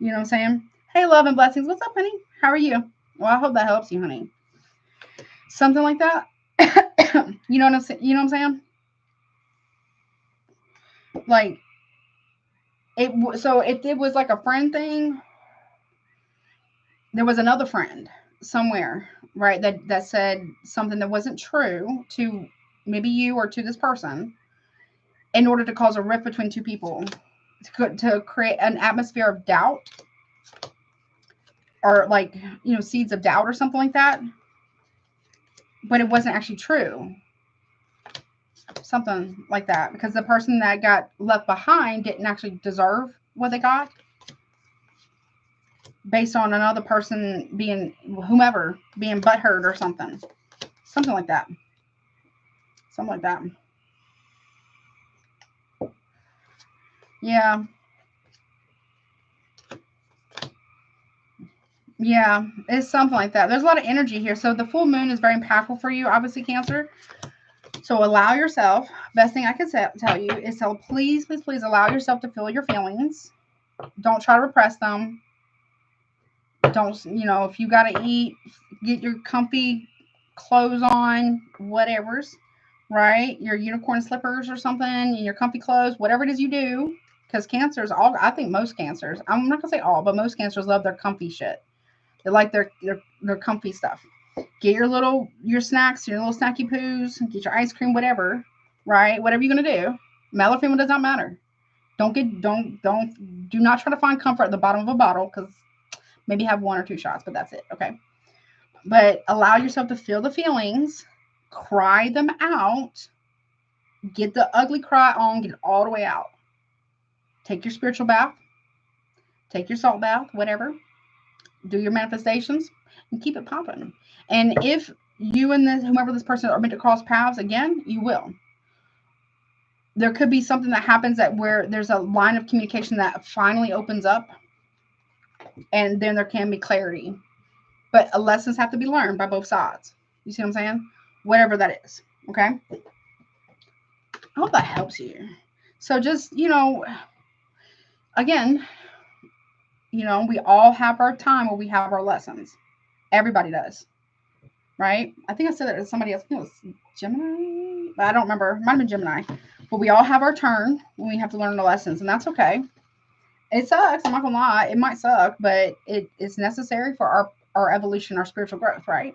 You know what I'm saying? Hey, love and blessings. What's up, honey? How are you? Well, I hope that helps you, honey. Something like that. You know what I'm saying? Like, so if it was like a friend thing, there was another friend somewhere, right, that said something that wasn't true to maybe you or to this person in order to cause a rift between 2 people. to create an atmosphere of doubt, or like, you know, seeds of doubt or something like that. But it wasn't actually true. Something like that, because the person that got left behind didn't actually deserve what they got, based on another person being, whomever, being butthurt or something. Something like that. Something like that. Yeah. Yeah, it's something like that. There's a lot of energy here. So the full moon is very impactful for you, obviously, Cancer. So allow yourself, best thing I can tell you is to please, please, please allow yourself to feel your feelings. Don't try to repress them. Don't, you know, if you got to eat, get your comfy clothes on, whatever's, right? Your unicorn slippers or something, and your comfy clothes, whatever it is you do. Because cancers, I think most cancers, I'm not going to say all, but most cancers love their comfy shit. They like their comfy stuff. Get your snacks, your little snacky poos, get your ice cream, whatever, right? Whatever you're gonna do. Male or female does not matter. Do not try to find comfort at the bottom of a bottle, because maybe have 1 or 2 shots, but that's it. Okay. But allow yourself to feel the feelings, cry them out, get the ugly cry on, get it all the way out. Take your spiritual bath, take your salt bath, whatever. Do your manifestations and keep it popping. And if you and whomever this person are meant to cross paths again, you will. There could be something that happens where there's a line of communication that finally opens up, and then there can be clarity. But lessons have to be learned by both sides. You see what I'm saying? Whatever that is. Okay? I hope that helps you. So just, you know, again, you know, we all have our time where we have our lessons. Everybody does. Right? I think I said that to somebody else. I think it was Gemini, but I don't remember. It might have been Gemini. But we all have our turn when we have to learn the lessons, and that's okay. It sucks. I'm not gonna lie. It might suck, but it is necessary for our evolution, our spiritual growth, right?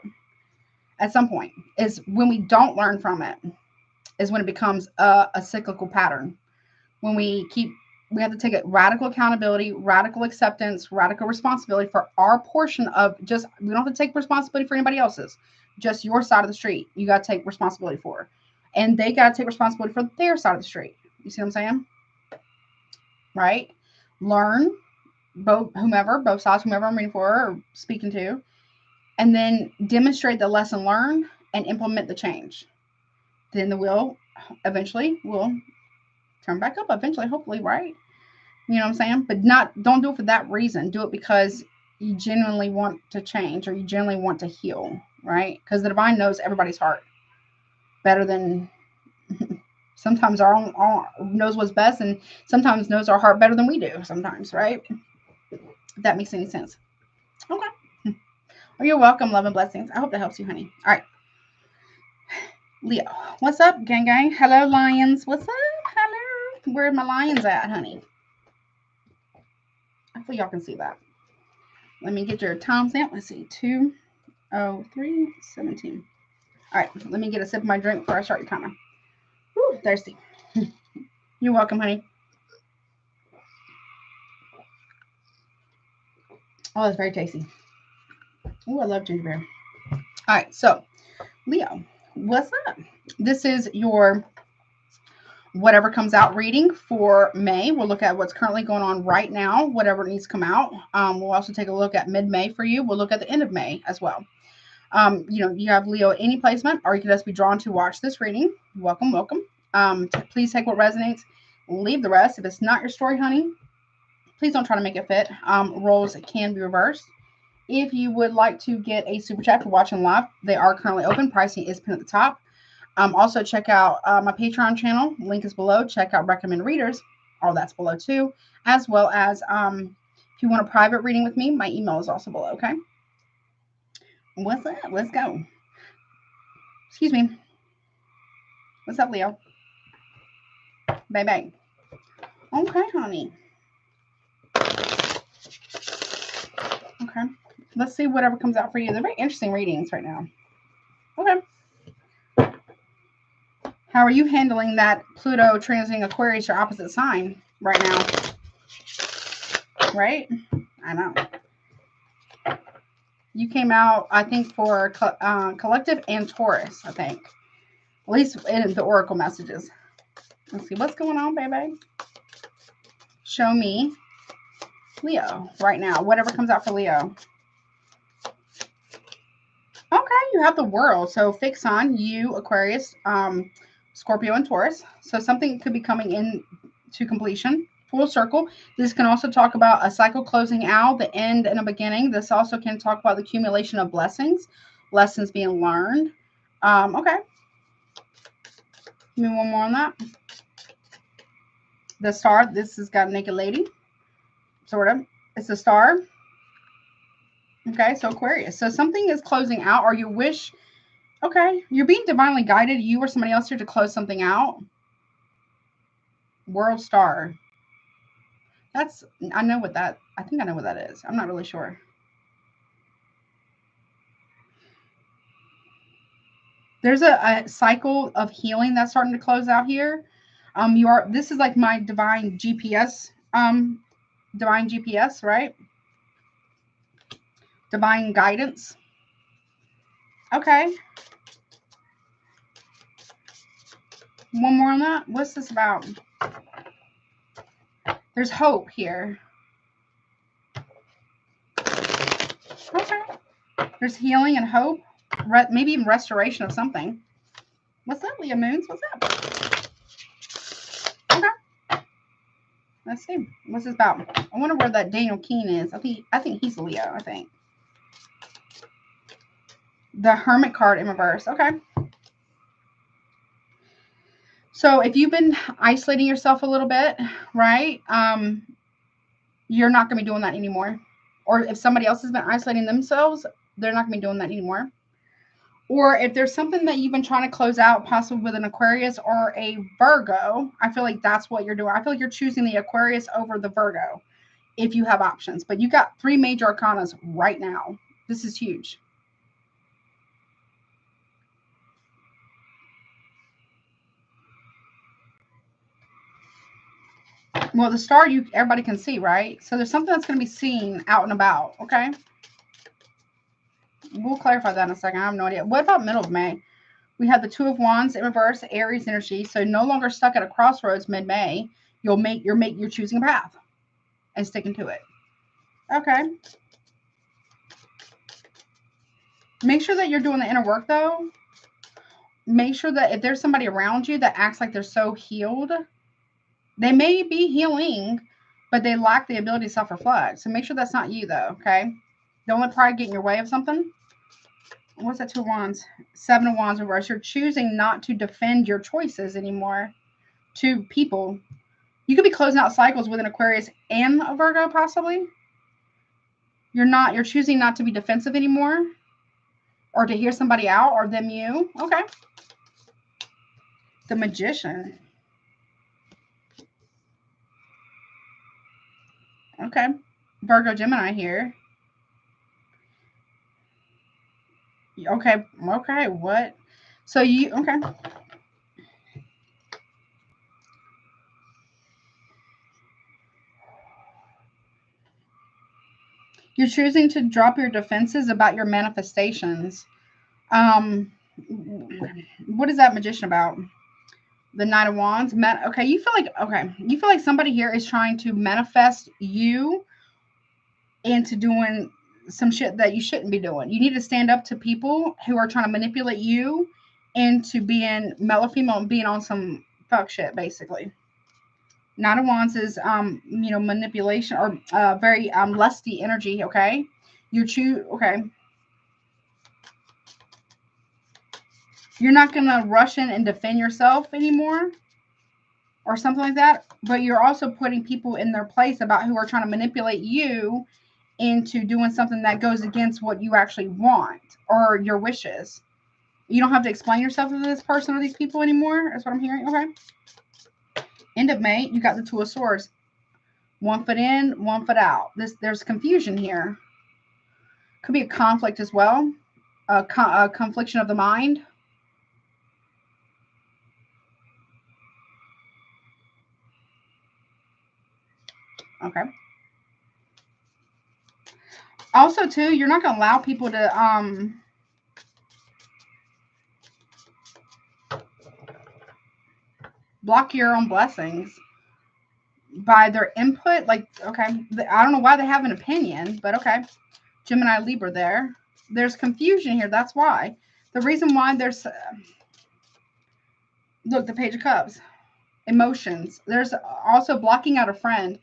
At some point, is when we don't learn from it, is when it becomes a cyclical pattern. When we have to take a radical accountability, radical acceptance, radical responsibility for our portion of just, we don't have to take responsibility for anybody else's, just your side of the street. You got to take responsibility for. And they got to take responsibility for their side of the street. You see what I'm saying? Right? Learn both sides, whomever I'm reading for or speaking to, and then demonstrate the lesson learned and implement the change. Then the wheel eventually will turn back up eventually, hopefully, right? You know what I'm saying? But don't do it for that reason. Do it because you genuinely want to change, or you genuinely want to heal, right? Because the divine knows everybody's heart better than sometimes our own knows what's best, and sometimes knows our heart better than we do sometimes, right? If that makes any sense. Okay. Well, you're welcome. Love and blessings. I hope that helps you, honey. All right. Leo, what's up, gang gang? Hello, lions. What's up? Hello. Where are my lions at, honey? Hopefully y'all can see that. Let me get your timestamp. Let's see. 2:03:17. All right. Let me get a sip of my drink before I start your timer. Woo, thirsty. You're welcome, honey. Oh, that's very tasty. Oh, I love ginger beer. All right. So, Leo, what's up? This is your whatever comes out reading for May. We'll look at what's currently going on right now, whatever needs to come out. We'll also take a look at mid-May for you. We'll look at the end of May as well. You know, you have Leo at any placement, or you can just be drawn to watch this reading. Welcome, welcome. Please take what resonates, leave the rest. If it's not your story, honey, please don't try to make it fit. Roles can be reversed. If you would like to get a super chat for watching live, they are currently open. Pricing is pinned at the top. Also, check out my Patreon channel. Link is below. Check out Recommend Readers. All that's below too. As well as if you want a private reading with me, my email is also below, okay? What's up? Let's go. Excuse me. What's up, Leo? Bye-bye. Okay, honey. Okay. Let's see whatever comes out for you. They're very interesting readings right now. Okay. How are you handling that Pluto transiting Aquarius, your opposite sign, right now? right? I know. You came out, I think, for collective and Taurus, I think. At least in the oracle messages. Let's see what's going on, baby. Show me Leo right now. Whatever comes out for Leo. Okay, you have the world. So fixed sign, you, Aquarius, Scorpio, and Taurus. So something could be coming in to completion. Full circle. This can also talk about a cycle closing out, the end and a beginning. This also can talk about the accumulation of blessings, lessons being learned. Okay. Give me one more on that. The star. This has got a naked lady. Sort of. It's a star. Okay, so Aquarius. So something is closing out, or you wish. Okay, you're being divinely guided. You or somebody else here to close something out. World star. That's, I know what that, I think I know what that is. I'm not really sure. There's a cycle of healing that's starting to close out here. This is like my divine GPS, right? Divine guidance. Okay. One more on that. What's this about? There's hope here. Okay. There's healing and hope. Maybe even restoration of something. What's that, Leo Moons? What's that? Okay. Let's see. What's this about? I wonder where that Daniel Keene is. I think he's a Leo, I think. The Hermit card in reverse. Okay. So if you've been isolating yourself a little bit, right? You're not going to be doing that anymore. Or if somebody else has been isolating themselves, they're not going to be doing that anymore. Or if there's something that you've been trying to close out, possibly with an Aquarius or a Virgo, I feel like that's what you're doing. I feel like you're choosing the Aquarius over the Virgo if you have options. But you got 3 major arcanas right now. This is huge. Well, the star, everybody can see, right? So there's something that's going to be seen out and about, okay? We'll clarify that in a second. I have no idea. What about middle of May? We have the 2 of Wands in reverse, Aries energy. So no longer stuck at a crossroads mid-May. You're choosing a path and sticking to it. Okay. Make sure that you're doing the inner work, though. Make sure that if there's somebody around you that acts like they're so healed, they may be healing, but they lack the ability to self-reflect. So make sure that's not you, though, okay? Don't let pride get in your way of something. What's that 2 of Wands? 7 of Wands reverse. You're choosing not to defend your choices anymore to people. You could be closing out cycles with an Aquarius and a Virgo, possibly. You're choosing not to be defensive anymore, or to hear somebody out, or them you. Okay. The Magician. Okay. Virgo, Gemini here. Okay. Okay. What? So okay. You're choosing to drop your defenses about your manifestations. What is that Magician about? The Knight of Wands. Okay, you feel like somebody here is trying to manifest you into doing some shit that you shouldn't be doing. You need to stand up to people who are trying to manipulate you into being mellow female and being on some fuck shit, basically. Knight of Wands is manipulation, or very lusty energy. Okay, okay. You're not gonna rush in and defend yourself anymore, or something like that. But you're also putting people in their place about who are trying to manipulate you into doing something that goes against what you actually want or your wishes. You don't have to explain yourself to this person or these people anymore. That's what I'm hearing. Okay. End of May, you got the 2 of Swords. 1 foot in, 1 foot out. There's confusion here. Could be a conflict as well. A confliction of the mind. Okay. Also, too, you're not going to allow people to block your own blessings by their input. Like, okay, I don't know why they have an opinion, but okay. Gemini, Libra there. There's confusion here. That's why. The reason why there's... look, the Page of Cups. Emotions. There's also blocking out a friend.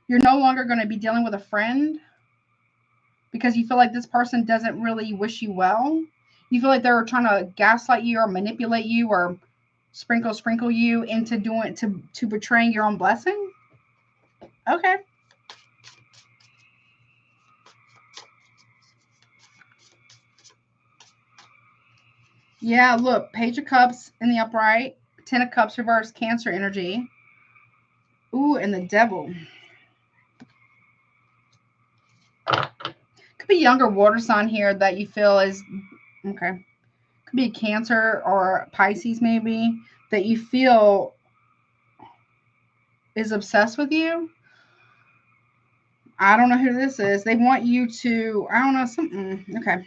You're no longer going to be dealing with a friend because you feel like this person doesn't really wish you well. You feel like they're trying to gaslight you or manipulate you or sprinkle you into doing to betraying your own blessing. Okay. Yeah, look, Page of Cups in the upright, 10 of Cups reverse, Cancer energy. Ooh, and the Devil. Could be younger water sign here that you feel is, okay, could be a Cancer or Pisces maybe, that you feel is obsessed with you. I don't know who this is. They want you to, I don't know, something. Okay.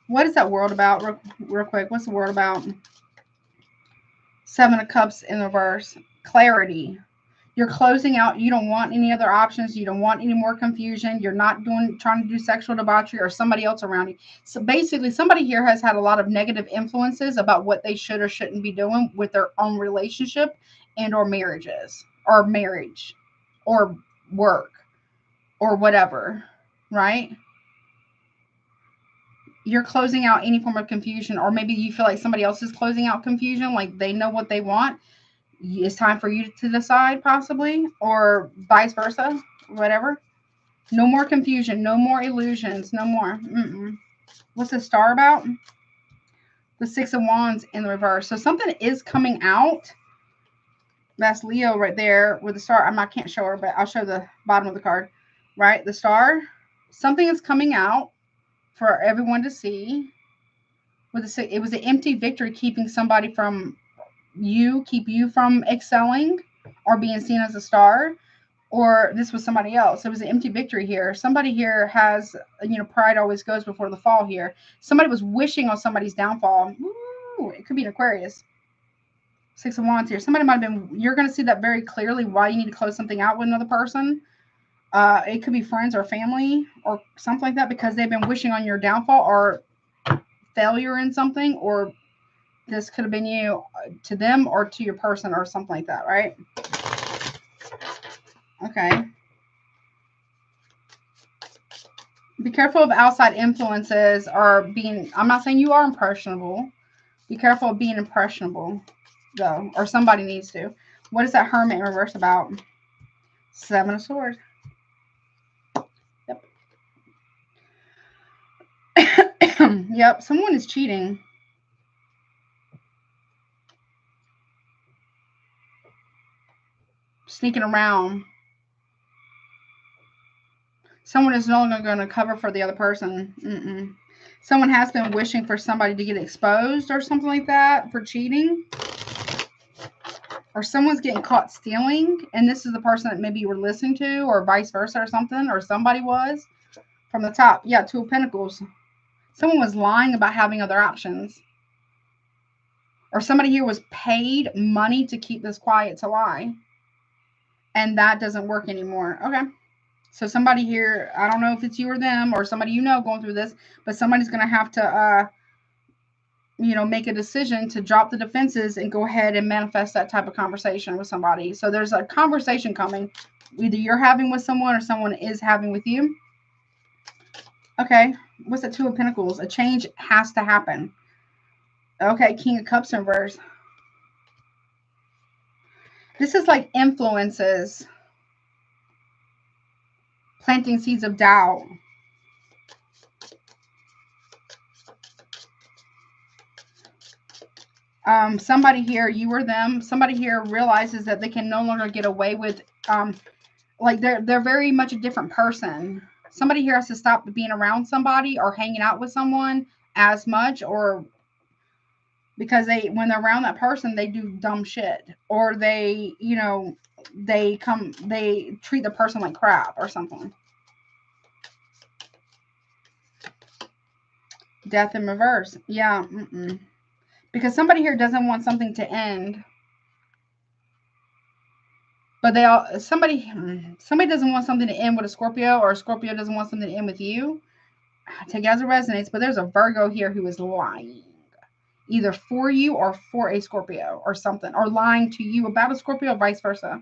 What is that world about? Real quick. What's the world about? 7 of Cups in reverse. Clarity. You're closing out. You don't want any other options. You don't want any more confusion. You're not trying to do sexual debauchery or somebody else around you. So basically, somebody here has had a lot of negative influences about what they should or shouldn't be doing with their own relationship and or marriages or marriage or work or whatever, right? You're closing out any form of confusion, or maybe you feel like somebody else is closing out confusion, like they know what they want. It's time for you to decide, possibly, or vice versa, whatever. No more confusion, no more illusions, no more. What's the Star about? The 6 of Wands in the reverse. So something is coming out. That's Leo right there with the Star. I can't show her, but I'll show the bottom of the card. Right, the Star. Something is coming out for everyone to see. It was an empty victory, keeping somebody from keep you from excelling or being seen as a star, or this was somebody else. It was an empty victory here. Somebody here has, pride always goes before the fall here. Somebody was wishing on somebody's downfall. Ooh, it could be an Aquarius. 6 of Wands here. Somebody might have been, you're going to see that very clearly why you need to close something out with another person. It could be friends or family or something like that, because they've been wishing on your downfall or failure in something, or this could have been you to them or to your person or something like that, right? Okay. Be careful of outside influences or being, I'm not saying you are impressionable. Be careful of being impressionable, though, or somebody needs to. What is that Hermit in reverse about? 7 of Swords. Yep. Yep, someone is cheating. Sneaking around. Someone is no longer going to cover for the other person. Someone has been wishing for somebody to get exposed or something like that for cheating. Or someone's getting caught stealing, and this is the person that maybe you were listening to, or vice versa or something, or somebody was. From the top, yeah, 2 of Pentacles. Someone was lying about having other options. Or somebody here was paid money to keep this quiet, to lie. And that doesn't work anymore. Okay. So somebody here, I don't know if it's you or them or somebody going through this, but somebody's going to have to, make a decision to drop the defenses and go ahead and manifest that type of conversation with somebody. So there's a conversation coming. Either you're having with someone or someone is having with you. Okay. What's the 2 of Pentacles? A change has to happen. Okay. King of Cups in reverse. This is like influences. Planting seeds of doubt. Somebody here, you or them, somebody here realizes that they can no longer get away with, like they're very much a different person. Somebody here has to stop being around somebody or hanging out with someone as much, or because when they're around that person, they do dumb shit, or they treat the person like crap or something. Death in reverse. Yeah. Because somebody here doesn't want something to end. But somebody doesn't want something to end with a Scorpio, or a Scorpio doesn't want something to end with you. Take it as it resonates. But there's a Virgo here who is lying, either for you or for a Scorpio or something, or lying to you about a Scorpio, or vice versa.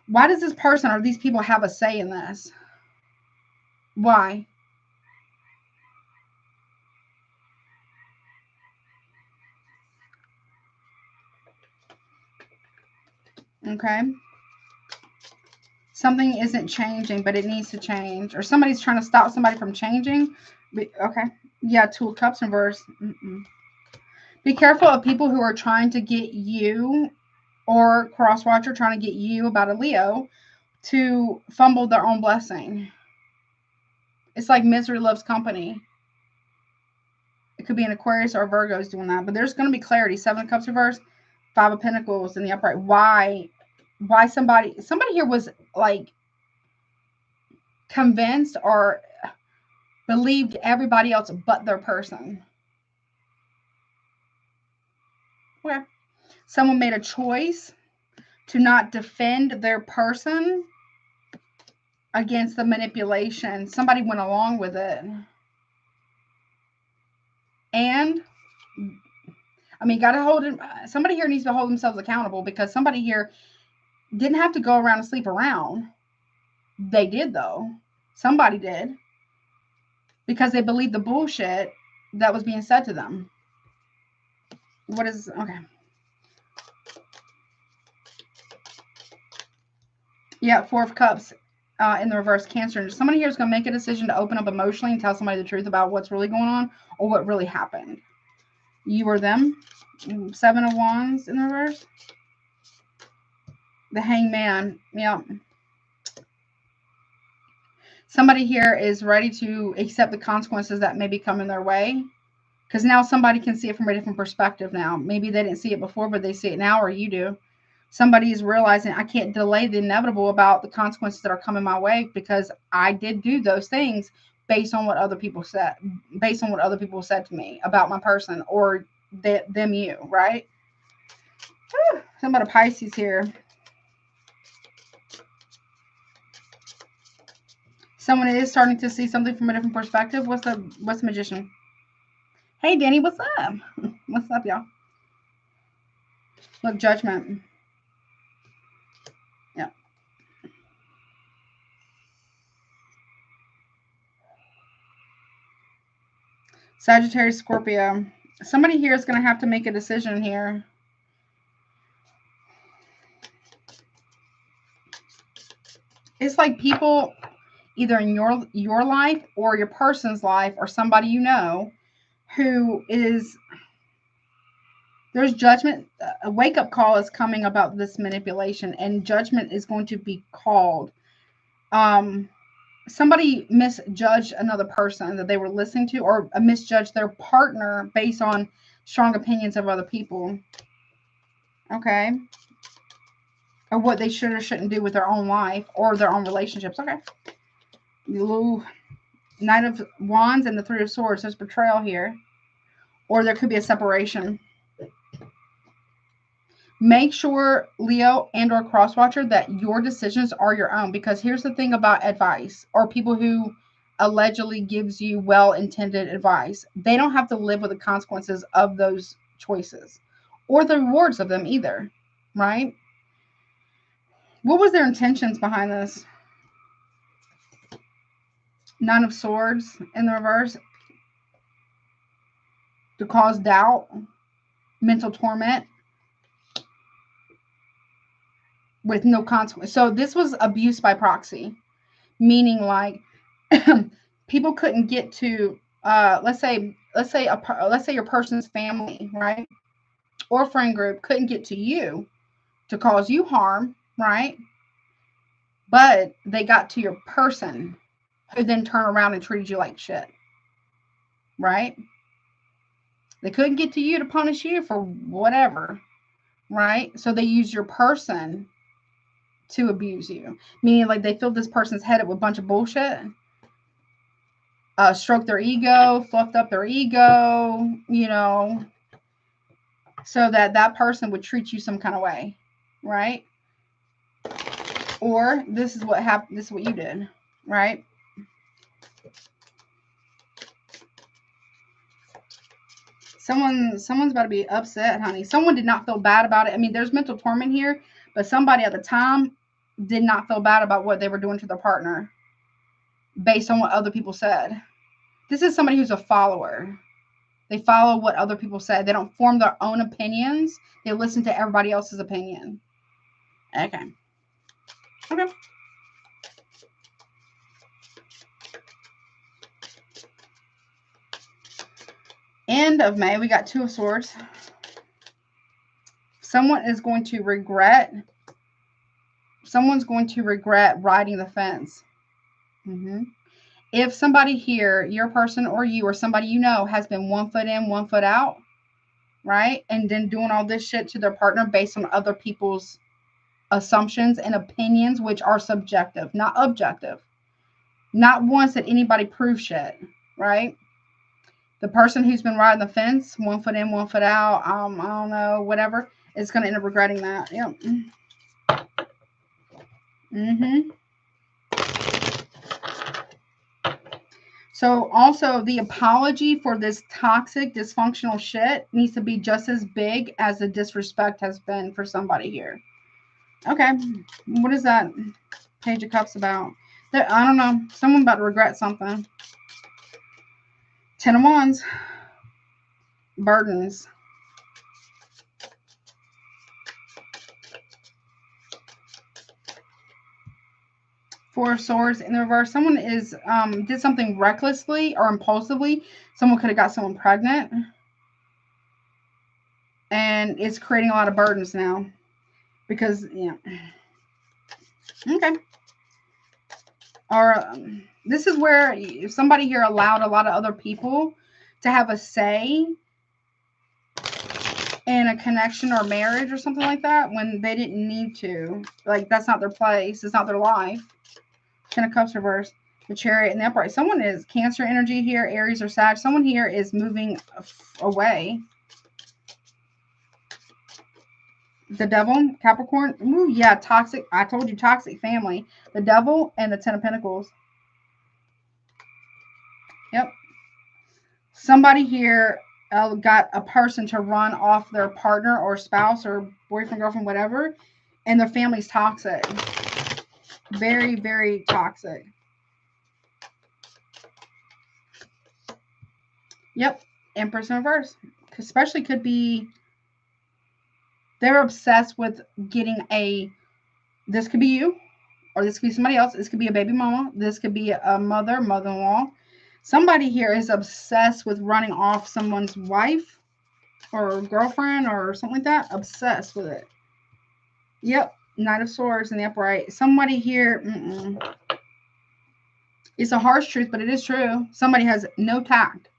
Why does this person or these people have a say in this? Why? Okay. Something isn't changing, but it needs to change. Or somebody's trying to stop somebody from changing. Okay. Yeah, Two of Cups reverse. Be careful of people who are trying to get you, or cross-watcher trying to get you about a Leo to fumble their own blessing. It's like misery loves company. It could be an Aquarius or Virgo's doing that. But there's going to be clarity. Seven of Cups reverse. Five of Pentacles in the upright. Why somebody here was like convinced or believed everybody else but their person. Okay. Someone made a choice to not defend their person against the manipulation. Somebody went along with it. And I mean, got to hold it. Somebody here needs to hold themselves accountable, because somebody here didn't have to go around and sleep around. They did, though. Somebody did. Because they believed the bullshit that was being said to them. What is, okay. Yeah, Four of Cups in the reverse, Cancer. Somebody here is going to make a decision to open up emotionally and tell somebody the truth about what's really going on or what really happened. You or them. Seven of Wands in the reverse. The Hangman. Yeah. Somebody here is ready to accept the consequences that may be coming their way, because now somebody can see it from a different perspective now. Maybe they didn't see it before, but they see it now, or you do. Somebody is realizing, I can't delay the inevitable about the consequences that are coming my way, because I did do those things based on what other people said, to me about my person, or them, you, right? Something about a Pisces here. Someone is starting to see something from a different perspective. What's the Magician? Hey, Danny, what's up? What's up, y'all? Look, Judgment. Yeah. Sagittarius, Scorpio. Somebody here is going to have to make a decision here. It's like people either in your life or your person's life or somebody you know who is, there's judgment. A wake-up call is coming about this manipulation, and judgment is going to be called. Somebody misjudged another person that they were listening to, or misjudged their partner based on strong opinions of other people. Okay. Or what they should or shouldn't do with their own life or their own relationships. Okay. The Knight of Wands and the Three of Swords. There's betrayal here. Or there could be a separation. Make sure, Leo and or crosswatcher, that your decisions are your own. Because here's the thing about advice, or people who allegedly gives you well-intended advice. They don't have to live with the consequences of those choices or the rewards of them either, right? What was their intentions behind this? Nine of Swords in the reverse. To cause doubt, mental torment, with no consequence. So this was abuse by proxy, meaning like people couldn't get to, let's say your person's family, right, or friend group couldn't get to you to cause you harm, right? But they got to your person, who then turned around and treated you like shit, right? They couldn't get to you to punish you for whatever, right? So they use your person to abuse you, meaning like they filled this person's head up with a bunch of bullshit stroked their ego, fluffed up their ego, you know, so that that person would treat you some kind of way, right? Or this is what happened. This is what you did, right? Someone's about to be upset, honey. Someone did not feel bad about it. I mean, there's mental torment here, but somebody at the time did not feel bad about what they were doing to their partner based on what other people said. This is somebody who's a follower. They follow what other people say. They don't form their own opinions. They listen to everybody else's opinion. Okay. Okay. End of May, we got Two of Swords. Someone is going to regret. Someone's going to regret riding the fence. If somebody here, your person or you or somebody you know, has been 1 foot in, 1 foot out, right? And then doing all this shit to their partner based on other people's assumptions and opinions, which are subjective, not objective. Not once did anybody prove shit, right? The person who's been riding the fence, 1 foot in, 1 foot out, I don't know, whatever, is going to end up regretting that. Yep. So also the apology for this toxic, dysfunctional shit needs to be just as big as the disrespect has been for somebody here. Okay. What is that Page of Cups about? I don't know. Someone about to regret something. 10 of Wands. Burdens. Four of Swords in the reverse. Someone is did something recklessly or impulsively. Someone could have got someone pregnant. And it's creating a lot of burdens now. Because, yeah. Okay. Or this is where if somebody here allowed a lot of other people to have a say in a connection or marriage or something like that when they didn't need to. Like, that's not their place. It's not their life. 10 of Cups reversed. The Chariot and the Upright. Someone is Cancer energy here, Aries or Sag. Someone here is moving away. The Devil, Capricorn. Ooh, yeah, toxic. I told you, toxic family. The Devil and the 10 of Pentacles. Yep. Somebody here got a person to run off their partner or spouse or boyfriend, girlfriend, whatever, and their family's toxic. Very, very toxic. Yep. Empress in reverse. Especially could be they're obsessed with getting this could be you, or this could be somebody else. This could be a baby mama. This could be a mother, mother-in-law. Somebody here is obsessed with running off someone's wife or girlfriend or something like that. Obsessed with it. Yep. Knight of Swords in the Upright. Somebody here, it's a harsh truth, but it is true. Somebody has no tact.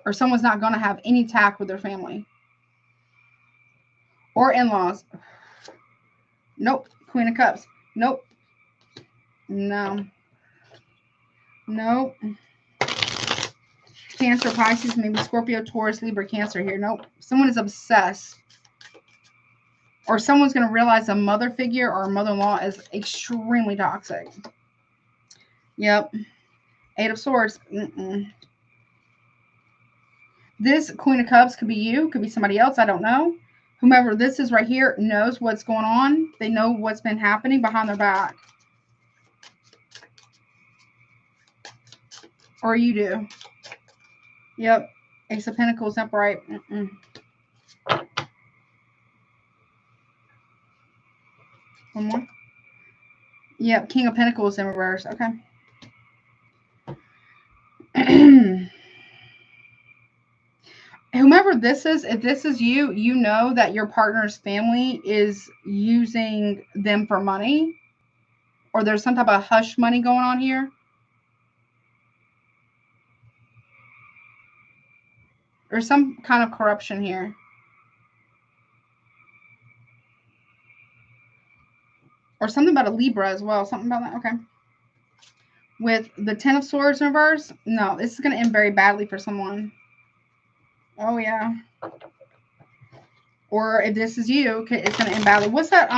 Or someone's not going to have any tact with their family. Or in-laws. Nope. Queen of Cups. Nope. No. Nope. Cancer, Pisces, maybe Scorpio, Taurus, Libra, Cancer here. Nope. Someone is obsessed. Or someone's going to realize a mother figure or a mother-in-law is extremely toxic. Yep. 8 of Swords. This Queen of Cups could be you. Could be somebody else. I don't know. Whomever this is right here knows what's going on. They know what's been happening behind their back. Or you do. Yep. Ace of Pentacles upright. One more. Yep. King of Pentacles in reverse. Okay. Whomever this is, if this is you, you know that your partner's family is using them for money. Or there's some type of hush money going on here. Or some kind of corruption here. Or something about a Libra as well. Something about that. Okay. with the Ten of Swords in reverse. No, this is going to end very badly for someone. Oh, yeah. Or if this is you, it's going to end badly. What's that?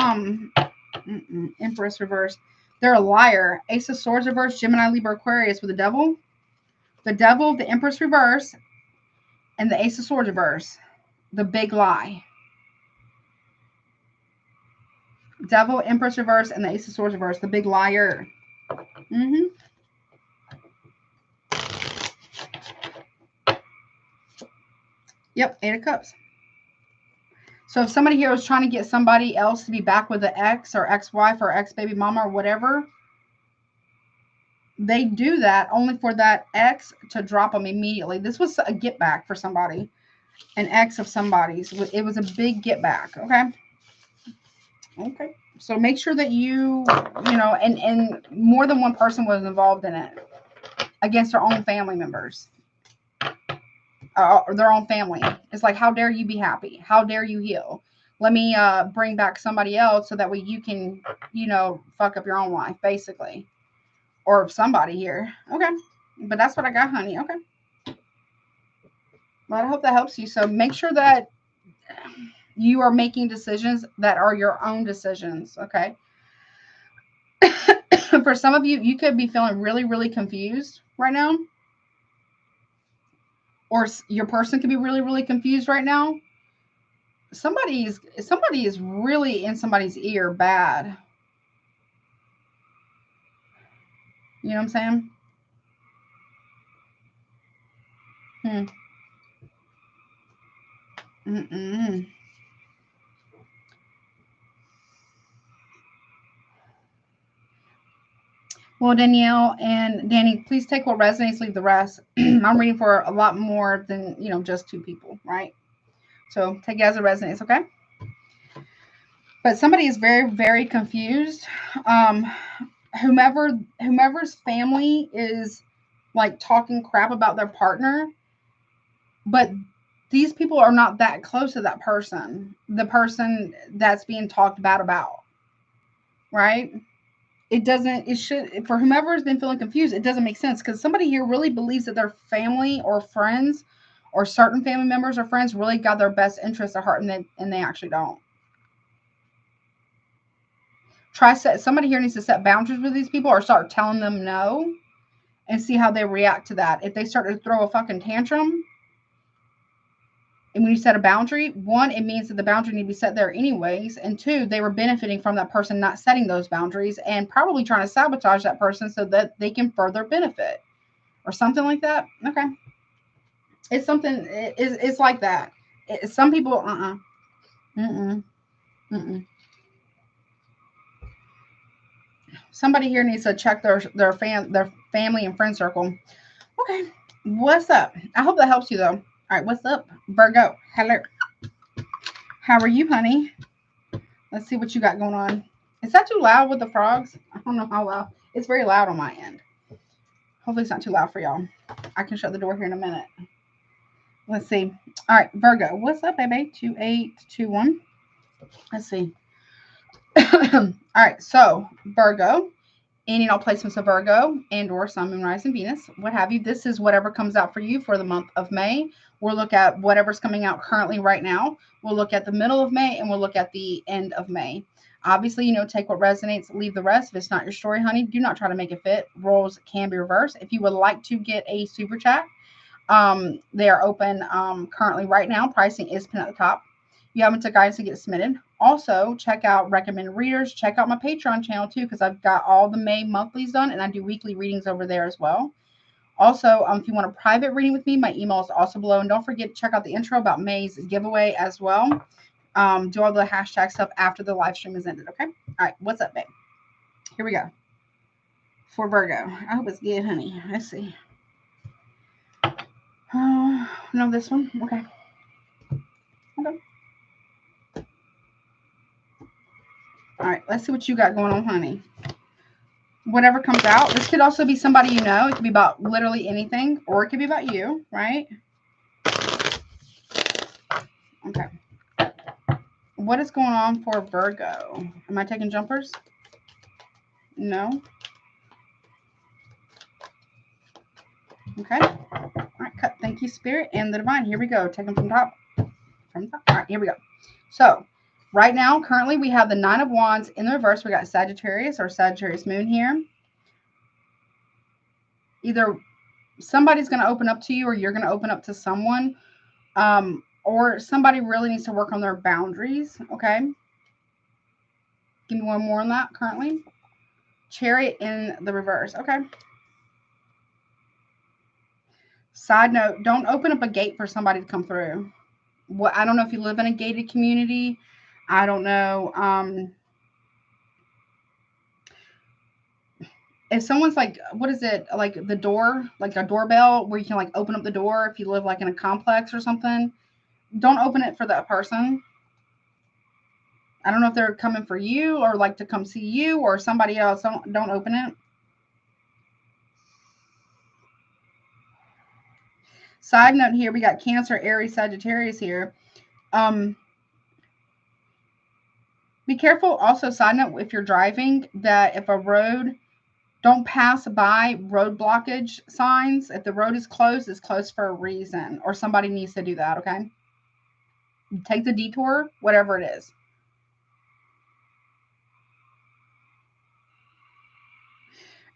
Empress reverse. They're a liar. Ace of Swords reverse, Gemini, Libra, Aquarius with the devil. The devil, the Empress reverse, and the Ace of Swords reverse. The big lie. Devil, Empress reverse, and the Ace of Swords reverse. The big liar. Yep, 8 of Cups. So if somebody here was trying to get somebody else to be back with the ex or ex-wife or ex-baby mama or whatever, they do that only for that ex to drop them immediately. This was a get back for somebody, an ex of somebody's. It was a big get back. Okay. Okay. So make sure that you know, and more than one person was involved in it against their own family members. Or their own family. It's like, how dare you be happy? How dare you heal? Let me bring back somebody else so that way you can, you know, fuck up your own life, basically. Or somebody here. Okay. But that's what I got, honey. Okay. Well, I hope that helps you. So make sure that you are making decisions that are your own decisions. Okay. For some of you, you could be feeling really, really confused right now. Or your person could be really, really confused right now. Somebody is really in somebody's ear bad. You know what I'm saying? Well, Danielle and Danny, please take what resonates, leave the rest. I'm reading for a lot more than, you know, just 2 people, right? So take it as it resonates, okay? But somebody is very, very confused. Whomever's family is like talking crap about their partner, but these people are not that close to that person, the person that's being talked bad about, right? It should, for whomever has been feeling confused, it doesn't make sense because somebody here really believes that their family or friends or certain family members or friends really got their best interests at heart, and they actually don't. Somebody here needs to set boundaries with these people or start telling them no and see how they react to that. If they start to throw a fucking tantrum, and when you set a boundary, 1, it means that the boundary need to be set there anyways. And 2, they were benefiting from that person not setting those boundaries and probably trying to sabotage that person so that they can further benefit or something like that. Okay. It's something, it's like that. Some people, Somebody here needs to check their family and friend circle. Okay. What's up? I hope that helps you though. All right. What's up, Virgo? Hello. How are you, honey? Let's see what you got going on. Is that too loud with the frogs? I don't know how loud. It's very loud on my end. Hopefully it's not too loud for y'all. I can shut the door here in a minute. Let's see. All right, Virgo. What's up, baby? 2821. Let's see. All right, so Virgo. Any and all placements of Virgo and or Sun, Moon, Rising, Venus, what have you. This is whatever comes out for you for the month of May. We'll look at whatever's coming out currently right now. We'll look at the middle of May and we'll look at the end of May. Obviously, you know, take what resonates, leave the rest. If it's not your story, honey, do not try to make it fit. Roles can be reversed. If you would like to get a super chat, they are open currently right now. Pricing is pinned at the top. You have until guidance to get submitted. Also, check out recommended readers. Check out my Patreon channel too, because I've got all the May monthlies done, and I do weekly readings over there as well. Also, if you want a private reading with me, my email is also below. And don't forget to check out the intro about May's giveaway as well. Do all the hashtag stuff after the live stream is ended, okay? All right, what's up, babe? Here we go. For Virgo. I hope it's good, honey. Let's see. No, this one. Okay. Okay. All right, let's see what you got going on, honey. Whatever comes out. This could also be somebody you know. It could be about literally anything, or it could be about you, right? Okay. What is going on for Virgo? Am I taking jumpers? No. Okay. All right, cut. Thank you, Spirit and the Divine. Here we go. Take them from top. From top. All right, here we go. So, right now, currently, we have the Nine of Wands in the reverse. We got Sagittarius or Sagittarius moon here. Either somebody's going to open up to you or you're going to open up to someone. Or somebody really needs to work on their boundaries. Okay. Give me one more on that currently. Chariot in the reverse. Okay. Side note, don't open up a gate for somebody to come through. What, I don't know if you live in a gated community. I don't know. If someone's like, what is it? Like the door, like a doorbell where you can like open up the door if you live like in a complex or something. Don't open it for that person. I don't know if they're coming for you or like to come see you or somebody else. Don't open it. Side note here, we got Cancer, Aries, Sagittarius here. Be careful also, side note, if you're driving, that if a road, don't pass by road blockage signs. If the road is closed, it's closed for a reason, or somebody needs to do that, okay? Take the detour, whatever it is.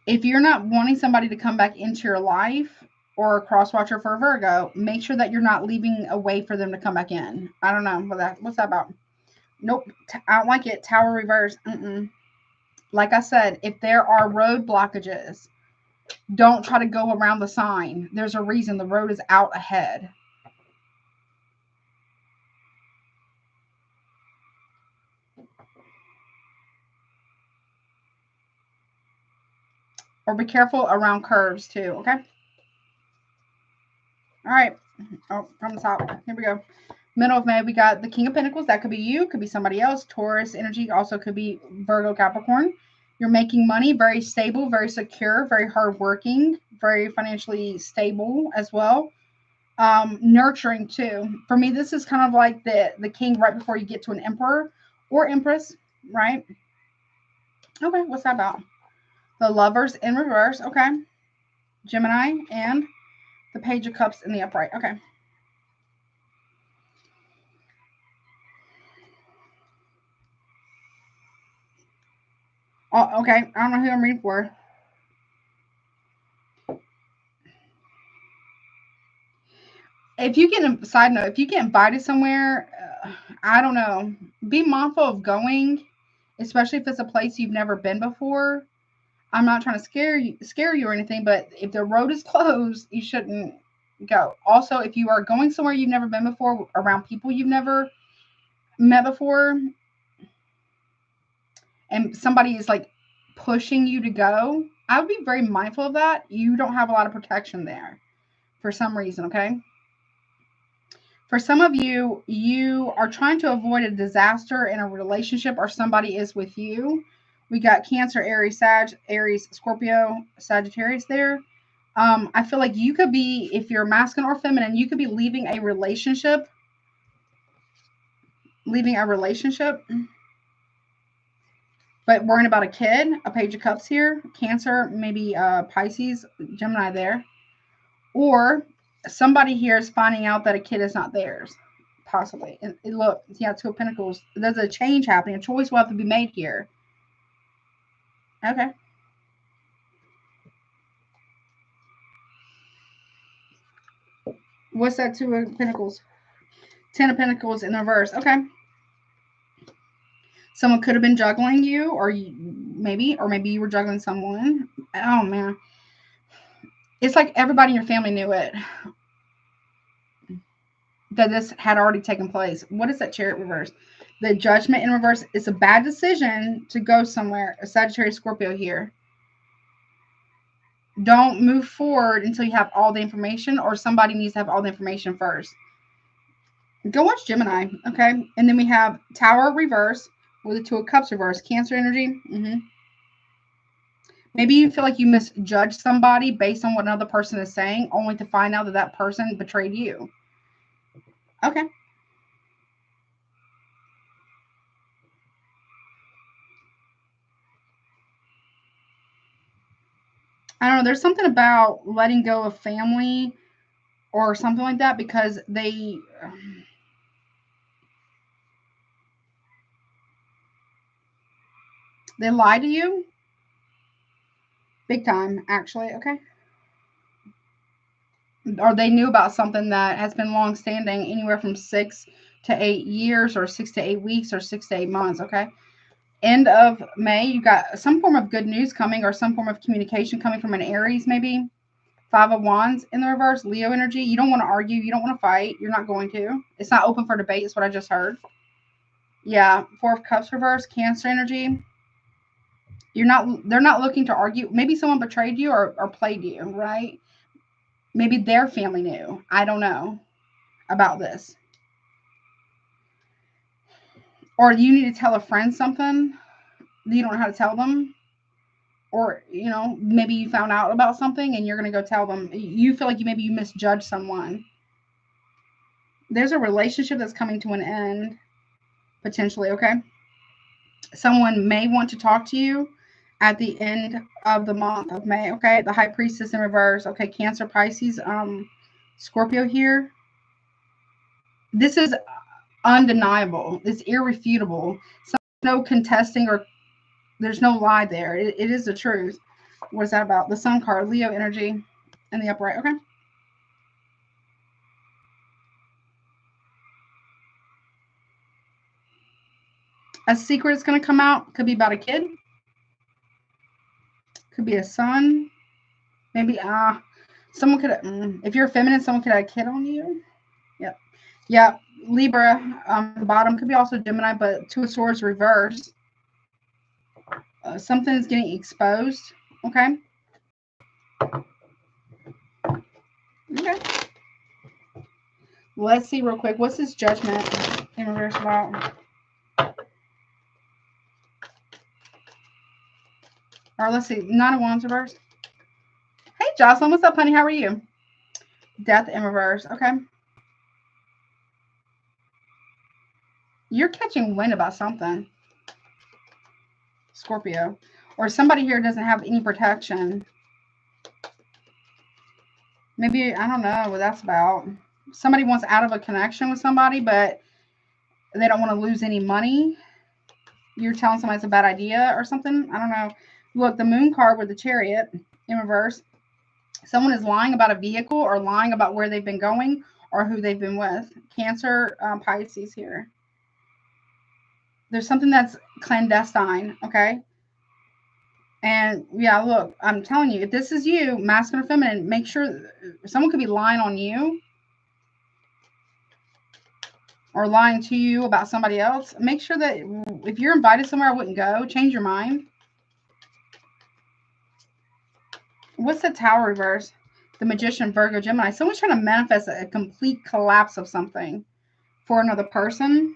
If you're not wanting somebody to come back into your life, or a cross watcher for a Virgo, make sure that you're not leaving a way for them to come back in. I don't know. What's that about? Nope. I don't like it. Tower reverse. Like I said, if there are road blockages, don't try to go around the sign. There's a reason. The road is out ahead. Or be careful around curves too, okay? All right. Oh, from the top. Here we go. Middle of May, we got the King of Pentacles. That could be you. Could be somebody else. Taurus energy. Also could be Virgo, Capricorn. You're making money. Very stable. Very secure. Very hardworking. Very financially stable as well. Nurturing too. For me, this is kind of like the king right before you get to an emperor or empress, right? Okay, what's that about? The Lovers in reverse. Okay. Gemini and the Page of Cups in the upright. Okay. Oh, okay. I don't know who I'm reading for. If you get, side note, if you get invited somewhere, I don't know, be mindful of going, especially if it's a place you've never been before. I'm not trying to scare you or anything, but if the road is closed, you shouldn't go. Also, if you are going somewhere you've never been before, around people you've never met before, and somebody is like pushing you to go, I would be very mindful of that. You don't have a lot of protection there for some reason, okay? For some of you, you are trying to avoid a disaster in a relationship or somebody is with you. We got Cancer, Aries, Aries, Scorpio, Sagittarius there. I feel like you could be, if you're masculine or feminine, you could be leaving a relationship. But worrying about a kid, a Page of Cups here, Cancer, maybe Pisces, Gemini there. Or somebody here is finding out that a kid is not theirs, possibly. And look, yeah, Two of Pentacles. There's a change happening. A choice will have to be made here. Okay. What's that Two of Pentacles? 10 of Pentacles in reverse. Okay. Someone could have been juggling you, or maybe you were juggling someone. Oh, man. It's like everybody in your family knew it, that this had already taken place. What is that Chariot reverse? The Judgment in reverse. It's a bad decision to go somewhere. A Sagittarius, Scorpio here. Don't move forward until you have all the information, or somebody needs to have all the information first. Go watch Gemini, okay? And then we have Tower reverse with the Two of Cups reverse. Cancer energy. Maybe you feel like you misjudged somebody based on what another person is saying, only to find out that that person betrayed you. Okay. I don't know. There's something about letting go of family or something like that because they lie to you big time, actually. Okay. Or they knew about something that has been long standing, anywhere from 6 to 8 years, or 6 to 8 weeks, or 6 to 8 months. Okay. End of May, you got some form of good news coming, or some form of communication coming from an Aries, maybe. 5 of Wands in the reverse, Leo energy. You don't want to argue. You don't want to fight. You're not going to. It's not open for debate. Is what I just heard. Yeah. 4 of Cups reverse, Cancer energy. They're not looking to argue. Maybe someone betrayed you or played you, right? Maybe their family knew. I don't know about this. Or you need to tell a friend something that you don't know how to tell them. Or, maybe you found out about something and you're going to go tell them. You feel like maybe you misjudged someone. There's a relationship that's coming to an end, potentially, okay? Someone may want to talk to you at the end of the month of May, okay? The High Priestess in reverse, okay? Cancer, Pisces, Scorpio here. This is undeniable. It's irrefutable. So no contesting, or there's no lie there. It is the truth. What is that about? The Sun card, Leo energy in the upright, okay? A secret is going to come out. Could be about a kid. Could be a son. Maybe someone could, if you're feminine, someone could have a kid on you. Yep. Yeah. Libra on the bottom. Could be also Gemini, but 2 of Swords reverse. Something is getting exposed. Okay. Okay. Let's see real quick. What's this Judgment in reverse about? Or let's see. 9 of Wands reverse. Hey, Jocelyn. What's up, honey? How are you? Death in reverse. Okay. You're catching wind about something, Scorpio. Or somebody here doesn't have any protection. Maybe, I don't know what that's about. Somebody wants out of a connection with somebody, but they don't want to lose any money. You're telling somebody it's a bad idea or something. I don't know. Look, the Moon card with the Chariot in reverse. Someone is lying about a vehicle, or lying about where they've been going, or who they've been with. Cancer, Pisces here. There's something that's clandestine, okay? And yeah, look, I'm telling you, if this is you, masculine or feminine, make sure someone could be lying on you or lying to you about somebody else. Make sure that if you're invited somewhere, I wouldn't go. Change your mind. What's the Tower reverse? The Magician, Virgo, Gemini. Someone's trying to manifest a complete collapse of something for another person.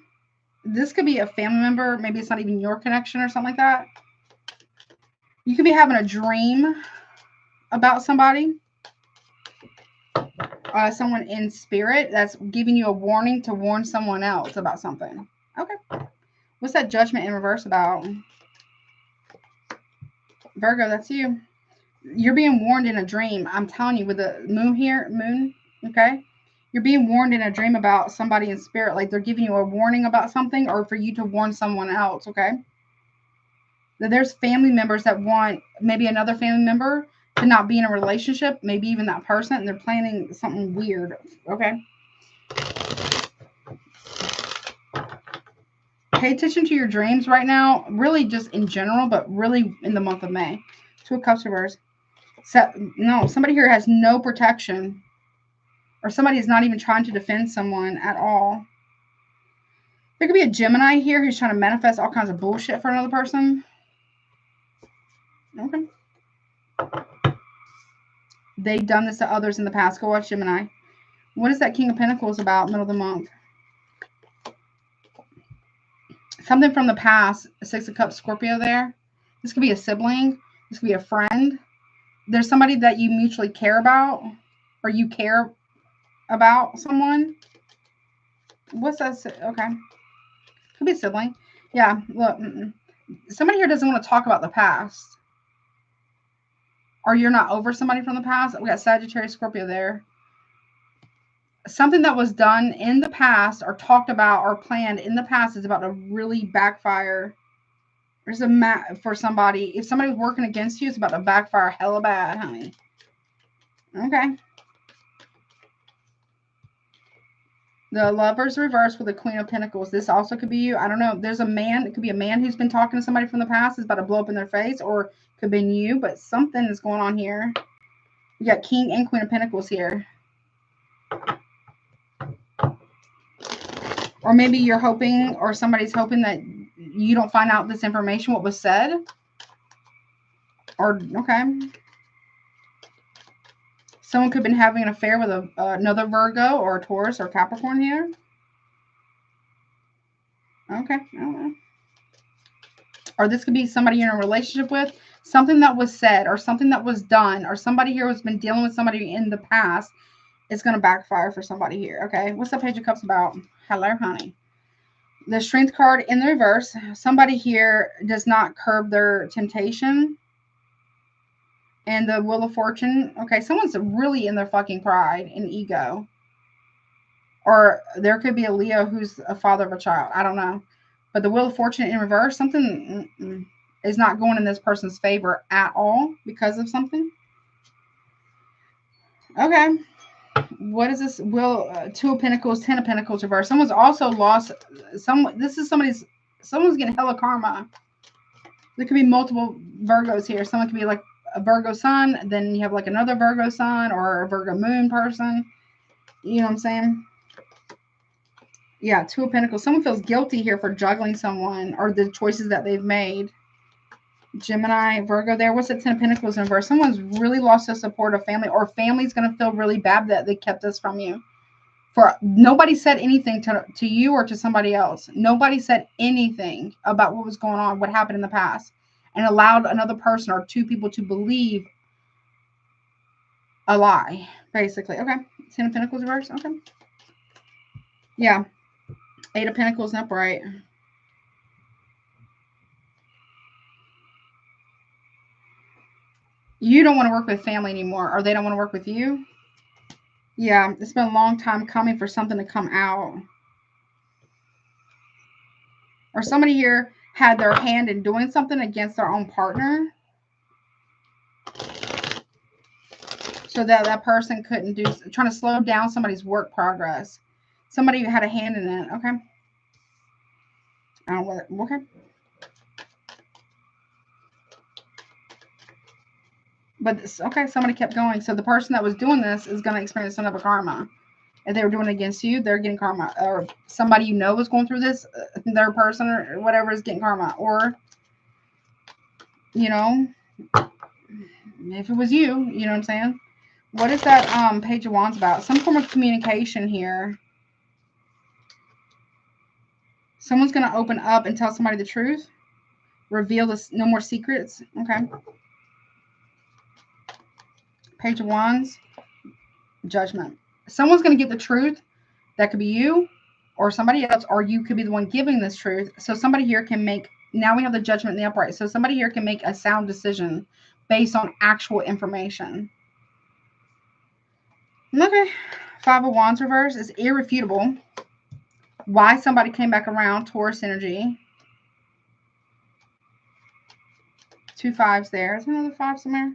This could be a family member. Maybe it's not even your connection or something like that. You could be having a dream about somebody. Someone in spirit that's giving you a warning to warn someone else about something. Okay. What's that Judgment in reverse about? Virgo, that's you. You're being warned in a dream. I'm telling you, with the moon here, okay? You're being warned in a dream about somebody in spirit. Like they're giving you a warning about something, or for you to warn someone else, okay? There's family members that want maybe another family member to not be in a relationship, maybe even that person, and they're planning something weird, okay? Pay attention to your dreams right now, really just in general, but really in the month of May. 2 of Cups reverse. So, no, somebody here has no protection, or somebody is not even trying to defend someone at all. There could be a Gemini here who's trying to manifest all kinds of bullshit for another person. Okay. They've done this to others in the past. Go watch Gemini. What is that King of Pentacles about, middle of the month? Something from the past. 6 of Cups, Scorpio there. This could be a sibling. This could be a friend. There's somebody that you mutually care about, or you care about someone. What's that? Okay. Could be a sibling. Yeah, look. Somebody here doesn't want to talk about the past. or you're not over somebody from the past. We got Sagittarius, Scorpio there. Something that was done in the past or talked about or planned in the past is about to really backfire. There's a map for somebody. If somebody's working against you, it's about to backfire hella bad, honey. Okay. The Lovers reversed with the Queen of Pentacles. This also could be you. I don't know. There's a man. It could be a man who's been talking to somebody from the past. Is about to blow up in their face, or it could have been you, but something is going on here. You got King and Queen of Pentacles here. Or maybe you're hoping, or somebody's hoping that you don't find out this information, what was said. Or, okay. Someone could have been having an affair with another Virgo or a Taurus or Capricorn here. Okay. I don't know. Or this could be somebody you're in a relationship with. Something that was said or something that was done, or somebody here who's been dealing with somebody in the past is going to backfire for somebody here. Okay. What's the Page of Cups about? Hello, honey. The Strength card in the reverse. Somebody here does not curb their temptation. And the Wheel of Fortune. Okay, someone's really in their fucking pride and ego. Or there could be a Leo who's a father of a child. I don't know. But the Wheel of Fortune in reverse, something is not going in this person's favor at all because of something. Okay. What is this? Two of Pentacles, 10 of Pentacles reverse. Someone's also lost. Someone's getting hella karma. There could be multiple Virgos here. Someone could be like a Virgo sun, then you have like another Virgo sun or a Virgo moon person. You know what I'm saying? Yeah, Two of Pentacles. Someone feels guilty here for juggling someone or the choices that they've made. Gemini, Virgo there. What's the 10 of Pentacles in reverse? Someone's really lost the support of family, or family's going to feel really bad that they kept this from you. For nobody said anything to you or to somebody else. Nobody said anything about what was going on, what happened in the past, and allowed another person or two people to believe a lie, basically. Okay. 10 of Pentacles reverse. Okay. Yeah. 8 of Pentacles upright. You don't want to work with family anymore, or they don't want to work with you. Yeah, it's been a long time coming for something to come out. Or somebody here had their hand in doing something against their own partner, so that that person couldn't do, trying to slow down somebody's work progress. Somebody had a hand in it. Okay. Okay. But this, okay, somebody kept going. So the person that was doing this is going to experience some type of karma. If they were doing it against you, they're getting karma. Or somebody you know was going through this, their person or whatever is getting karma. Or, you know, if it was you, you know what I'm saying? What is that Page of Wands about? Some form of communication here. Someone's going to open up and tell somebody the truth. Reveal this, no more secrets. Okay. Page of Wands. Judgment. Someone's going to get the truth. That could be you or somebody else, or you could be the one giving this truth. So somebody here can make, now we have the Judgment in the upright. So somebody here can make a sound decision based on actual information. Okay. 5 of Wands reverse is irrefutable. Why somebody came back around, Taurus energy. 2 5s there. Is there another 5 somewhere?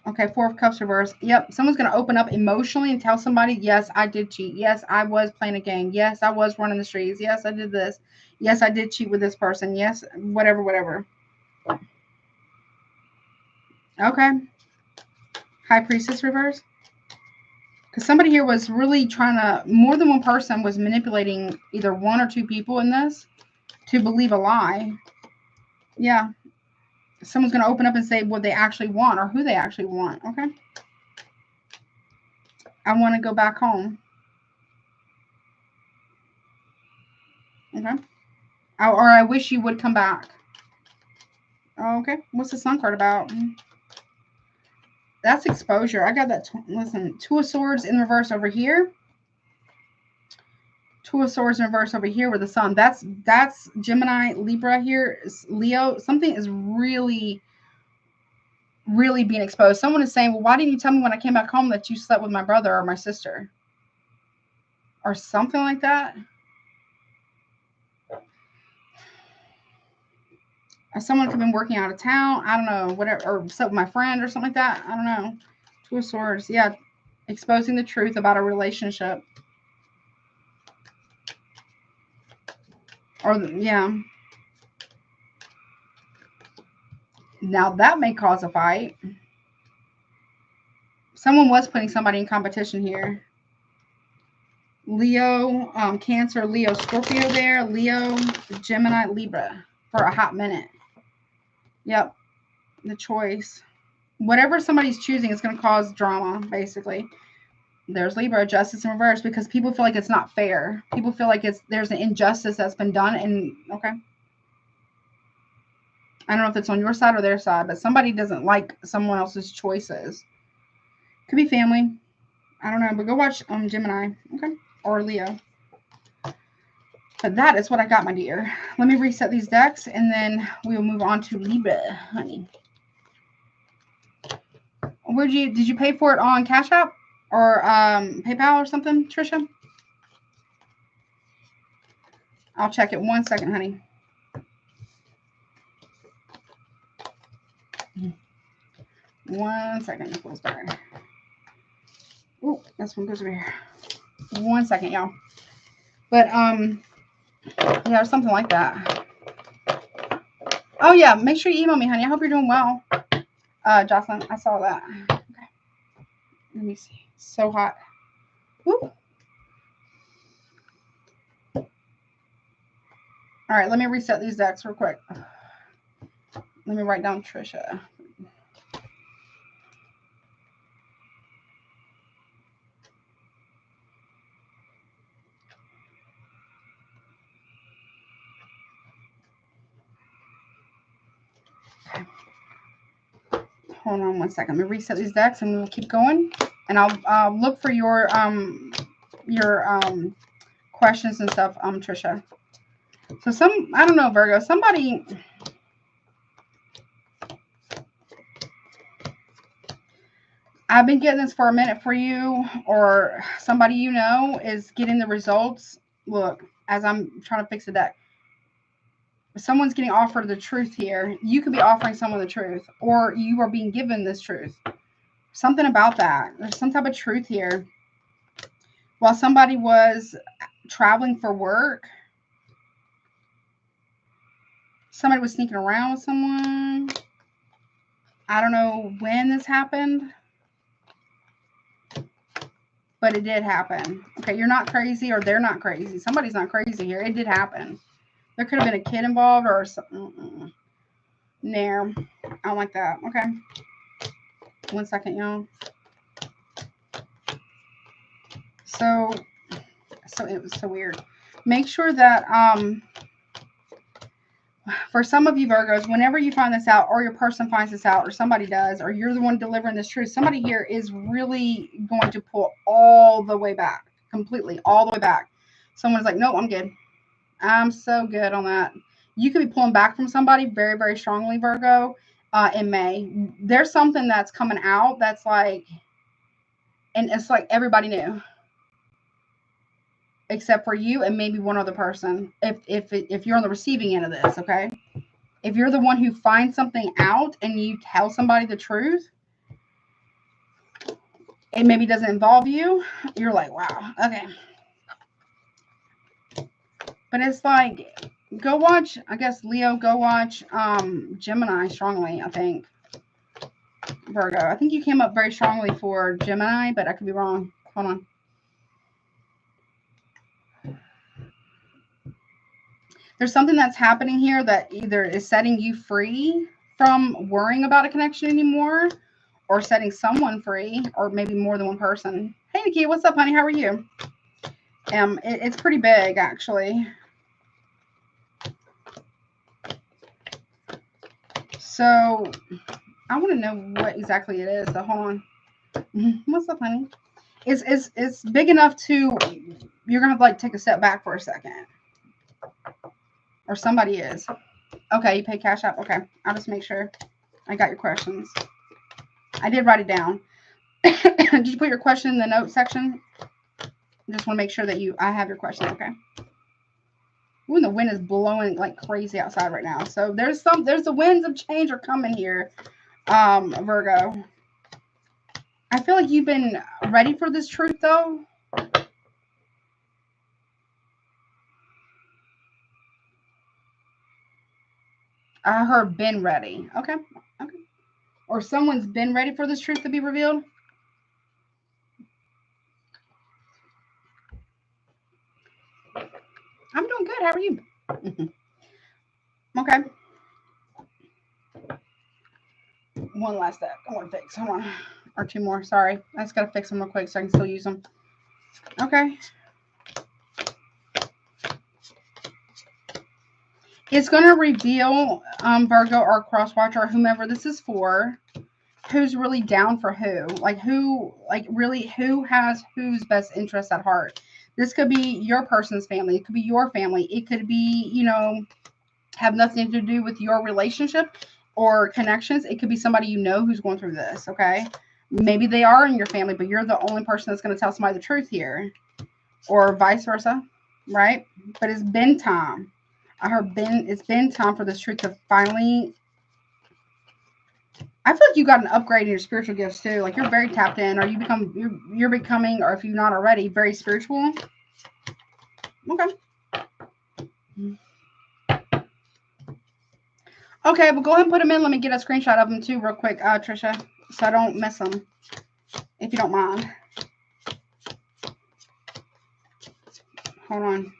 Okay, 4 of Cups reverse. Yep, someone's going to open up emotionally and tell somebody, yes, I did cheat. Yes, I was playing a game. Yes, I was running the streets. Yes, I did this. Yes, I did cheat with this person. Yes, whatever, whatever. Okay. High Priestess reverse. Because somebody here was really trying to, more than one person was manipulating either 1 or 2 people in this to believe a lie. Yeah. Someone's going to open up and say what they actually want or who they actually want. Okay. I want to go back home. Okay. Or I wish you would come back. Okay. What's the Sun card about? That's exposure. I got that. Listen, 2 of Swords in reverse over here. 2 of Swords in reverse over here with the Sun. That's Gemini, Libra here. Leo. Something is really really being exposed. Someone is saying, well, why didn't you tell me when I came back home that you slept with my brother or my sister? Or something like that. Or someone could have been working out of town. I don't know. Whatever. Or slept with my friend or something like that. I don't know. Two of Swords. Yeah. Exposing the truth about a relationship. Or, yeah. Now that may cause a fight. Someone was putting somebody in competition here. Leo, Cancer, Leo, Scorpio there. Leo, Gemini, Libra for a hot minute. Yep. The choice. Whatever somebody's choosing is going to cause drama, basically. There's Libra, justice in reverse, because people feel like it's not fair. People feel like there's an injustice that's been done. And, okay. I don't know if it's on your side or their side, but somebody doesn't like someone else's choices. Could be family. I don't know, but go watch Gemini, okay, or Leo. But that is what I got, my dear. Let me reset these decks, and then we will move on to Libra, honey. Did you pay for it on Cash App or PayPal or something, Trisha? I'll check it 1 second, honey. One second, it feels better. Oh, this one goes over here. 1 second, y'all. But yeah, or something like that. Oh yeah, make sure you email me, honey. I hope you're doing well. Jocelyn, I saw that. Okay. Let me see. So hot. Woo. All right, let me reset these decks real quick. Let me write down Trisha. Hold on 1 second. Let me reset these decks and we'll keep going. And I'll look for your questions and stuff, Trisha. So I don't know, Virgo, somebody, I've been getting this for a minute for you, or somebody you know is getting the results. Look, as I'm trying to fix the deck. If someone's getting offered the truth here, you could be offering someone the truth, or you are being given this truth. Something about that. There's some type of truth here. While somebody was traveling for work, somebody was sneaking around with someone. I don't know when this happened, but it did happen. Okay, you're not crazy, or they're not crazy. Somebody's not crazy here. It did happen. There could have been a kid involved or something. Nair. I don't like that. Okay. 1 second, y'all. So it was so weird. Make sure that for some of you Virgos, whenever you find this out, or your person finds this out, or somebody does, or you're the one delivering this truth, somebody here is really going to pull all the way back, completely, all the way back. Someone's like, no, I'm good. I'm so good on that. You could be pulling back from somebody very, very strongly, Virgo, in May. There's something that's coming out that's like, and it's like everybody knew, except for you and maybe one other person. If you're on the receiving end of this, okay? If you're the one who finds something out and you tell somebody the truth, it maybe doesn't involve you, you're like, wow, okay. But it's like, go watch, I guess, Leo, go watch Gemini strongly, I think. Virgo. I think you came up very strongly for Gemini, but I could be wrong. Hold on. There's something that's happening here that either is setting you free from worrying about a connection anymore, or setting someone free, or maybe more than one person. Hey, Nikki, what's up, honey? How are you? It's pretty big, actually. So I want to know what exactly it is. So hold on. What's up, honey? It's big enough to, you're gonna have to like take a step back for a second. Or somebody is. Okay, you pay Cash App. Okay, I'll just make sure I got your questions. I did write it down. Did you put your question in the note section? Just want to make sure that I have your questions, okay? Ooh, and the wind is blowing like crazy outside right now. So there's the winds of change are coming here, Virgo. I feel like you've been ready for this truth, though. I heard been ready. Okay. Okay. Or someone's been ready for this truth to be revealed. I'm doing good. How are you? Okay. One last step. I want to fix. Hold on. Or two more. Sorry. I just got to fix them real quick so I can still use them. Okay. It's going to reveal, Virgo or cross-watcher or whomever this is for, who's really down for who. Like really who has whose best interest at heart. This could be your person's family. It could be your family. It could be, have nothing to do with your relationship or connections. It could be somebody you know who's going through this, okay? Maybe they are in your family, but you're the only person that's going to tell somebody the truth here. Or vice versa, right? But it's been time. I heard it's been time for this truth to finally... I feel like you got an upgrade in your spiritual gifts too. Like you're very tapped in, or you're becoming, or if you're not already, very spiritual. Okay. Okay, well, go ahead and put them in. Let me get a screenshot of them too real quick, Trisha, so I don't miss them, if you don't mind. Hold on.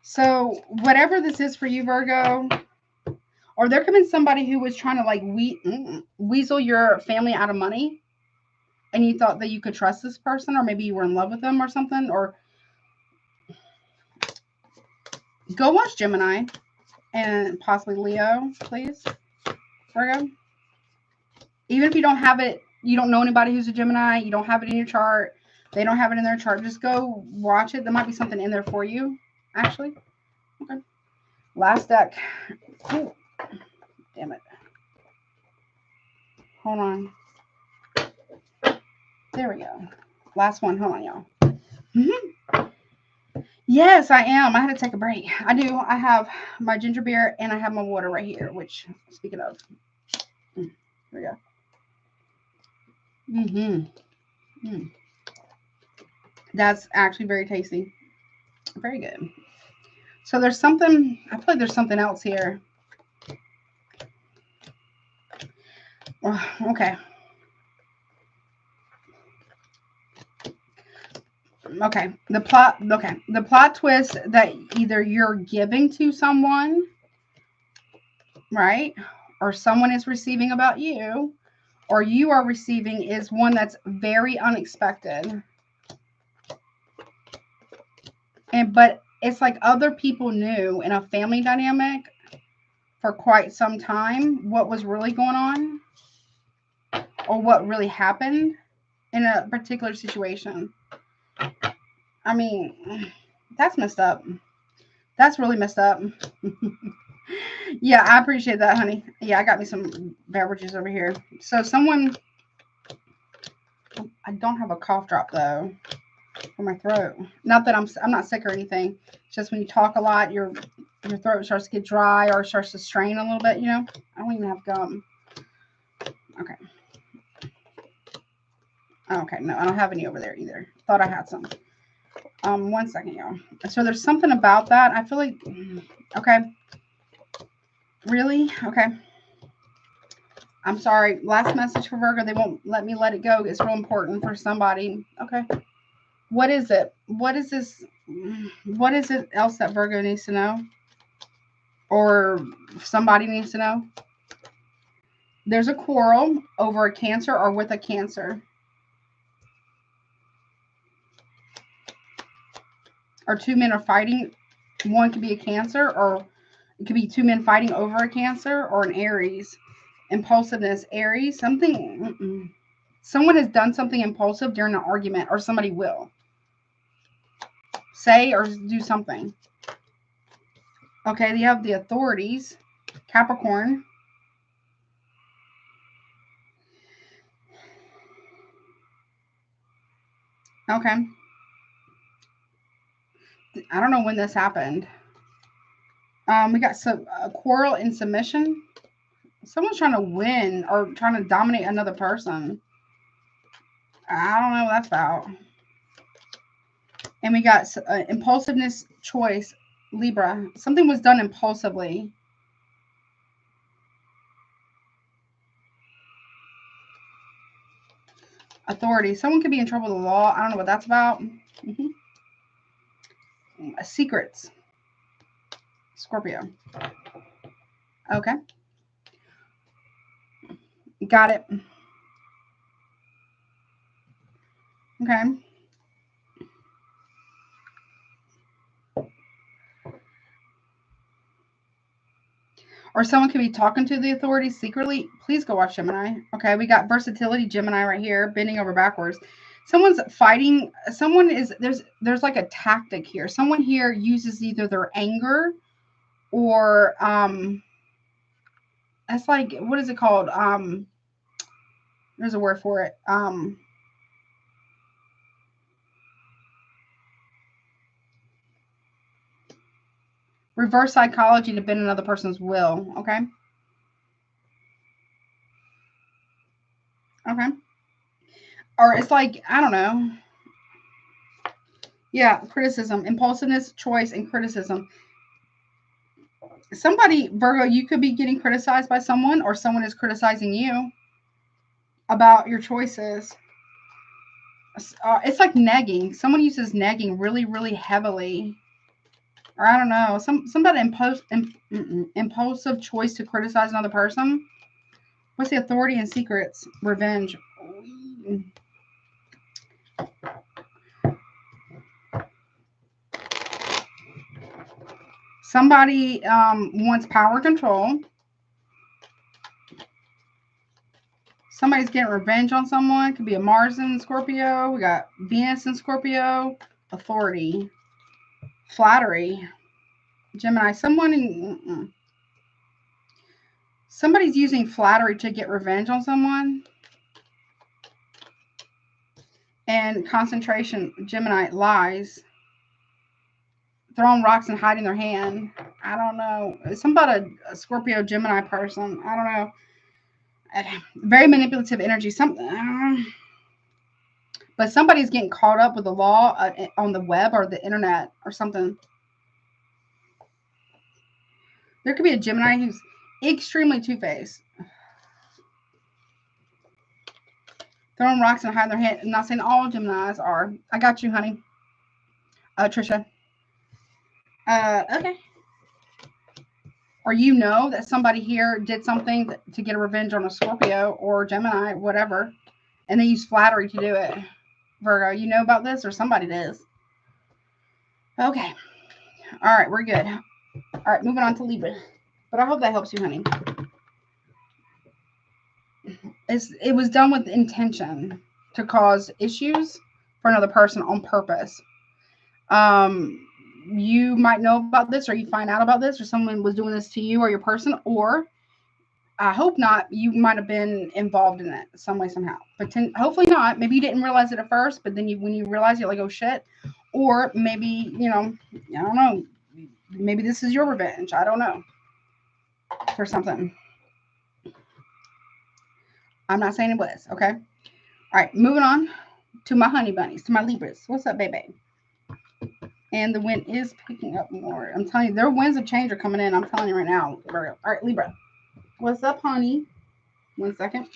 So whatever this is for you, Virgo, or there could be somebody who was trying to like weasel your family out of money, and you thought that you could trust this person, or maybe you were in love with them or something, or go watch Gemini and possibly Leo, please, Virgo. Even if you don't have it, you don't know anybody who's a Gemini, you don't have it in your chart, they don't have it in their chart, just go watch it. There might be something in there for you, actually. Okay. Last deck. Ooh. Damn it. Hold on. There we go. Last one. Hold on, y'all. Yes, I am. I had to take a break. I do. I have my ginger beer and I have my water right here, which, speaking of, here we go. That's actually very tasty. Very good. So there's something, I feel like there's something else here. Okay. Okay. The plot twist that either you're giving to someone, right? Or someone is receiving about you, or you are receiving, is one that's very unexpected. But it's like other people knew in a family dynamic for quite some time what was really going on, or what really happened in a particular situation. I mean, that's messed up. That's really messed up. Yeah, I appreciate that, honey. Yeah, I got me some beverages over here. So someone... I don't have a cough drop, though, for my throat. Not that I'm not sick or anything. It's just when you talk a lot, your throat starts to get dry or starts to strain a little bit, you know? I don't even have gum. Okay. Okay, no, I don't have any over there either. Thought I had some. 1 second, y'all. So there's something about that. I feel like... Okay. Really? Okay. I'm sorry. Last message for Virgo. They won't let me let it go. It's real important for somebody. Okay. What is it? What is this? What is it else that Virgo needs to know? Or somebody needs to know? There's a quarrel over a Cancer or with a Cancer. Or two men are fighting. One could be a Cancer, or it could be two men fighting over a Cancer, or an Aries. Impulsiveness, Aries. Something. Someone has done something impulsive during an argument, or somebody will say or do something. Okay, you have the authorities, Capricorn. Okay. I don't know when this happened. We got some quarrel and submission. Someone's trying to win or trying to dominate another person. I don't know what that's about. And we got impulsiveness, choice, Libra. Something was done impulsively. Authority. Someone could be in trouble with the law. I don't know what that's about. Secrets. Scorpio. Okay. Got it. Okay. Or someone could be talking to the authorities secretly. Please go watch Gemini. Okay, we got versatility Gemini right here, bending over backwards. Someone's fighting. Someone is there's like a tactic here. Someone here uses either their anger or that's like, what is it called? There's a word for it. Reverse psychology to bend another person's will. Okay. Okay. Or it's like, I don't know. Yeah, criticism, impulsiveness, choice, and criticism. Somebody, Virgo, you could be getting criticized by someone, or someone is criticizing you about your choices. It's like negging. Someone uses negging really, really heavily. Or I don't know. Somebody impulsive choice to criticize another person. What's the authority and secrets? Revenge. Somebody wants power control. Somebody's getting revenge on someone. Could be a Mars in Scorpio. We got Venus in Scorpio. Authority. Flattery. Gemini. Somebody's using flattery to get revenge on someone. And concentration. Gemini. Lies. Throwing rocks and hiding their hand. I don't know. Somebody, a Scorpio Gemini person. I don't know. Very manipulative energy. But somebody's getting caught up with the law on the web or the internet or something. There could be a Gemini who's extremely two-faced. Throwing rocks and hiding their hand. I'm not saying all Geminis are. I got you, honey. Trisha. Okay. Or you know that somebody here did something to get a revenge on a Scorpio or Gemini, whatever, and they use flattery to do it. Virgo, you know about this, or somebody does. Okay. All right, we're good. All right, moving on to Libra. But I hope that helps you, honey. It was done with intention to cause issues for another person on purpose. You might know about this, or you find out about this, or someone was doing this to you or your person, or I hope not, you might have been involved in it some way, somehow. But hopefully not. Maybe you didn't realize it at first, but then when you realize, you're like, oh shit. Or maybe, I don't know. Maybe this is your revenge. I don't know. For something. I'm not saying it was, okay? All right, moving on to my honey bunnies, to my Libras. What's up, baby? And the wind is picking up more. I'm telling you, their winds of change are coming in. I'm telling you right now. All right, Libra. What's up, honey? 1 second.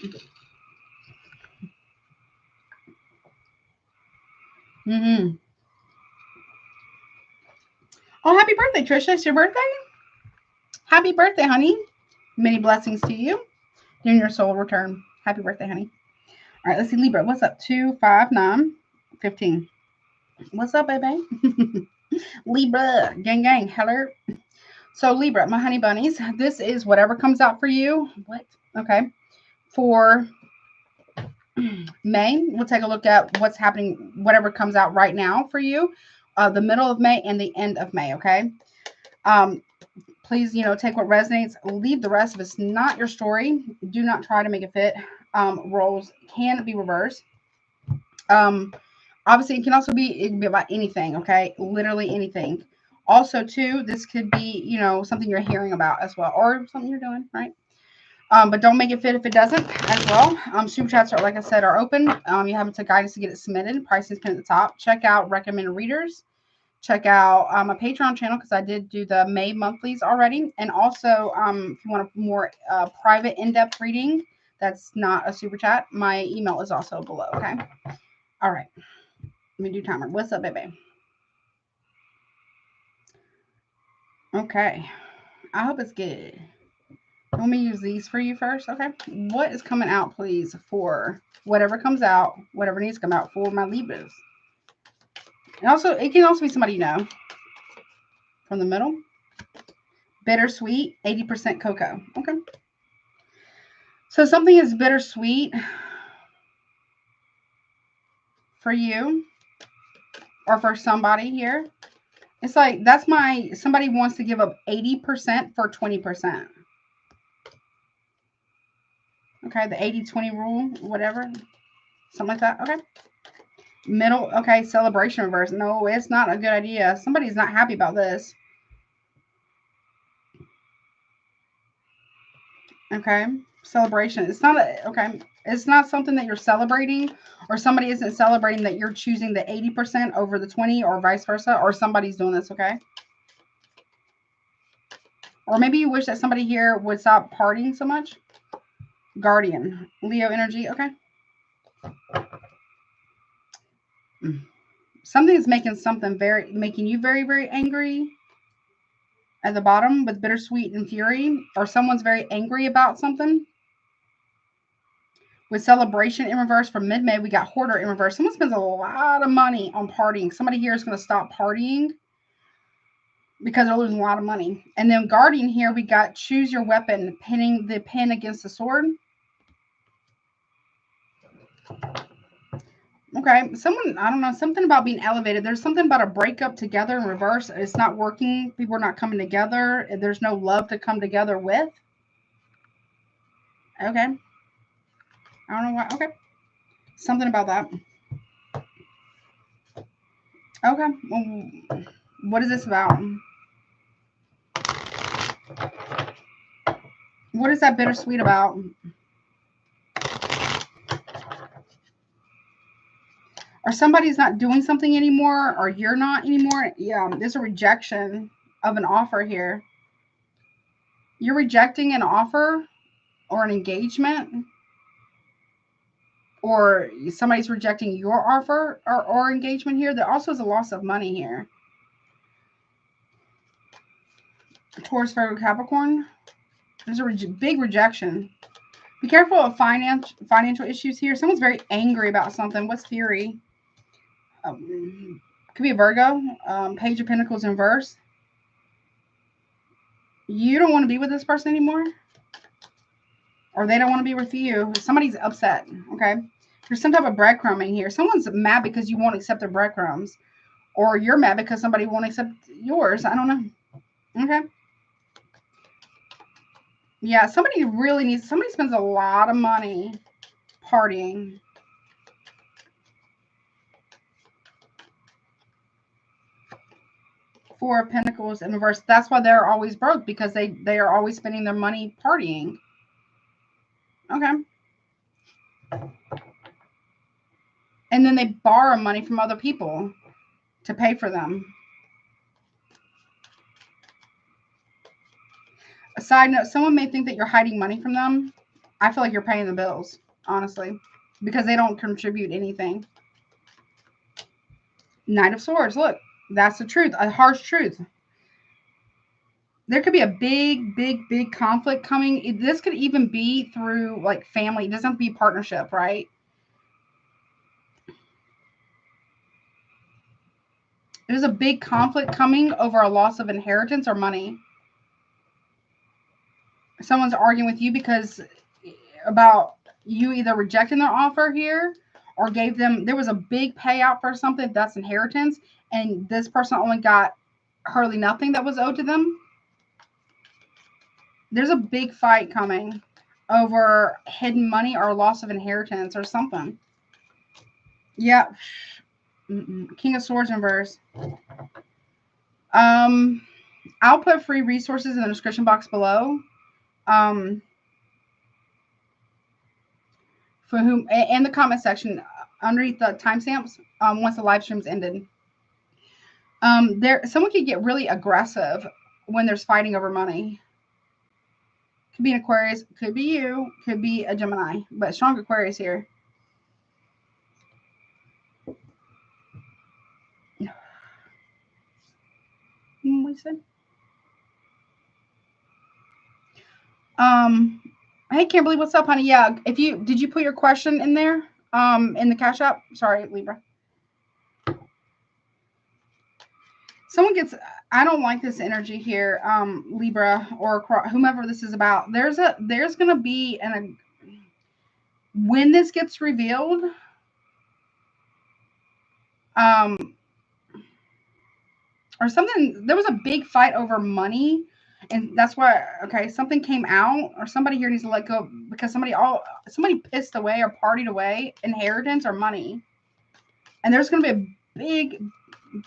Oh, happy birthday, Trisha. It's your birthday? Happy birthday, honey. Many blessings to you. In your soul return. Happy birthday, honey. All right, let's see, Libra. What's up? 2, 5, 9, 15. What's up, baby? Libra. Gang, gang. Hello. So, Libra, my honey bunnies, this is whatever comes out for you. What? Okay. For May, we'll take a look at what's happening, whatever comes out right now for you, the middle of May and the end of May, okay? Please, take what resonates, leave the rest. If it's not your story, do not try to make it fit. Roles can be reversed. Obviously, it can be about anything, okay? Literally anything. Also, too, this could be, you know, something you're hearing about as well, or something you're doing, right? But don't make it fit if it doesn't as well. Super chats are, like I said, are open. You have to guidance to get it submitted. Pricing is pinned at the top. Check out recommended readers. Check out my Patreon channel because I did do the May monthlies already. And also, if you want a more private, in-depth reading that's not a super chat, my email is also below, okay? All right. Let me do timer. What's up, baby? Okay. I hope it's good. Let me use these for you first, okay? What is coming out, please, for whatever comes out, whatever needs to come out for my Libras? And also, it can also be somebody you know. From the middle. Bittersweet, 80% cocoa. Okay. So something is bittersweet for you or for somebody here. It's like, that's somebody wants to give up 80% for 20%. Okay, the 80-20 rule, whatever. Something like that. Okay. Middle, okay, celebration reverse. No, it's not a good idea. Somebody's not happy about this. Okay, celebration. It's not okay. It's not something that you're celebrating, or somebody isn't celebrating that you're choosing the 80% over the 20, or vice versa, or somebody's doing this. Okay. Or maybe you wish that somebody here would stop partying so much. Guardian, Leo energy. Okay. Something is making you very, very angry at the bottom with bittersweet and fury, or someone's very angry about something. With celebration in reverse from mid-May, we got hoarder in reverse. Someone spends a lot of money on partying. Somebody here is going to stop partying because they're losing a lot of money. And then guardian here, we got choose your weapon, pinning the pin against the sword. Okay, someone, I don't know, something about being elevated. There's something about a breakup together in reverse. It's not working. People are not coming together. There's no love to come together with. Okay. I don't know why. Okay. Something about that. Okay. Well, what is this about? What is that bittersweet about? Or somebody's not doing something anymore, or you're not anymore. Yeah, there's a rejection of an offer here. You're rejecting an offer or an engagement, or somebody's rejecting your offer or engagement here. There also is a loss of money here. Taurus, Virgo, Capricorn. There's a big rejection. Be careful of financial issues here. Someone's very angry about something. What's fury? Could be a Virgo. Page of Pentacles in verse. You don't want to be with this person anymore, or they don't want to be with you. Somebody's upset. Okay. There's some type of breadcrumbing here. Someone's mad because you won't accept their breadcrumbs, or you're mad because somebody won't accept yours. I don't know. Okay. Yeah, somebody spends a lot of money partying. Four of Pentacles in reverse. That's why they're always broke, because they are always spending their money partying. Okay. And then they borrow money from other people to pay for them. A side note, someone may think that you're hiding money from them. I feel like you're paying the bills, honestly, because they don't contribute anything. Knight of Swords. Look, that's the truth, a harsh truth. There could be a big conflict coming. This could even be through like family. It doesn't have to be partnership, right? There's a big conflict coming over a loss of inheritance or money. Someone's arguing with you because about you either rejecting their offer here, or gave them, there was a big payout for something that's inheritance, and this person only got hardly nothing that was owed to them. There's a big fight coming over hidden money or loss of inheritance or something. Yeah. King of Swords in reverse. I'll put free resources in the description box below. For whom, in the comment section underneath the timestamps, once the live stream's ended. Someone could get really aggressive when there's fighting over money. Could be an Aquarius, could be you, could be a Gemini, but strong Aquarius here. We said. Hey Kimberly, what's up, honey? Yeah, did you put your question in there? In the Cash App? Sorry, Libra. Someone gets, I don't like this energy here, Libra or whomever this is about. There's gonna be when this gets revealed, or something. There was a big fight over money, and that's why. Okay, something came out, or somebody here needs to let go because somebody pissed away or partied away inheritance or money, and there's gonna be a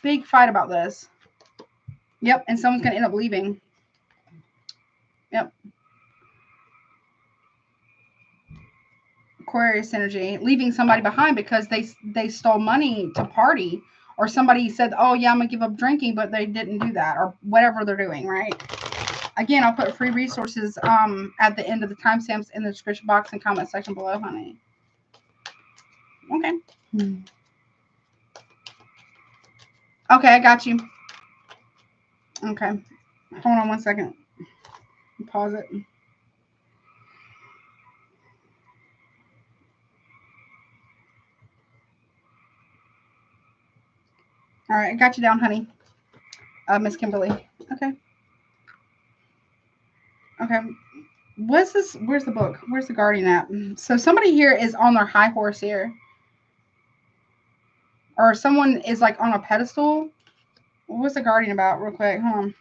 big fight about this. Yep, and someone's gonna end up leaving. Yep. Aquarius energy, leaving somebody behind because they stole money to party, or somebody said, oh yeah, I'm gonna give up drinking, but they didn't do that, or whatever they're doing, right? Again, I'll put free resources at the end of the timestamps in the description box and comment section below, honey. Okay. Okay, I got you. Okay. Hold on one second. Pause it. All right, I got you down, honey. Miss Kimberly. Okay. Okay. What's this? Where's the book? Where's the guardian at? So somebody here is on their high horse here. Or someone is like on a pedestal. What's the guardian about? Real quick. Hold on.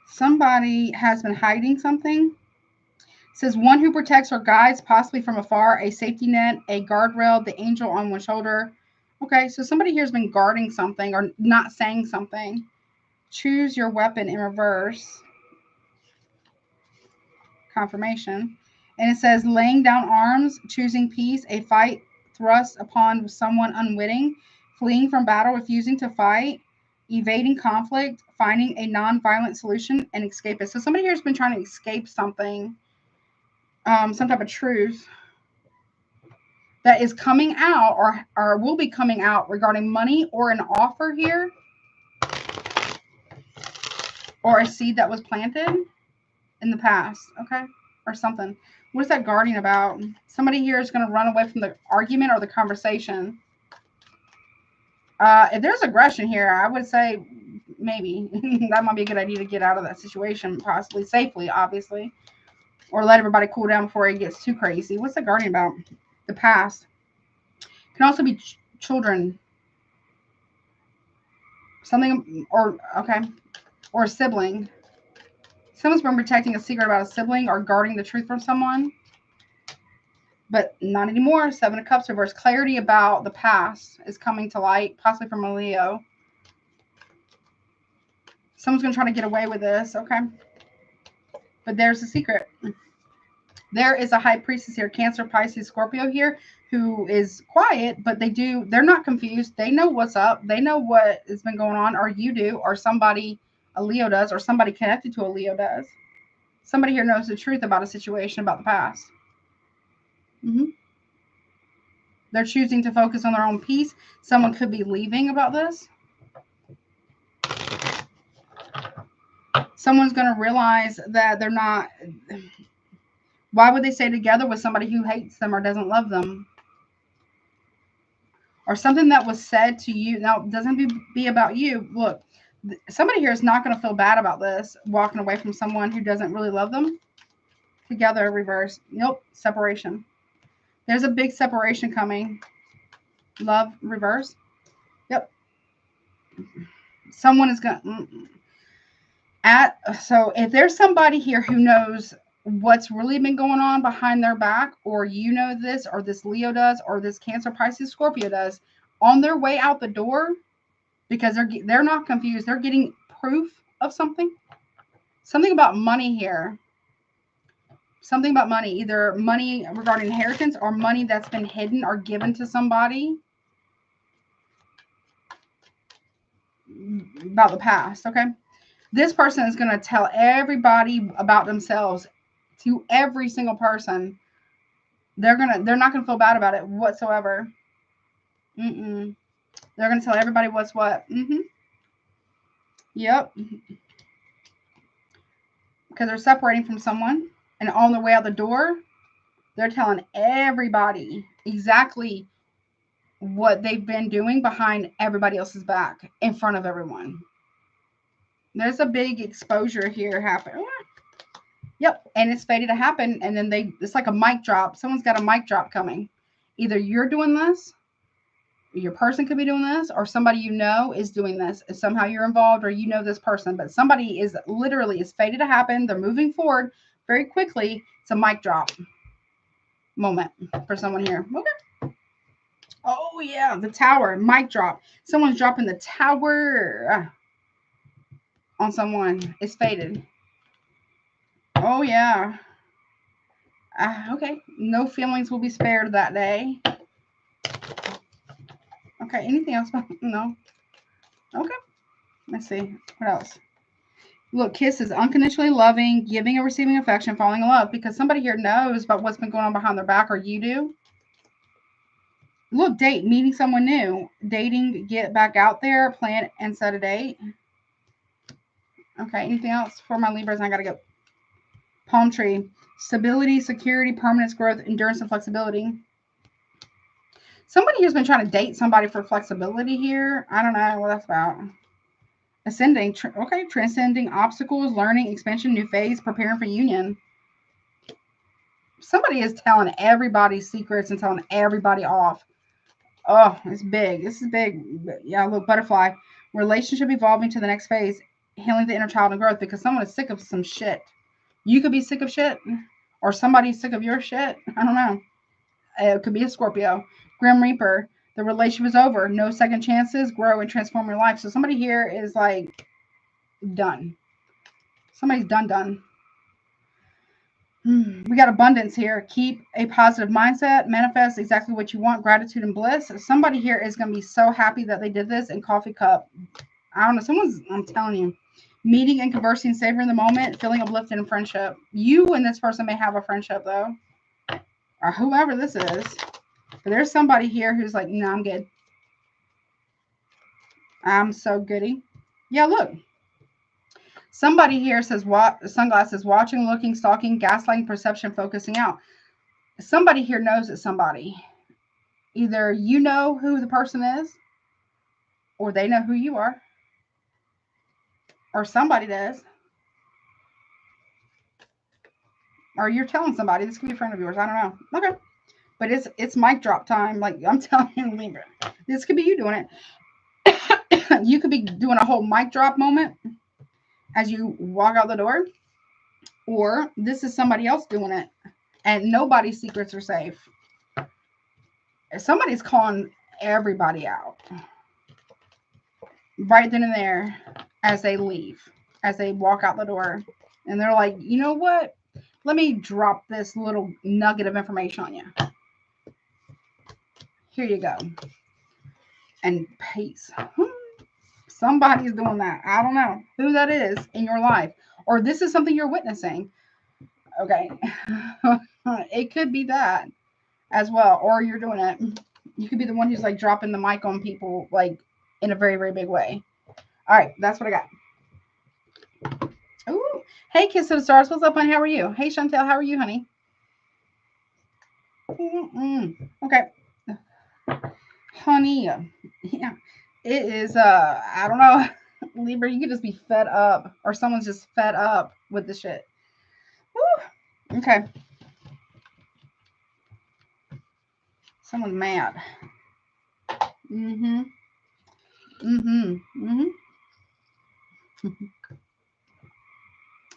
Somebody has been hiding something. It says one who protects or guides, possibly from afar, a safety net, a guardrail, the angel on one shoulder. Okay, so somebody here has been guarding something or not saying something. Choose your weapon in reverse. Confirmation. And it says laying down arms, choosing peace, a fight thrust upon someone unwitting, fleeing from battle, refusing to fight, evading conflict, finding a non-violent solution, and escapist. So somebody here has been trying to escape something, some type of truth that is coming out or will be coming out regarding money or an offer here, or a seed that was planted in the past, okay, or something. What is that guardian about? Somebody here is going to run away from the argument or the conversation. If there's aggression here, I would say maybe that might be a good idea to get out of that situation, possibly safely, obviously, or let everybody cool down before it gets too crazy. What's the guardian about? The past. Can also be children. Something, or okay, or a sibling. Someone's been protecting a secret about a sibling or guarding the truth from someone. But not anymore. Seven of Cups reverse. Clarity about the past is coming to light, possibly from a Leo. Someone's going to try to get away with this, okay? But there's the secret. There is a high priestess here, Cancer, Pisces, Scorpio here, who is quiet, but they're not confused. They know what's up. They know what has been going on, or you do, or somebody, a Leo does, or somebody connected to a Leo does. Somebody here knows the truth about a situation, about the past. They're choosing to focus on their own peace. Someone could be leaving about this. Someone's going to realize that they're not. Why would they stay together with somebody who hates them or doesn't love them? Or something that was said to you. Now, it doesn't be about you. Look, somebody here is not going to feel bad about this, walking away from someone who doesn't really love them. Together, reverse. Nope, separation. There's a big separation coming. Love, reverse. Yep. Someone is going to... So if there's somebody here who knows what's really been going on behind their back, or you know this, or this Leo does, or this Cancer, Pisces, Scorpio does, on their way out the door, because they're not confused, they're getting proof of something about money here. Something about money, either money regarding inheritance or money that's been hidden or given to somebody about the past. Okay, this person is going to tell everybody about themselves, to every single person. They're not gonna feel bad about it whatsoever. They're gonna tell everybody what's what. Yep. Because they're separating from someone, and on their way out the door, they're telling everybody exactly what they've been doing behind everybody else's back, in front of everyone. There's a big exposure here happening. Yep, and it's fated to happen, and then it's like a mic drop. Someone's got a mic drop coming. Either you're doing this, your person could be doing this, or somebody you know is doing this. Somehow you're involved, or you know this person, but somebody is fated to happen. They're moving forward very quickly. It's a mic drop moment for someone here. Okay. Oh yeah, the Tower, mic drop. Someone's dropping the Tower on someone. It's fated. Oh yeah. Okay. No feelings will be spared that day. Okay. Anything else? No. Okay. Let's see. What else? Look, kisses, unconditionally loving, giving or receiving affection, falling in love, because somebody here knows about what's been going on behind their back, or you do. Look, date, meeting someone new, dating, get back out there, plan and set a date. Okay, anything else for my Libras? I gotta go. Palm tree, stability, security, permanence, growth, endurance, and flexibility. Somebody here's been trying to date somebody for flexibility here. I don't know what that's about. Ascending, okay, transcending obstacles, learning, expansion, new phase, preparing for union. Somebody is telling everybody secrets and telling everybody off. Oh, it's big. This is big. Yeah, look, butterfly. Relationship evolving to the next phase, healing the inner child and growth, because someone is sick of some shit. You could be sick of shit, or somebody's sick of your shit. I don't know. It could be a Scorpio. Grim Reaper. The relationship is over. No second chances. Grow and transform your life. So somebody here is like done. Somebody's done. We got abundance here. Keep a positive mindset. Manifest exactly what you want. Gratitude and bliss. Somebody here is going to be so happy that they did this. In coffee cup. I don't know. I'm telling you. Meeting and conversing, savoring the moment, feeling uplifted in friendship. You and this person may have a friendship, though. Or whoever this is. But there's somebody here who's like, no, I'm good. I'm so goody. Yeah, look. Somebody here says, sunglasses, watching, looking, stalking, gaslighting, perception, focusing out. Somebody here knows it's somebody. Either you know who the person is, or they know who you are, or somebody does, or you're telling somebody. This could be a friend of yours. I don't know. Okay, but it's mic drop time. Like I'm telling you, Libra, this could be you doing it. You could be doing a whole mic drop moment as you walk out the door, or this is somebody else doing it, and nobody's secrets are safe. Somebody's calling everybody out right then and there as they leave, as they walk out the door, and they're like, you know what? Let me drop this little nugget of information on you. Here you go. And peace. Somebody's doing that. I don't know who that is in your life, or this is something you're witnessing. Okay. It could be that as well, or you're doing it. You could be the one who's like dropping the mic on people like in a very, very big way. All right, that's what I got. Ooh, hey, Kiss of the Stars. What's up, honey? How are you? Hey, Chantel. How are you, honey? Okay. Honey, yeah, it is, I don't know. Libra, you could just be fed up, or someone's just fed up with the shit. Woo. Okay. Someone's mad.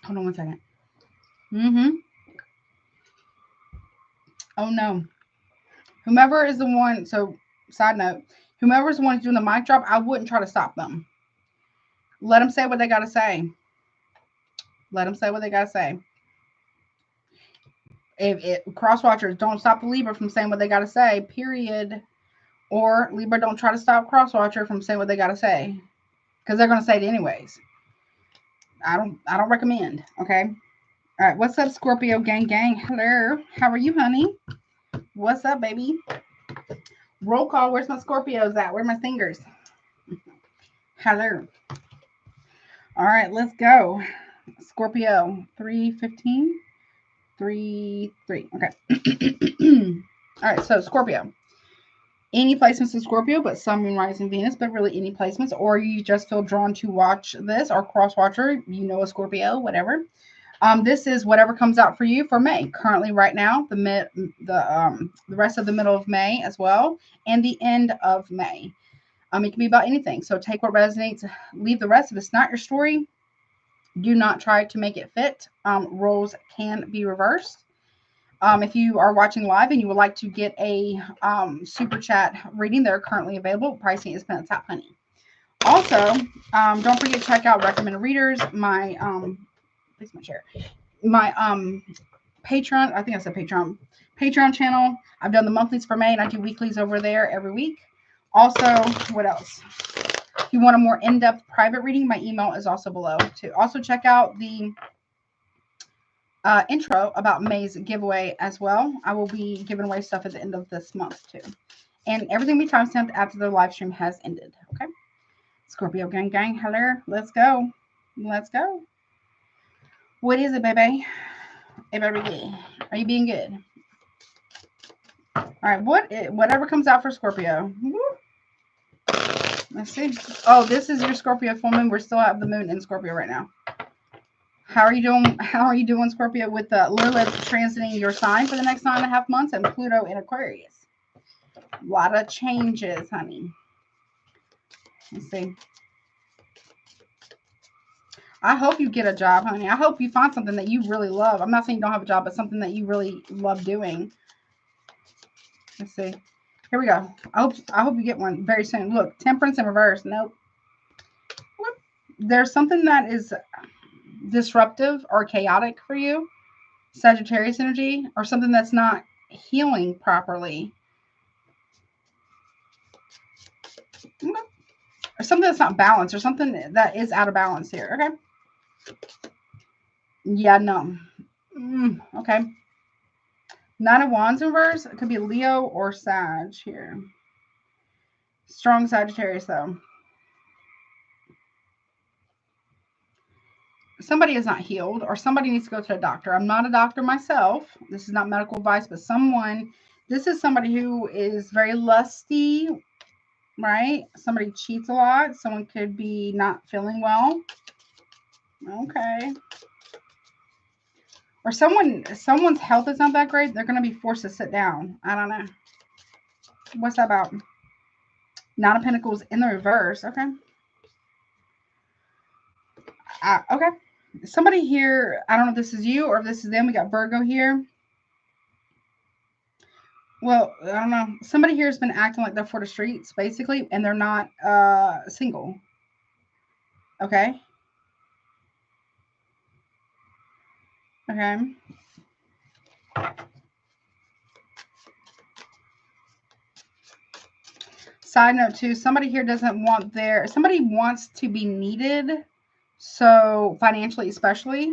Hold on one second. Mm-hmm. Oh, no. Whomever is the one, so side note, whomever is the one who's doing the mic drop, I wouldn't try to stop them. Let them say what they got to say. Let them say what they got to say. If cross watchers, don't stop the Libra from saying what they got to say, period. Or Libra, don't try to stop cross watcher from saying what they got to say, because they're going to say it anyways. I don't recommend. Okay. All right. What's up, Scorpio gang? Hello. How are you, honey? What's up, baby? Roll call. Where's my Scorpios at? Where are my singers? Hello. All right. Let's go. Scorpio 315. 3. Okay. All right. So Scorpio. Any placements in Scorpio, but Sun, Moon, Rising, Venus, but really any placements, or you just feel drawn to watch this, or cross watcher, you know, a Scorpio, whatever. This is whatever comes out for you for May. Currently, right now, the rest of the middle of May as well, and the end of May. It can be about anything. So take what resonates, leave the rest. If it's not your story, do not try to make it fit. Roles can be reversed. If you are watching live and you would like to get a super chat reading, they're currently available. Pricing is pin at the top, honey. Also, don't forget to check out recommended readers. My please my chair. My Patreon. I think I said Patreon channel. I've done the monthlies for May, and I do weeklies over there every week. Also, what else? If you want a more in-depth private reading, my email is also below too. Also, check out the intro about May's giveaway as well. I will be giving away stuff at the end of this month too. And everything will be timestamped after the live stream has ended. Okay. Scorpio gang. Hello. Let's go. Let's go. What is it, baby? Hey, baby. Are you being good? All right. Whatever comes out for Scorpio. Woo. Let's see. Oh, this is your Scorpio full moon. We still have the moon in Scorpio right now. How are you doing? How are you doing, Scorpio, with Lilith transiting your sign for the next 9.5 months and Pluto in Aquarius? A lot of changes, honey. Let's see. I hope you get a job, honey. I hope you find something that you really love. I'm not saying you don't have a job, but something that you really love doing. Let's see. Here we go. I hope you get one very soon. Look, temperance in reverse. Nope. There's something that is disruptive or chaotic for you, Sagittarius energy, or something that's not healing properly, or something that's not balanced, or something that is out of balance here. Okay. Yeah, no. Okay. Nine of Wands in reverse. It could be Leo or Sag here. Strong Sagittarius though. Somebody is not healed, or somebody needs to go to a doctor. I'm not a doctor myself. This is not medical advice, but this is somebody who is very lusty, right? Somebody cheats a lot. Someone could be not feeling well. Okay. Or someone's health is not that great. They're going to be forced to sit down. I don't know. What's that about? Nine of Pentacles in the reverse. Okay. Okay. Somebody here, I don't know if this is you or if this is them. We got Virgo here. Well, I don't know. Somebody here has been acting like they're for the streets, basically, and they're not single. Okay. Okay. Side note too, somebody here doesn't want somebody wants to be needed. So financially, especially,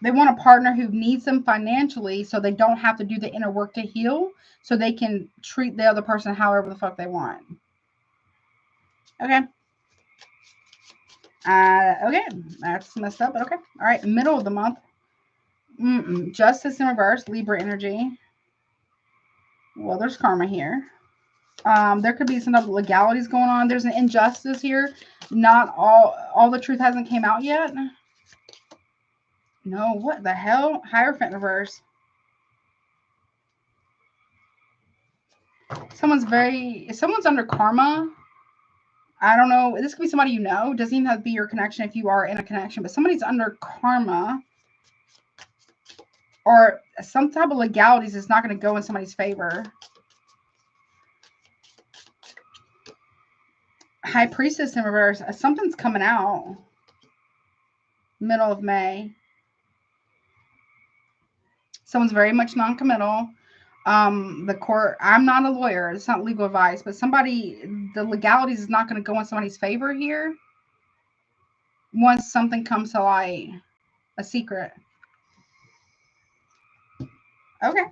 they want a partner who needs them financially so they don't have to do the inner work to heal, so they can treat the other person however the fuck they want. Okay. Okay. That's messed up, but okay. All right. Middle of the month. Justice in reverse, Libra energy. Well, there's karma here. There could be some other legalities going on. There's an injustice here. Not all the truth hasn't came out yet. No, what the hell? Hierophant reverse. Someone's under karma. I don't know. This could be somebody you know. It doesn't even have to be your connection if you are in a connection, but somebody's under karma or some type of legalities is not going to go in somebody's favor. High Priestess in reverse. Something's coming out. Middle of May. Someone's very much non-committal. The court, I'm not a lawyer. It's not legal advice, but somebody, the legalities is not going to go in somebody's favor here. Once something comes to light, a secret. Okay.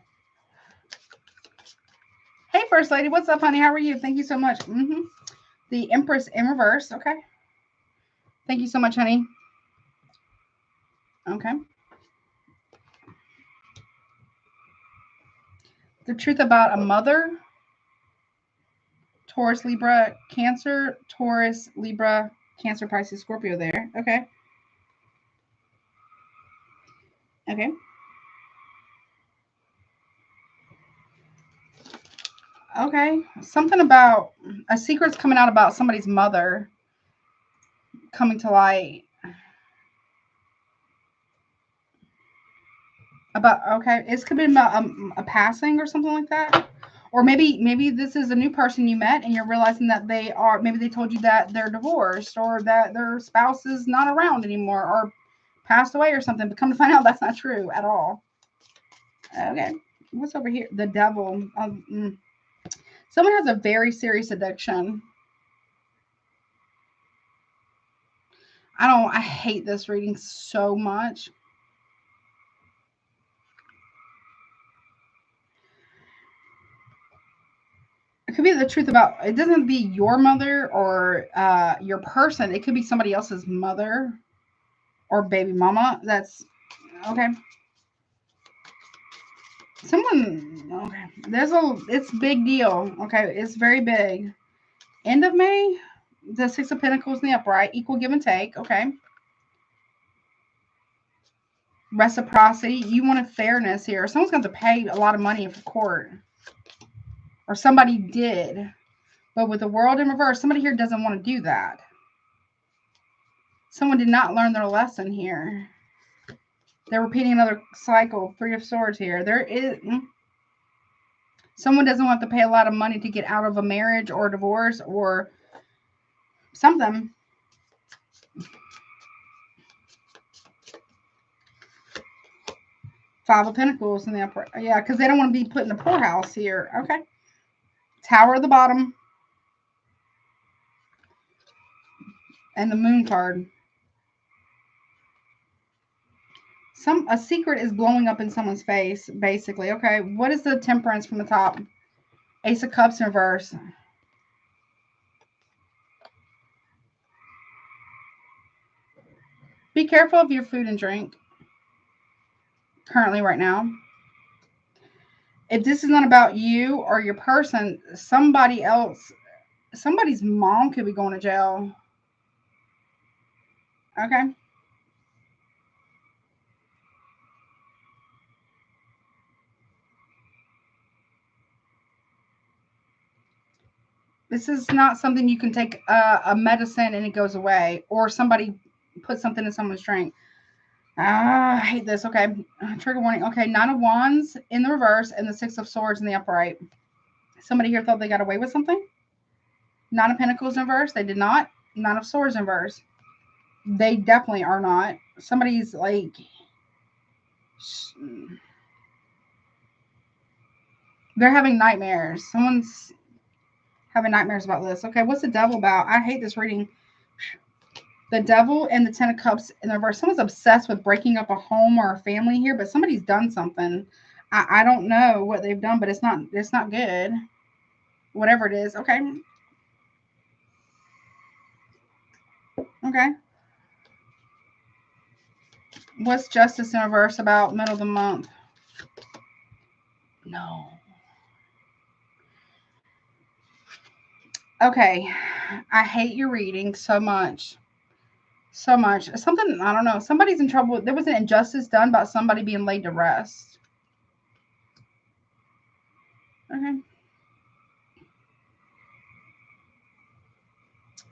Hey, First Lady. What's up, honey? How are you? Thank you so much. The Empress in reverse. Okay. Thank you so much, honey. Okay. The truth about a mother. Taurus, Libra, Cancer. Taurus, Libra, Cancer, Pisces, Scorpio there. Okay. Okay. Okay. Something about a secret's coming out about somebody's mother coming to light. About, okay, it could be about a passing or something like that. Or maybe this is a new person you met and you're realizing that maybe they told you that they're divorced or that their spouse is not around anymore or passed away or something, but come to find out that's not true at all. Okay. What's over here? The devil. Someone has a very serious addiction. I hate this reading so much. It could be the truth about, it doesn't be your mother or your person. It could be somebody else's mother or baby mama. That's okay. Okay. It's big deal. Okay. It's very big. End of May, the Six of Pentacles in the upright, equal give and take. Okay. Reciprocity. You want a fairness here. Someone's going to pay a lot of money for court. Or somebody did. But with the world in reverse, somebody here doesn't want to do that. Someone did not learn their lesson here. They're repeating another cycle. Three of Swords here. Someone doesn't want to pay a lot of money to get out of a marriage or a divorce or something. Five of Pentacles in the upper. Yeah, because they don't want to be put in the poorhouse here. Okay. Tower at the bottom. And the Moon card. A secret is blowing up in someone's face, basically. Okay. What is the Temperance from the top? Ace of Cups in reverse. Be careful of your food and drink. Currently, right now. If this is not about you or your person, somebody else, somebody's mom could be going to jail. Okay. This is not something you can take a medicine and it goes away, or somebody put something in someone's drink. I hate this. Okay. Trigger warning. Okay. Nine of Wands in the reverse and the Six of Swords in the upright. Somebody here thought they got away with something. Nine of Pentacles in reverse. They did not. Nine of Swords in reverse. They definitely are not. Somebody's like, they're having nightmares. Someone's having nightmares about this. Okay. What's the devil about? I hate this reading. The devil and the Ten of Cups in the reverse. Someone's obsessed with breaking up a home or a family here, but somebody's done something. I don't know what they've done, but it's not good. Whatever it is. Okay. Okay. What's Justice in reverse about middle of the month? No. Okay. I hate your reading so much. So much. Something, I don't know. Somebody's in trouble. There was an injustice done about somebody being laid to rest. Okay.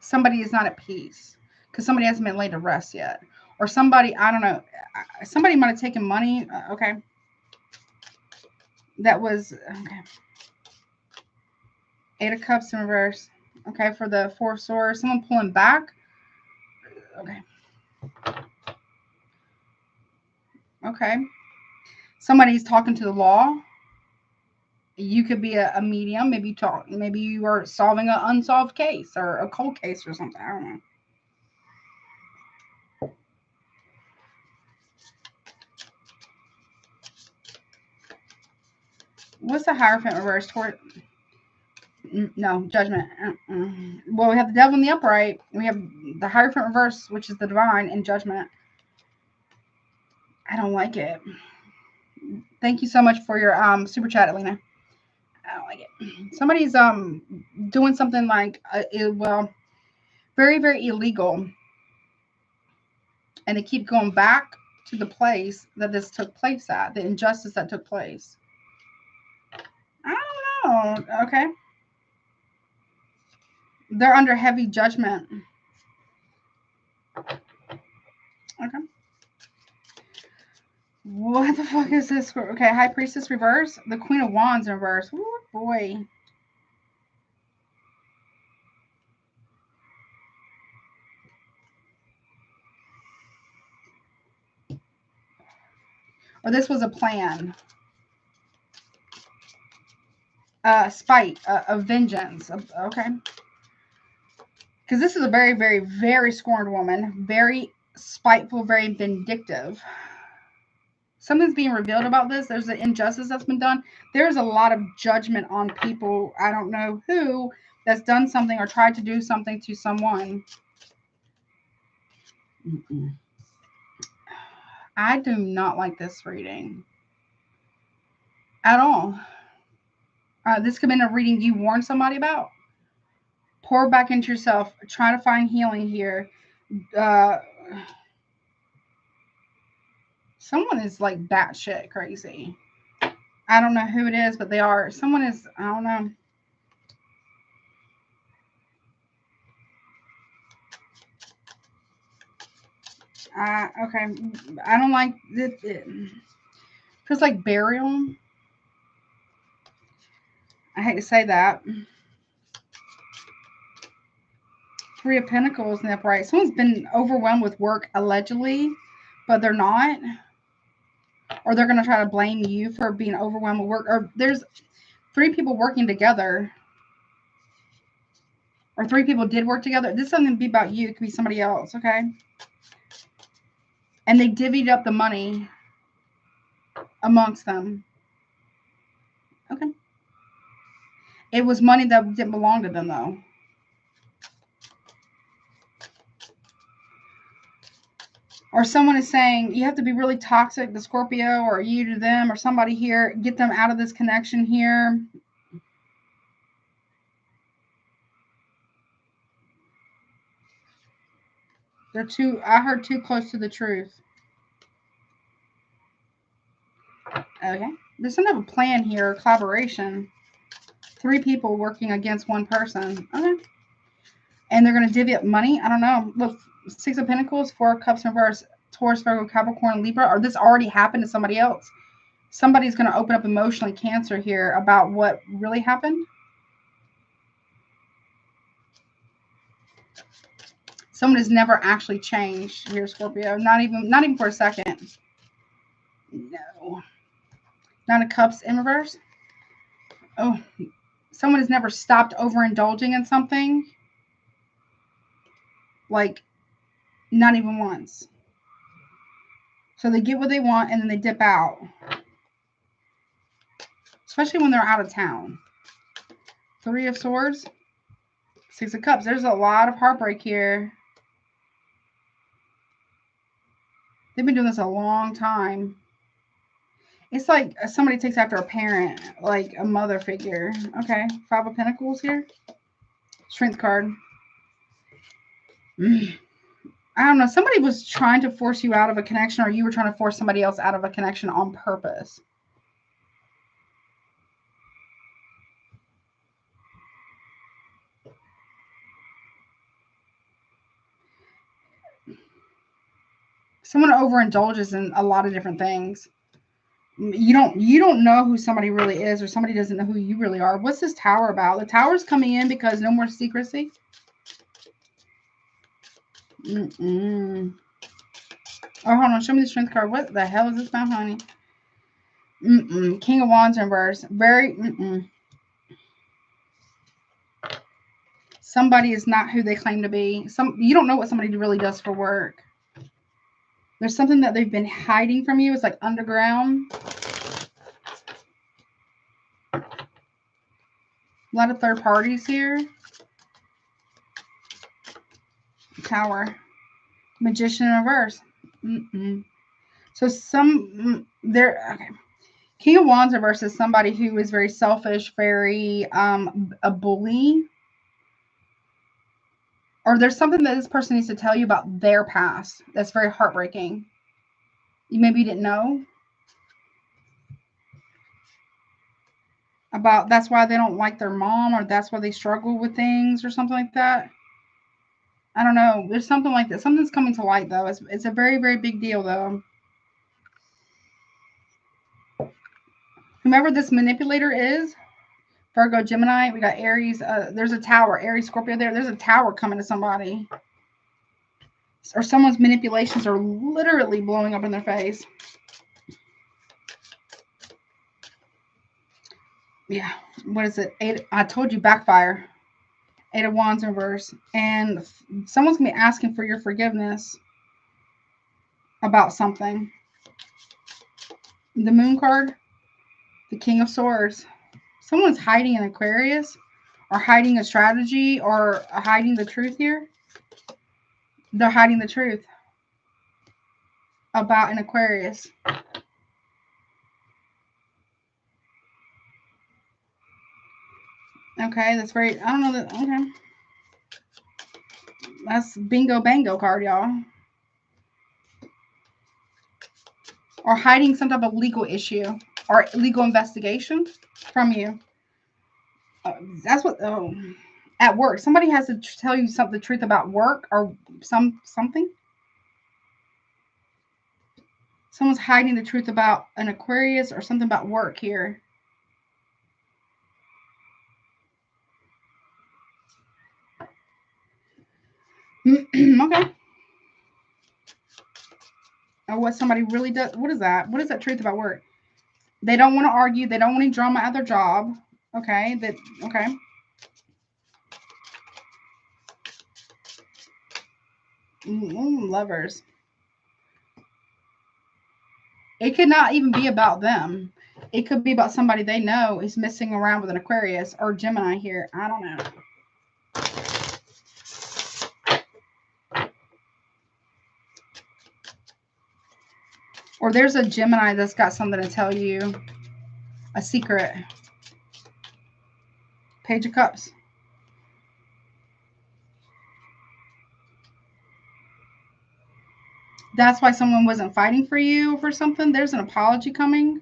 somebody is not at peace because somebody hasn't been laid to rest yet. Or somebody, I don't know, somebody might have taken money. Okay. That was, okay. 8 of Cups in reverse. Okay, for the 4 of Swords. Someone pulling back. Okay. Okay. Somebody's talking to the law. You could be a medium. Maybe you are solving an unsolved case or a cold case or something. I don't know. What's the Hierophant reverse toward? No, Judgment. Well, we have the Devil in the upright. We have the Hierophant reverse, which is the divine, and Judgment. I don't like it. Thank you so much for your super chat, Alina. I don't like it. Somebody's doing something like well, very, very illegal, and they keep going back to the place that this took place at, the injustice that took place. I don't know. Okay. They're under heavy judgment. Okay. What the fuck is this? Okay, High Priestess reverse. The Queen of Wands in reverse. Ooh, boy. Or this was a plan. Spite, of vengeance. Okay. Because this is a very, very, very scorned woman. Very spiteful, very vindictive. Something's being revealed about this. There's an injustice that's been done. There's a lot of judgment on people, I don't know who, that's done something or tried to do something to someone. I do not like this reading at all. This could have been a reading you warned somebody about. Pour back into yourself. Try to find healing here. Someone is like batshit crazy. I don't know who it is, but they are. Someone is, I don't know. Okay. I don't like it. It feels like burial. I hate to say that. 3 of Pentacles in the upright. Someone's been overwhelmed with work, allegedly, but they're not. Or they're going to try to blame you for being overwhelmed with work. Or there's 3 people working together. Or 3 people did work together. This doesn't be about you. It could be somebody else, okay? And they divvied up the money amongst them. Okay. It was money that didn't belong to them, though. Or someone is saying, you have to be really toxic, the Scorpio, or you to them, or somebody here. Get them out of this connection here. They're too, I heard too close to the truth. Okay. There's some type of plan here, collaboration. 3 people working against 1 person. Okay. And they're going to divvy up money. I don't know. Look, 6 of Pentacles, 4 of Cups reverse, Taurus, Virgo, Capricorn, Libra. Or this already happened to somebody else. Somebody's going to open up emotionally Cancer here about what really happened. Someone has never actually changed here, Scorpio. Not even for a second. No. 9 of Cups in reverse. Oh, someone has never stopped overindulging in something. Like, not even once. So they get what they want and then they dip out. Especially when they're out of town. 3 of Swords. 6 of Cups. There's a lot of heartbreak here. They've been doing this a long time. It's like somebody takes after a parent, like a mother figure. Okay. 5 of Pentacles here. Strength card. I don't know. Somebody was trying to force you out of a connection, or you were trying to force somebody else out of a connection on purpose. Someone overindulges in a lot of different things. You don't know who somebody really is, or somebody doesn't know who you really are. What's this Tower about? The Tower's coming in because no more secrecy. Oh, hold on. Show me the Strength card. What the hell is this about, honey? King of Wands in reverse. Very. Somebody is not who they claim to be. You don't know what somebody really does for work. There's something that they've been hiding from you. It's like underground. A lot of third parties here. Tower. Magician in reverse. So okay. King of Wands in reverse is somebody who is very selfish, very a bully. Or there's something that this person needs to tell you about their past that's very heartbreaking. Maybe you didn't know about. That's why they don't like their mom, or that's why they struggle with things, or something like that. I don't know. There's something like that. Something's coming to light, though. It's a very, very big deal, though. Whomever this manipulator is, Virgo, Gemini, we got Aries. There's a Tower. Aries, Scorpio there. There's a Tower coming to somebody. Or someone's manipulations are literally blowing up in their face. Yeah. What is it? I told you, backfire. 8 of Wands in reverse. And someone's going to be asking for your forgiveness about something. The Moon card. The King of Swords. Someone's hiding an Aquarius, or hiding a strategy, or hiding the truth here. They're hiding the truth about an Aquarius. Okay, that's very, I don't know that, okay. That's bingo bango card, y'all. Or hiding some type of legal issue or legal investigation from you. That's what, at work. Somebody has to tell you the truth about work, or something. Someone's hiding the truth about an Aquarius or something about work here. Okay. Or what somebody really does. What is that? What is that truth about work? They don't want to argue. They don't want any drama at their job. Okay. Okay. Lovers. It could not even be about them. It could be about somebody they know is messing around with an Aquarius or Gemini here. I don't know. Or there's a Gemini that's got something to tell you. A secret. Page of Cups. That's why someone wasn't fighting for you for something. There's an apology coming.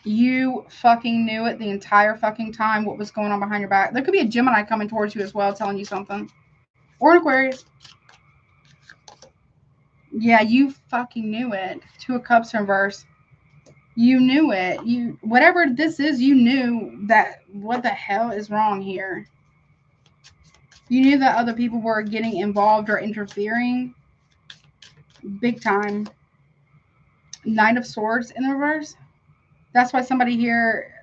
You fucking knew it the entire fucking time what was going on behind your back. There could be a Gemini coming towards you as well, telling you something. Or an Aquarius. Yeah, you fucking knew it. 2 of Cups in reverse. You knew it. Whatever this is, you knew that what the hell is wrong here. You knew that other people were getting involved or interfering. Big time. Knight of Swords in the reverse. That's why somebody here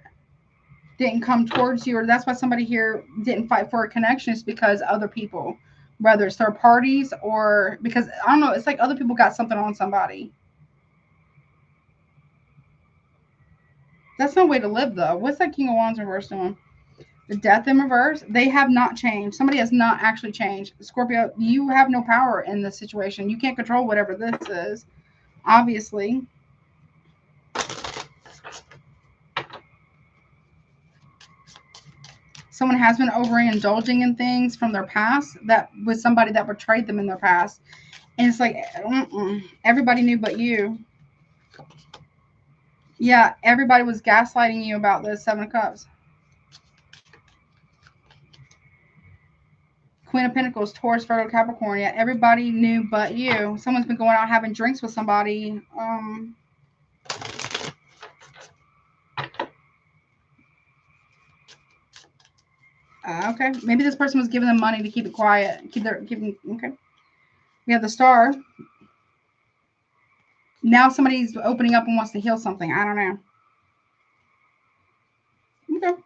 didn't come towards you, or that's why somebody here didn't fight for a connection, is because other people, whether it's third parties or because, I don't know, it's like other people got something on somebody. That's no way to live, though. What's that King of Wands in reverse doing? The Death in reverse. They have not changed. Somebody has not actually changed. Scorpio, you have no power in this situation. You can't control whatever this is, obviously. Someone has been overindulging in things from their past, that was somebody that betrayed them in their past. And it's like, everybody knew but you. Yeah, everybody was gaslighting you about this 7 of Cups. Queen of Pentacles, Taurus, Virgo, Capricorn. Yeah, everybody knew but you. Someone's been going out having drinks with somebody. Okay, maybe this person was giving them money to keep it quiet. Okay. We have the Star. Now somebody's opening up and wants to heal something. I don't know. Okay.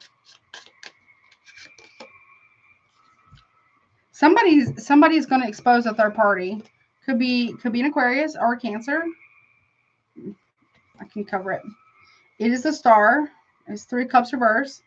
Somebody's going to expose a third party. Could be an Aquarius or a Cancer. I can cover it. It is the Star. It's 3 cups reverse.